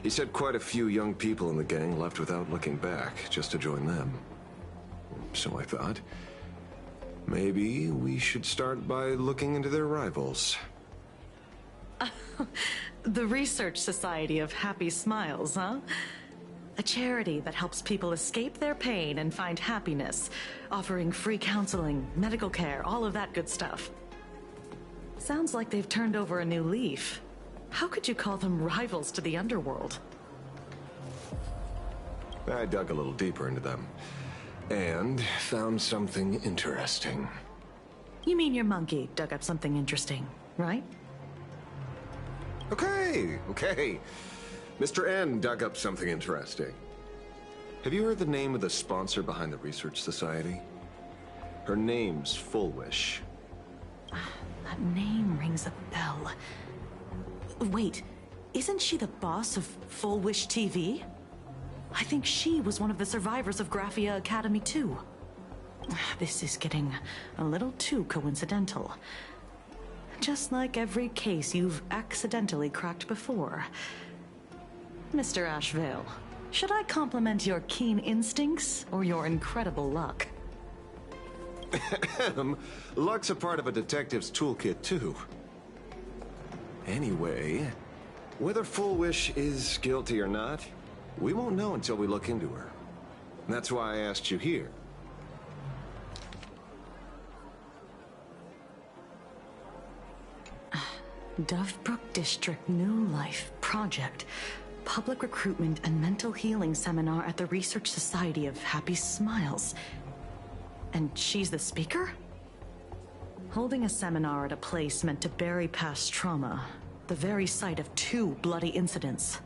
He said quite a few young people in the gang left without looking back, just to join them. So I thought, maybe we should start by looking into their rivals. The Research Society of Happy Smiles, huh? A charity that helps people escape their pain and find happiness, offering free counseling, medical care, all of that good stuff. Sounds like they've turned over a new leaf. How could you call them rivals to the underworld? I dug a little deeper into them, and found something interesting. You mean your monkey dug up something interesting, right? Okay. Mr. N dug up something interesting. Have you heard the name of the sponsor behind the Research Society? Her name's Fullwish. That name rings a bell. Wait, isn't she the boss of Full Wish TV? I think she was one of the survivors of Graphia Academy too. This is getting a little too coincidental. Just like every case you've accidentally cracked before. Mr. Ashvale, should I compliment your keen instincts or your incredible luck? Luck's a part of a detective's toolkit, too. Anyway, whether Fullwish is guilty or not, we won't know until we look into her. That's why I asked you here. Dovebrook District New Life Project. Public Recruitment and Mental Healing Seminar at the Research Society of Happy Smiles. And she's the speaker? Holding a seminar at a place meant to bury past trauma. The very site of 2 bloody incidents.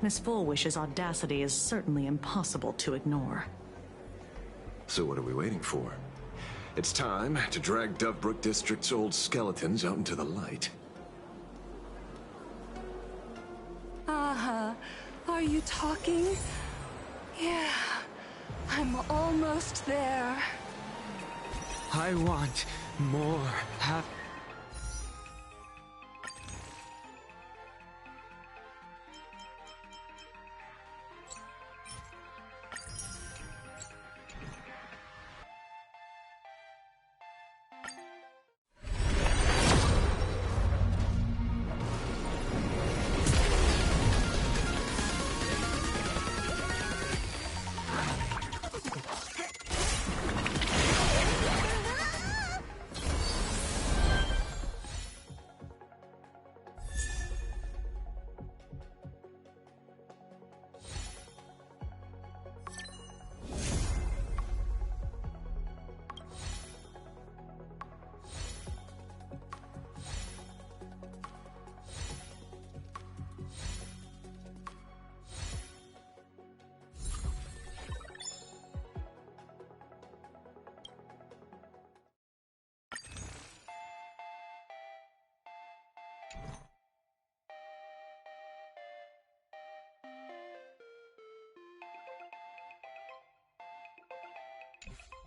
Miss Fullwish's audacity is certainly impossible to ignore. So what are we waiting for? It's time to drag Dovebrook District's old skeletons out into the light. Are you talking? Yeah, I'm almost there. I want more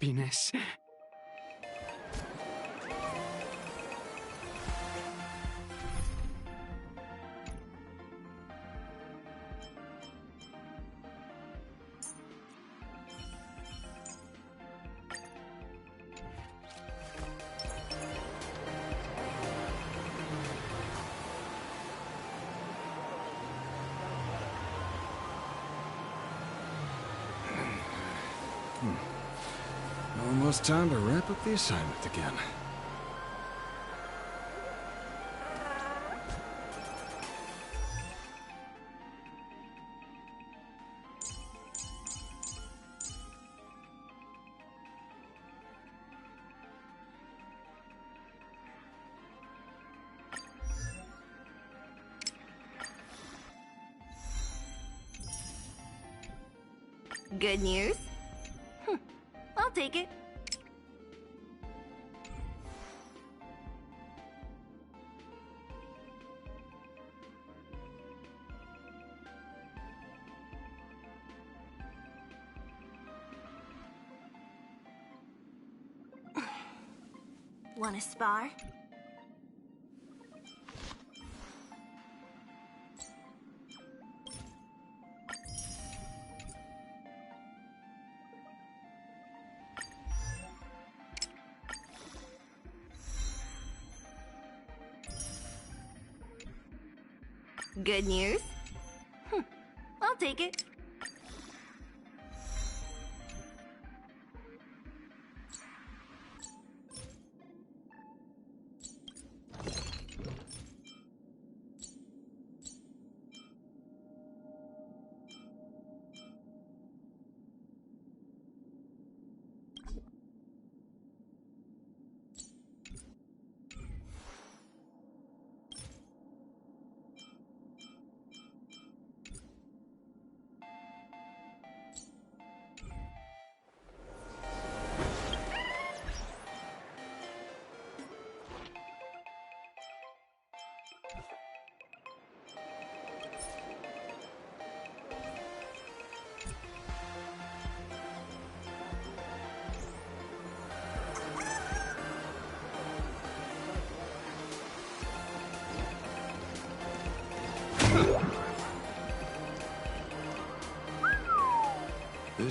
happiness. Almost time to wrap up the assignment again. Good news? I'll take it. Want to spar? Good news? I'll take it.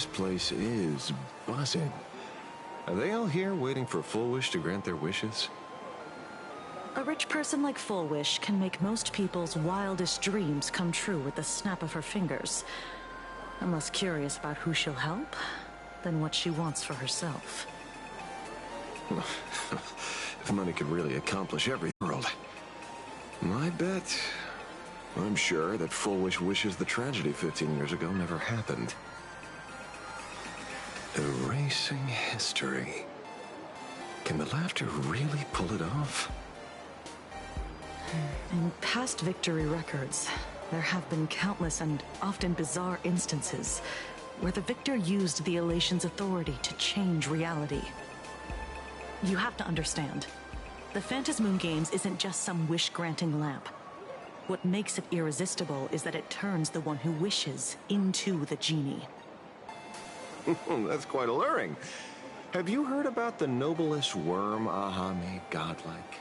This place is buzzing. Are they all here waiting for Full Wish to grant their wishes? A rich person like Full Wish can make most people's wildest dreams come true with the snap of her fingers. I'm less curious about who she'll help than what she wants for herself. If money could really accomplish every world. My bet, I'm sure that Full Wish wishes the tragedy 15 years ago never happened. Erasing history. Can the laughter really pull it off? In past victory records, there have been countless and often bizarre instances where the victor used the elation's authority to change reality. You have to understand, the Phantasmoon Games isn't just some wish-granting lamp. What makes it irresistible is that it turns the one who wishes into the genie. That's quite alluring. Have you heard about the noblest worm Aha made godlike?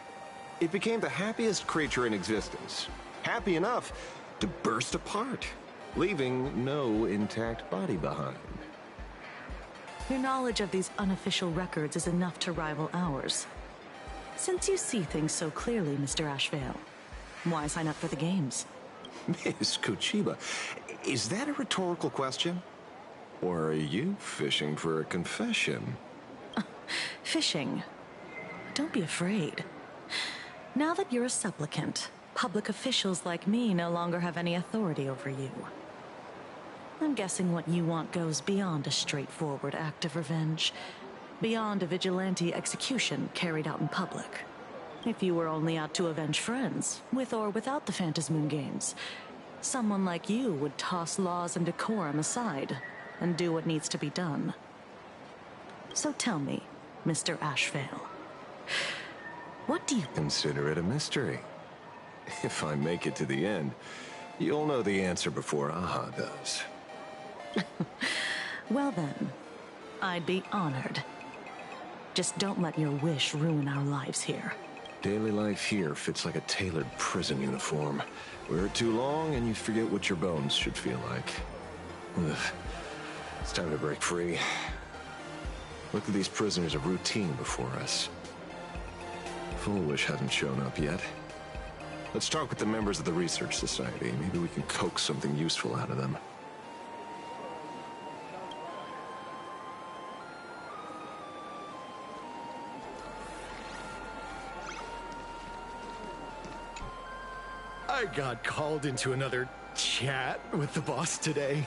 It became the happiest creature in existence. Happy enough to burst apart, leaving no intact body behind. Your knowledge of these unofficial records is enough to rival ours. Since you see things so clearly, Mr. Ashvale, why sign up for the games? Miss Kochiba, is that a rhetorical question? Or are you fishing for a confession? Fishing? Don't be afraid. Now that you're a supplicant, public officials like me no longer have any authority over you. I'm guessing what you want goes beyond a straightforward act of revenge, beyond a vigilante execution carried out in public. If you were only out to avenge friends, with or without the Phantasmoon Games, someone like you would toss laws and decorum aside and do what needs to be done. So tell me, Mr. Ashvale, what do you... Consider it a mystery. If I make it to the end, you'll know the answer before Aha does. Well then, I'd be honored. Just don't let your wish ruin our lives here. Daily life here fits like a tailored prison uniform. Wear it too long and you forget what your bones should feel like. Ugh. It's time to break free. Look at these prisoners of routine before us. Full Wish hasn't shown up yet. Let's talk with the members of the Research Society. Maybe we can coax something useful out of them. I got called into another chat with the boss today.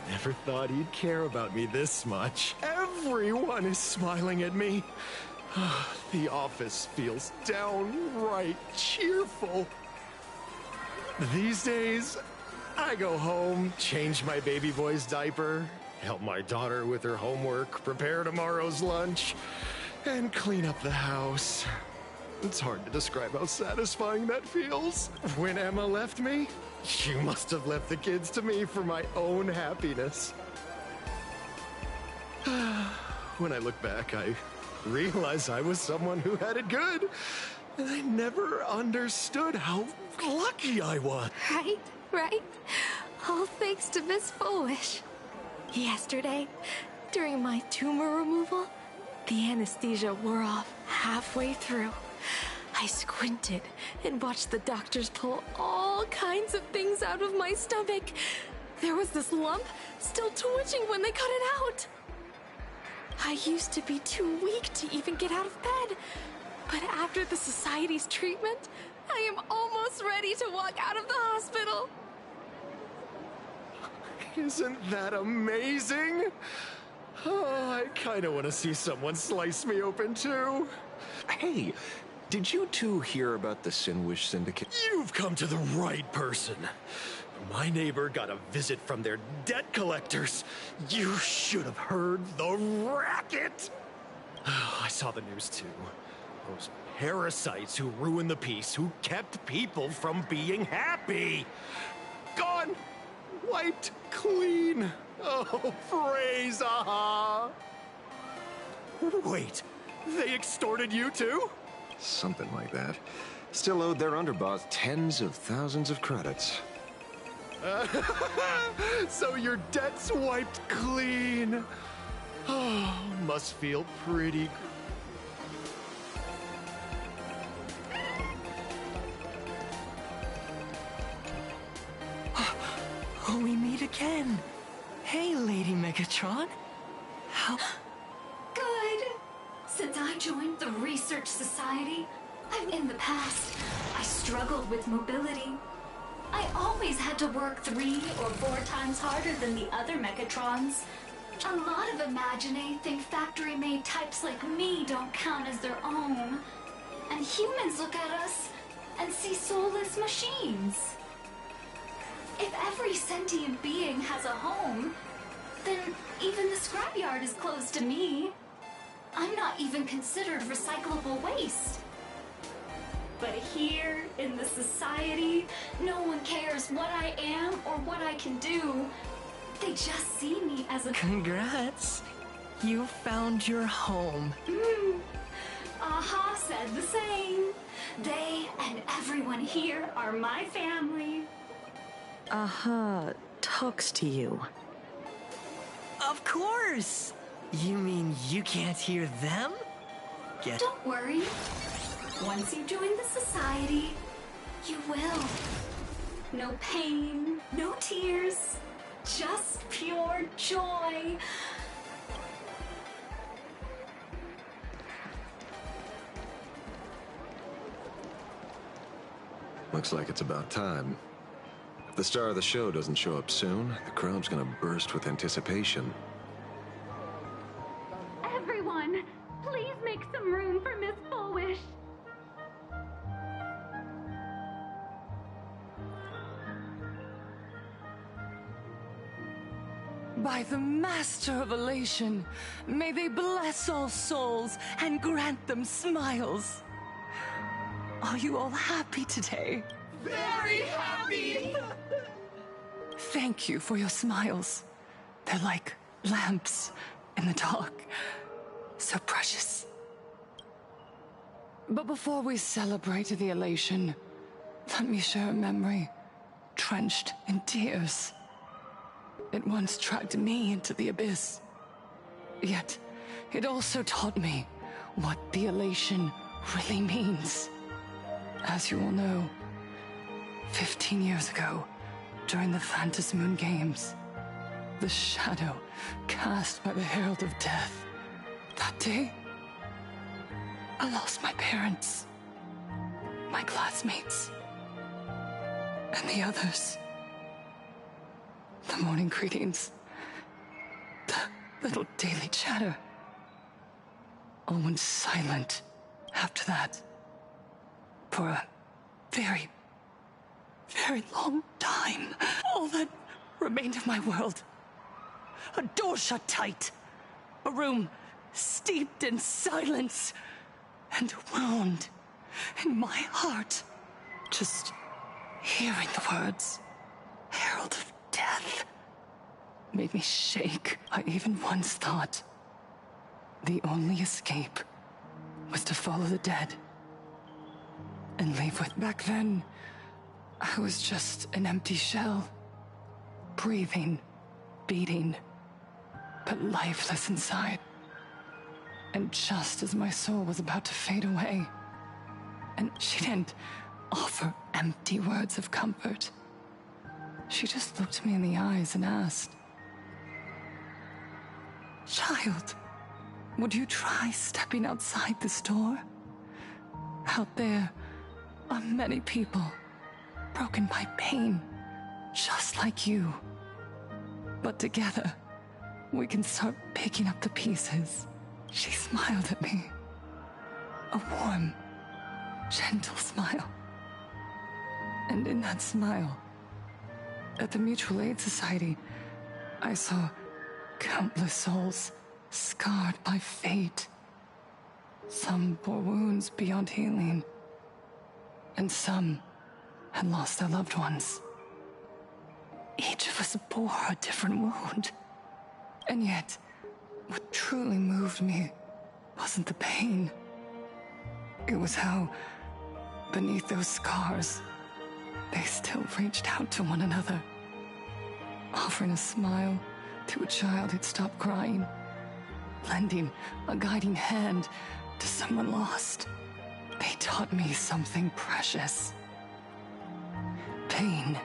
Never thought he'd care about me this much. Everyone is smiling at me. The office feels downright cheerful. These days, I go home, change my baby boy's diaper, help my daughter with her homework, prepare tomorrow's lunch, and clean up the house. It's hard to describe how satisfying that feels. When Emma left me, she must have left the kids to me for my own happiness. When I look back, I realize I was someone who had it good, and I never understood how lucky I was. Right? All thanks to Miss Full Wish. Yesterday, during my tumor removal, the anesthesia wore off halfway through. I squinted and watched the doctors pull all kinds of things out of my stomach. There was this lump still twitching when they cut it out. I used to be too weak to even get out of bed, but after the Society's treatment, I am almost ready to walk out of the hospital. Isn't that amazing? Oh, I kind of want to see someone slice me open too. Hey, did you two hear about the Sinwish Syndicate? You've come to the right person. My neighbor got a visit from their debt collectors. You should have heard the racket. I saw the news too. Those parasites who ruined the peace, who kept people from being happy. Gone. Wiped clean. Oh, praise Aha. Wait, they extorted you too? Something like that. Still owed their underboss tens of thousands of credits. So your debt's wiped clean. Oh, must feel pretty We meet again. Hey, Lady Megatron. How... Good. Since I joined the Research Society, in the past, I struggled with mobility. I always had to work 3 or 4 times harder than the other Megatrons. A lot of Imaginae think factory-made types like me don't count as their own. And humans look at us and see soulless machines. If every sentient being has a home, then even the scrapyard is closed to me. I'm not even considered recyclable waste. But here, in the society, no one cares what I am or what I can do. They just see me as a... Congrats. You found your home. Aha said the same. They and everyone here are my family. Aha talks to you. Of course! You mean you can't hear them? Don't worry. Once you join the society, you will. No pain, no tears, just pure joy. Looks like it's about time. If the star of the show doesn't show up soon, the crowd's gonna burst with anticipation. Everyone, please make some room for Miss Foolish. By the Master of Elation, may they bless all souls and grant them smiles. Are you all happy today? Very happy! Thank you for your smiles. They're like lamps in the dark. So precious. But before we celebrate the elation, let me share a memory drenched in tears. It once dragged me into the abyss. Yet, it also taught me what the elation really means. As you all know, 15 years ago, during the Phantasmoon Games, the shadow cast by the Herald of Death, that day, I lost my parents, my classmates, and the others. The morning greetings, the little daily chatter, all went silent after that. For a very, very long time, all that remained of my world. A door shut tight, a room steeped in silence, and a wound in my heart. Just hearing the words, Herald of Death, made me shake. I even once thought the only escape was to follow the dead and leave with... Back then, I was just an empty shell, breathing, beating, but lifeless inside. And just as my soul was about to fade away, and she didn't offer empty words of comfort. She just looked me in the eyes and asked, "Child, would you try stepping outside this door? Out there are many people broken by pain, just like you. But together, we can start picking up the pieces." She smiled at me. A warm, gentle smile. And in that smile, at the Mutual Aid Society, I saw countless souls scarred by fate. Some bore wounds beyond healing, and some had lost their loved ones. Each of us bore a different wound. And yet, what truly moved me wasn't the pain. It was how, beneath those scars, they still reached out to one another, offering a smile to a child who'd stopped crying, lending a guiding hand to someone lost. They taught me something precious. Pain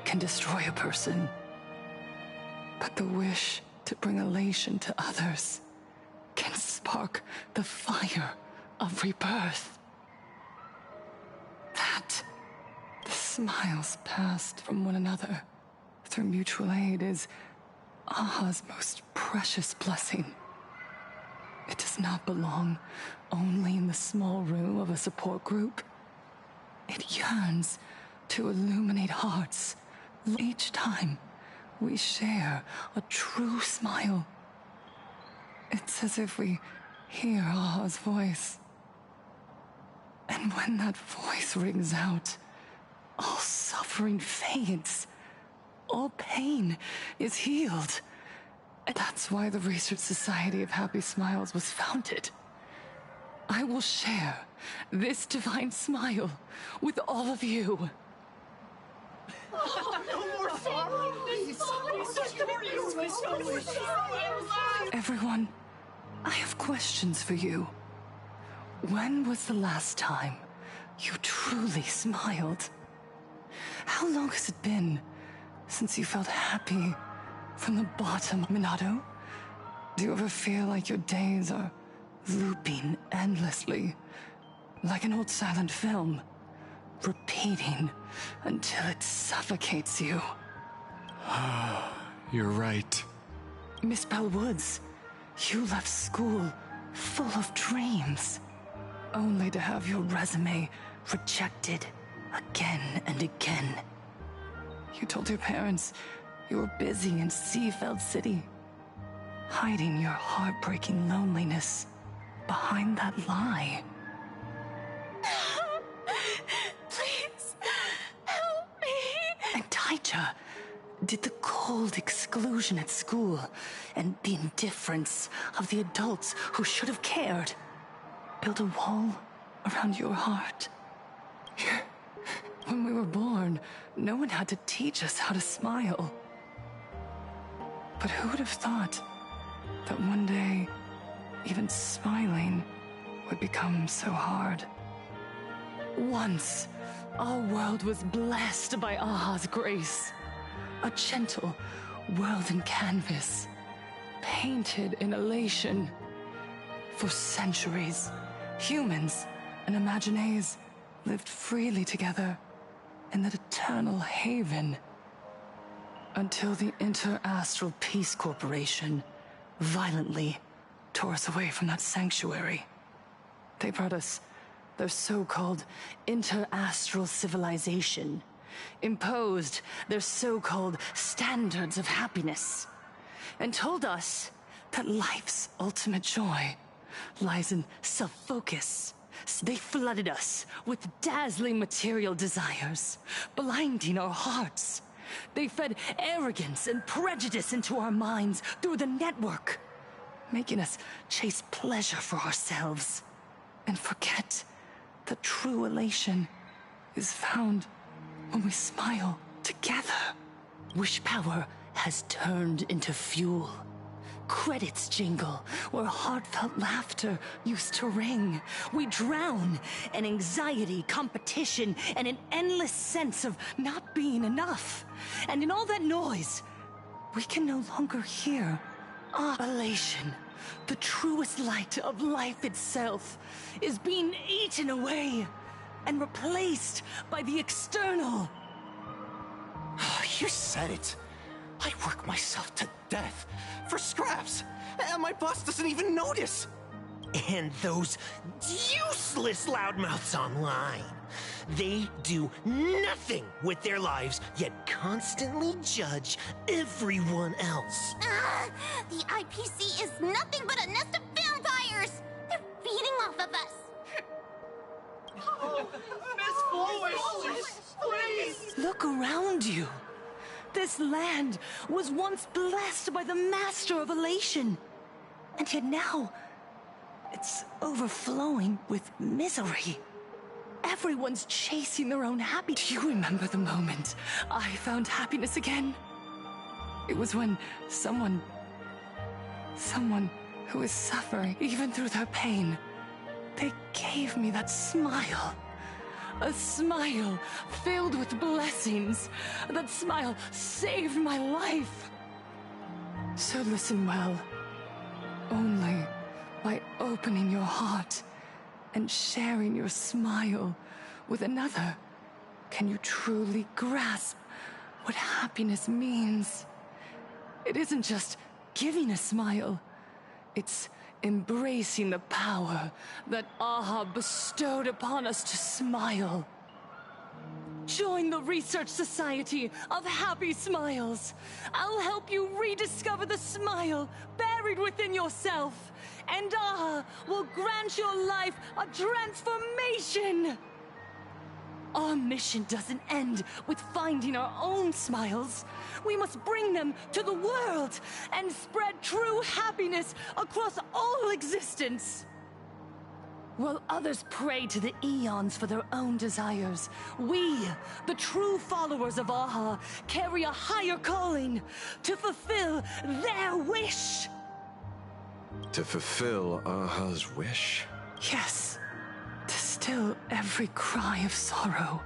can destroy a person, but the wish to bring elation to others can spark the fire of rebirth. That the smiles passed from one another through mutual aid is Aha's most precious blessing. It does not belong only in the small room of a support group. It yearns to illuminate hearts each time we share a true smile. It's as if we hear Aha's voice. And when that voice rings out, all suffering fades. All pain is healed. And that's why the Research Society of Happy Smiles was founded. I will share this divine smile with all of you. Everyone, I have questions for you. When was the last time you truly smiled? How long has it been since you felt happy from the bottom? Minato, do you ever feel like your days are looping endlessly, like an old silent film, repeating until it suffocates you? You're right. Miss Bell Woods, you left school full of dreams, only to have your resume rejected again and again. You told your parents you were busy in Seafeld City, hiding your heartbreaking loneliness behind that lie. Please, help me. And Taija did the cold exclusion at school and the indifference of the adults who should have cared build a wall around your heart. When we were born, no one had to teach us how to smile. But who would have thought that one day, even smiling would become so hard? Once, our world was blessed by Aha's grace. A gentle world in canvas, painted in elation. For centuries, humans and Imaginaes lived freely together in that eternal haven. Until the Inter-Astral Peace Corporation violently tore us away from that sanctuary. They brought us their so-called inter-astral civilization, imposed their so-called standards of happiness, and told us that life's ultimate joy lies in self-focus. They flooded us with dazzling material desires, blinding our hearts. They fed arrogance and prejudice into our minds through the network, making us chase pleasure for ourselves and forget that true elation is found when we smile together. Wish power has turned into fuel. Credits jingle where heartfelt laughter used to ring. We drown in anxiety, competition, and an endless sense of not being enough. And in all that noise, we can no longer hear elation. The truest light of life itself is being eaten away and replaced by the external. You said it. I work myself to death for scraps, and my boss doesn't even notice. And those useless loudmouths online. They do nothing with their lives, yet constantly judge everyone else. The IPC is nothing but a nest of vampires! They're feeding off of us! Miss Foolish, please! Look around you. This land was once blessed by the Master of Elation. And yet now, it's overflowing with misery. Everyone's chasing their own happiness. Do you remember the moment I found happiness again? It was when someone who is suffering, even through their pain, they gave me that smile. A smile filled with blessings. That smile saved my life. So listen well. Only by opening your heart and sharing your smile with another can you truly grasp what happiness means. It isn't just giving a smile. It's embracing the power that AHA bestowed upon us to smile. Join the Research Society of Happy Smiles. I'll help you rediscover the smile buried within yourself. And AHA will grant your life a transformation. Our mission doesn't end with finding our own smiles. We must bring them to the world and spread true happiness across all existence. While others pray to the eons for their own desires, we, the true followers of AHA, carry a higher calling to fulfill their wish. To fulfill AHA's wish? Yes. To still every cry of sorrow.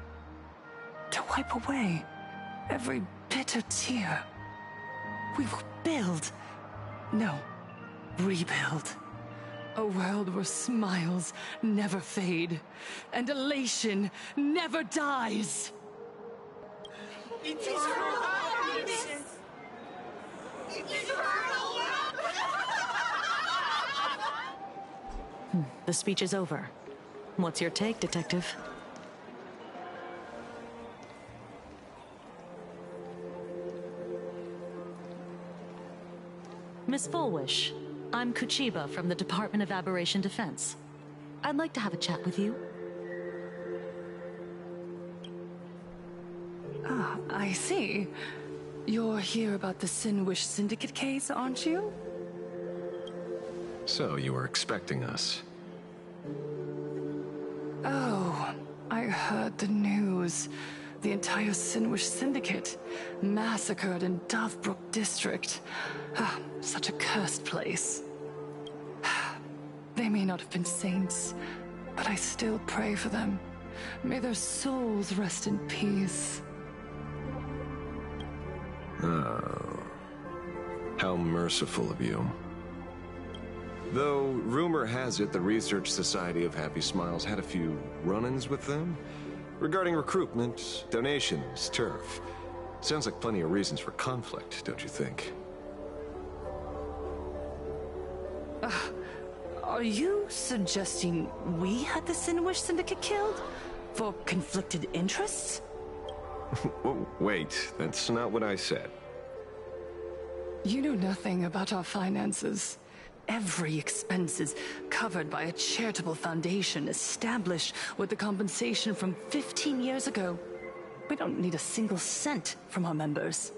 To wipe away every bitter tear. We will build, no, rebuild. A world where smiles never fade, and elation never dies. Eternal happiness! Eternal The speech is over. What's your take, Detective? Miss Fullwish, I'm Kuchiba from the Department of Aberration Defense. I'd like to have a chat with you. Ah, I see. You're here about the Sinwish Syndicate case, aren't you? So you were expecting us. Oh, I heard the news. The entire Sinwish Syndicate massacred in Dovebrook District. Ah, such a cursed place. They may not have been saints, but I still pray for them. May their souls rest in peace. Oh. How merciful of you. Though, rumor has it the Research Society of Happy Smiles had a few run-ins with them regarding recruitment, donations, turf. Sounds like plenty of reasons for conflict, don't you think? Are you suggesting we had the Sinwish Syndicate killed? For conflicted interests? Wait, that's not what I said. You know nothing about our finances. Every expense is covered by a charitable foundation established with the compensation from 15 years ago. We don't need a single cent from our members.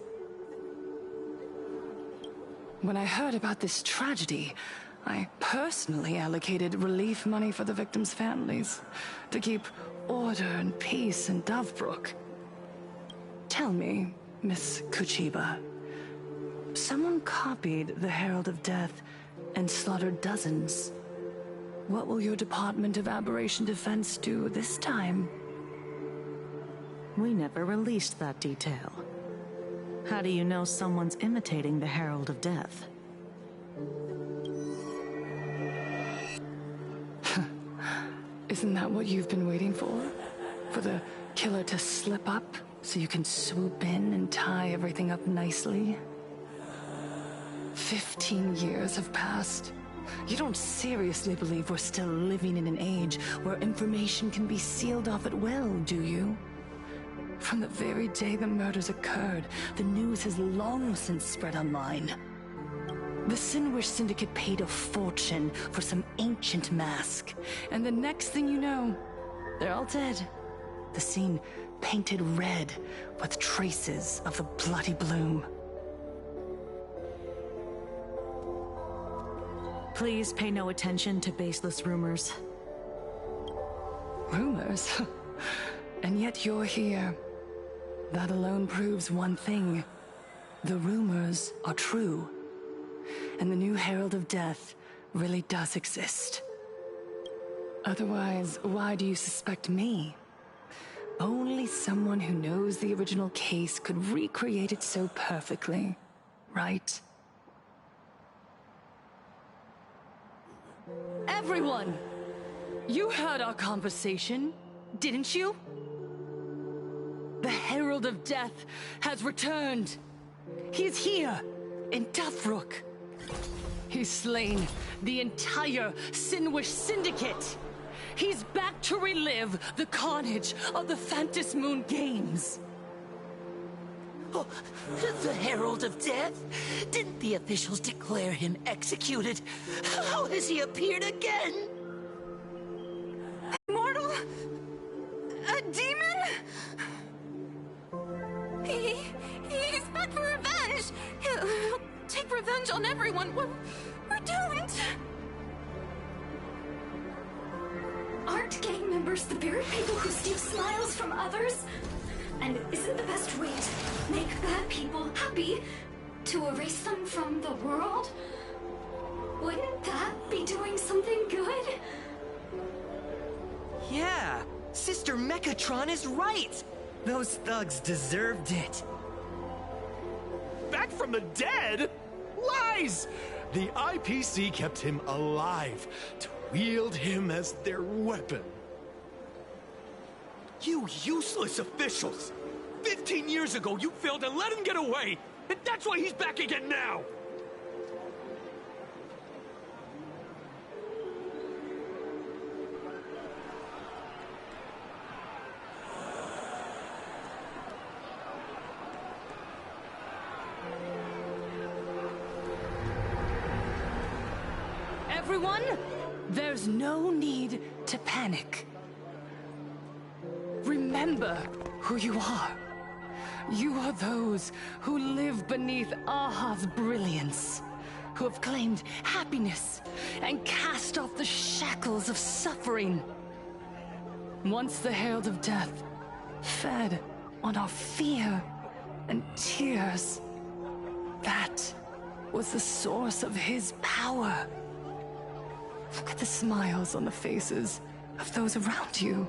When I heard about this tragedy, I personally allocated relief money for the victims' families to keep order and peace in Dovebrook. Tell me, Miss Kuchiba, someone copied the Herald of Death and slaughtered dozens. What will your Department of Aberration Defense do this time? We never released that detail. How do you know someone's imitating the Herald of Death? Isn't that what you've been waiting for? For the killer to slip up so you can swoop in and tie everything up nicely? 15 years have passed. You don't seriously believe we're still living in an age where information can be sealed off at will, do you? From the very day the murders occurred, the news has long since spread online. The Sinwish Syndicate paid a fortune for some ancient mask, and the next thing you know, they're all dead. The scene painted red with traces of the bloody bloom. Please pay no attention to baseless rumors. Rumors? And yet you're here. That alone proves one thing. The rumors are true, and the new Herald of Death really does exist. Otherwise, why do you suspect me? Only someone who knows the original case could recreate it so perfectly, right? Everyone! You heard our conversation, didn't you? The Herald of Death has returned. He's here, in Deathrook. He's slain the entire Sinwish Syndicate. He's back to relive the carnage of the Phantom Moon Games. Oh, the Herald of Death? Didn't the officials declare him executed? How has he appeared again? Immortal? A demon? He's back for revenge! He'll take revenge on everyone. We're doomed! Aren't gang members the very people who steal smiles from others? And isn't the best way to make bad people happy to erase them from the world? Wouldn't that be doing something good? Yeah, Sister Mechatron is right. Those thugs deserved it. Back from the dead? Lies! The IPC kept him alive to wield him as their weapon. You useless officials! 15 years ago, you failed to let him get away! And that's why he's back again now! Everyone, there's no need to panic. Remember who you are. You are those who live beneath Aha's brilliance, who have claimed happiness and cast off the shackles of suffering. Once the Herald of Death fed on our fear and tears, that was the source of his power. Look at the smiles on the faces of those around you.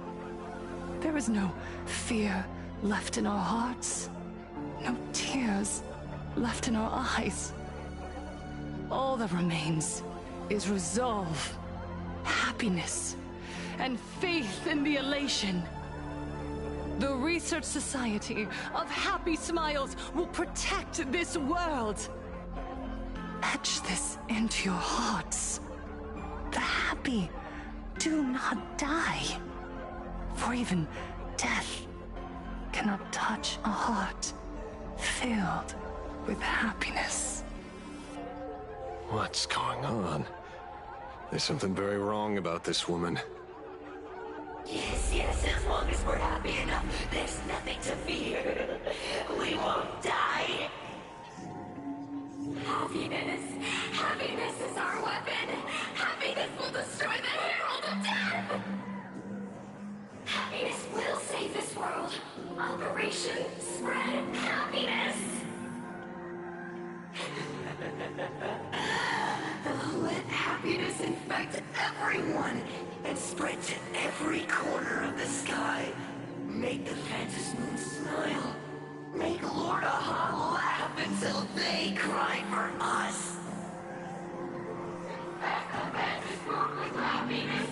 There is no fear left in our hearts, no tears left in our eyes. All that remains is resolve, happiness, and faith in the elation. The Research Society of Happy Smiles will protect this world. Etch this into your hearts. The happy do not die. For even death cannot touch a heart filled with happiness. What's going on? There's something very wrong about this woman. Yes, as long as we're happy enough, there's nothing to fear. We won't die. Happiness is our weapon. Happiness will destroy the Herald of Death. Happiness will save this world. Operation Spread Happiness. Let happiness infect everyone and spread to every corner of the sky. Make the Phantom Moon smile. Make Lord Aha laugh until they cry for us. Infect the Phantom Moon with happiness.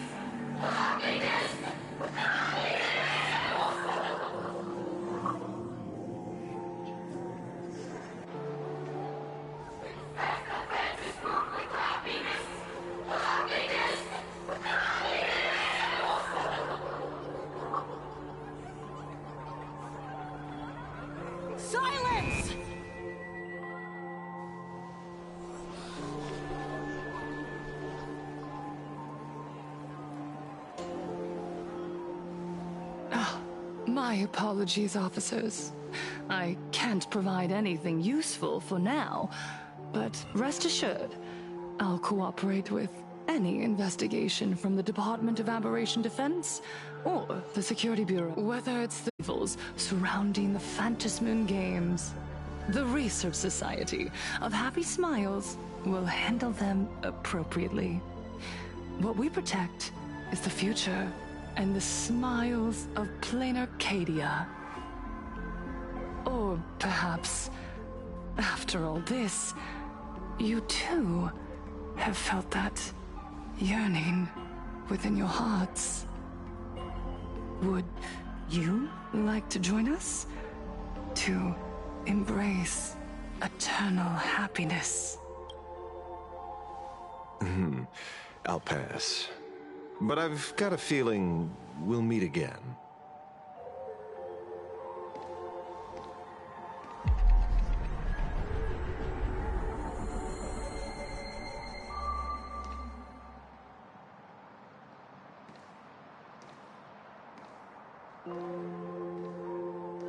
Happiness. Silence! My apologies, officers. I can't provide anything useful for now, but rest assured, I'll cooperate with any investigation from the Department of Aberration Defense or the Security Bureau, whether it's the evils surrounding the Phantom Moon Games. The Research Society of Happy Smiles will handle them appropriately. What we protect is the future and the smiles of plain Arcadia. Or perhaps, after all this, you too have felt that yearning within your hearts. Would you like to join us to embrace eternal happiness? I'll pass. But I've got a feeling we'll meet again.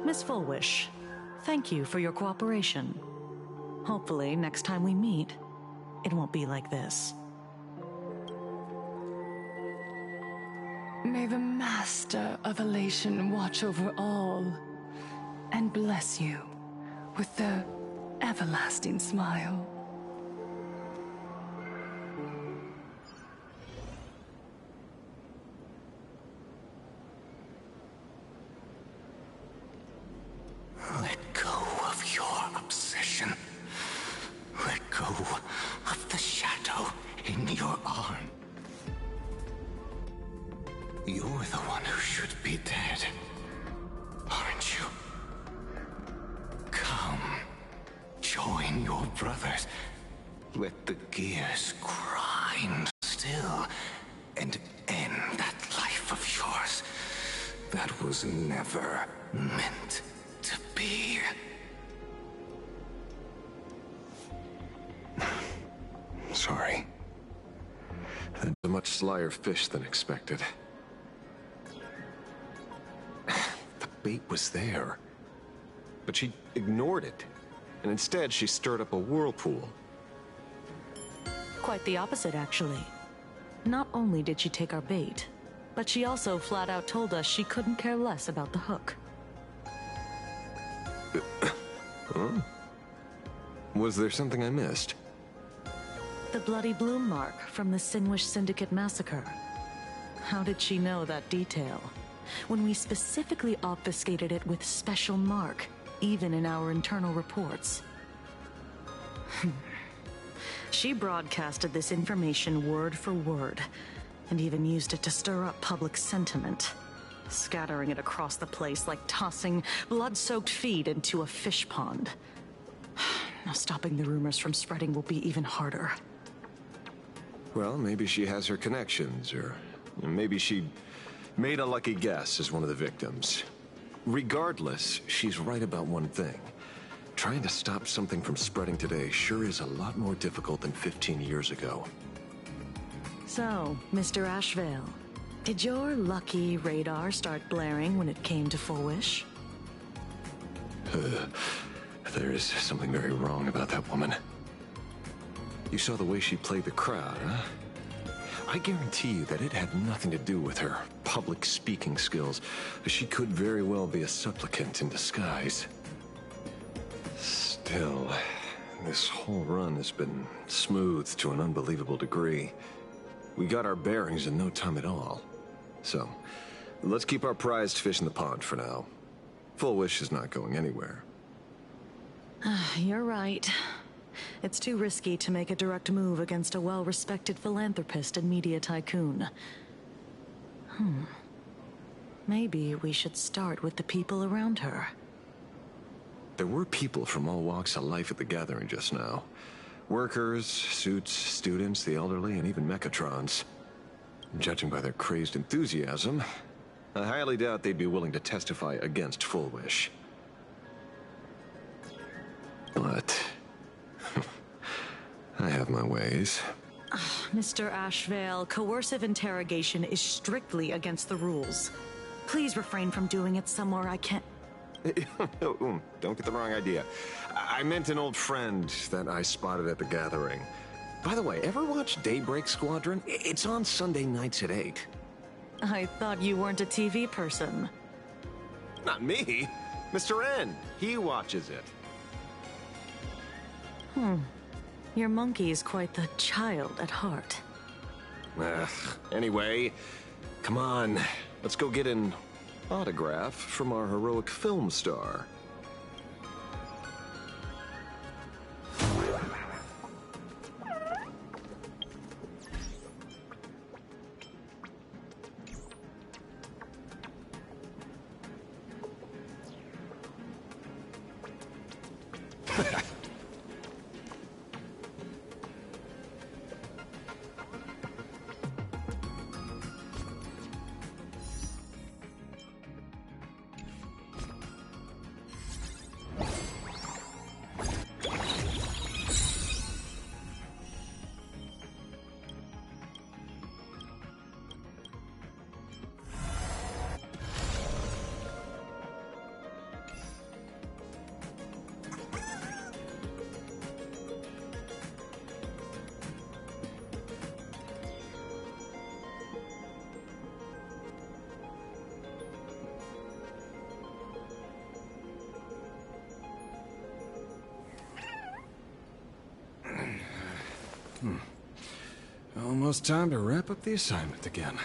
Miss Fullwish, thank you for your cooperation. Hopefully, next time we meet, it won't be like this. May the Master of Elation watch over all and bless you with the everlasting smile. Let go of your obsession. Let go of the shadow in your arm. You're the one who should be dead, aren't you? Come, join your brothers. Let the gears grind still and end that life of yours that was never meant to be. Sorry. That's a much slyer fish than expected. The bait was there. But she ignored it. And instead, she stirred up a whirlpool. Quite the opposite, actually. Not only did she take our bait, but she also flat out told us she couldn't care less about the hook. Huh? Was there something I missed? The bloody bloom mark from the Sinwish Syndicate massacre. How did she know that detail? When we specifically obfuscated it with special mark, even in our internal reports. She broadcasted this information word for word, and even used it to stir up public sentiment, scattering it across the place like tossing blood-soaked feed into a fish pond. Now stopping the rumors from spreading will be even harder. Well, maybe she has her connections, or maybe she made a lucky guess as one of the victims. Regardless, she's right about one thing. Trying to stop something from spreading today sure is a lot more difficult than 15 years ago. So, Mr. Ashvale, did your lucky radar start blaring when it came to Fullwish? There is something very wrong about that woman. You saw the way she played the crowd, huh? I guarantee you that it had nothing to do with her public speaking skills. She could very well be a supplicant in disguise. Still, this whole run has been smoothed to an unbelievable degree. We got our bearings in no time at all. So, let's keep our prized fish in the pond for now. Fullwish is not going anywhere. You're right. It's too risky to make a direct move against a well-respected philanthropist and media tycoon. Maybe we should start with the people around her. There were people from all walks of life at the gathering just now. Workers, suits, students, the elderly, and even mechatrons. Judging by their crazed enthusiasm, I highly doubt they'd be willing to testify against Fullwish. But I have my ways. Mr. Ashvale, coercive interrogation is strictly against the rules. Please refrain from doing it somewhere I can't... Don't get the wrong idea. I meant an old friend that I spotted at the gathering. By the way, ever watch Daybreak Squadron? It's on Sunday nights at 8. I thought you weren't a TV person. Not me. Mr. N. He watches it. Your monkey's quite the child at heart. Anyway, come on. Let's go get an autograph from our heroic film star. Almost time to wrap up the assignment again.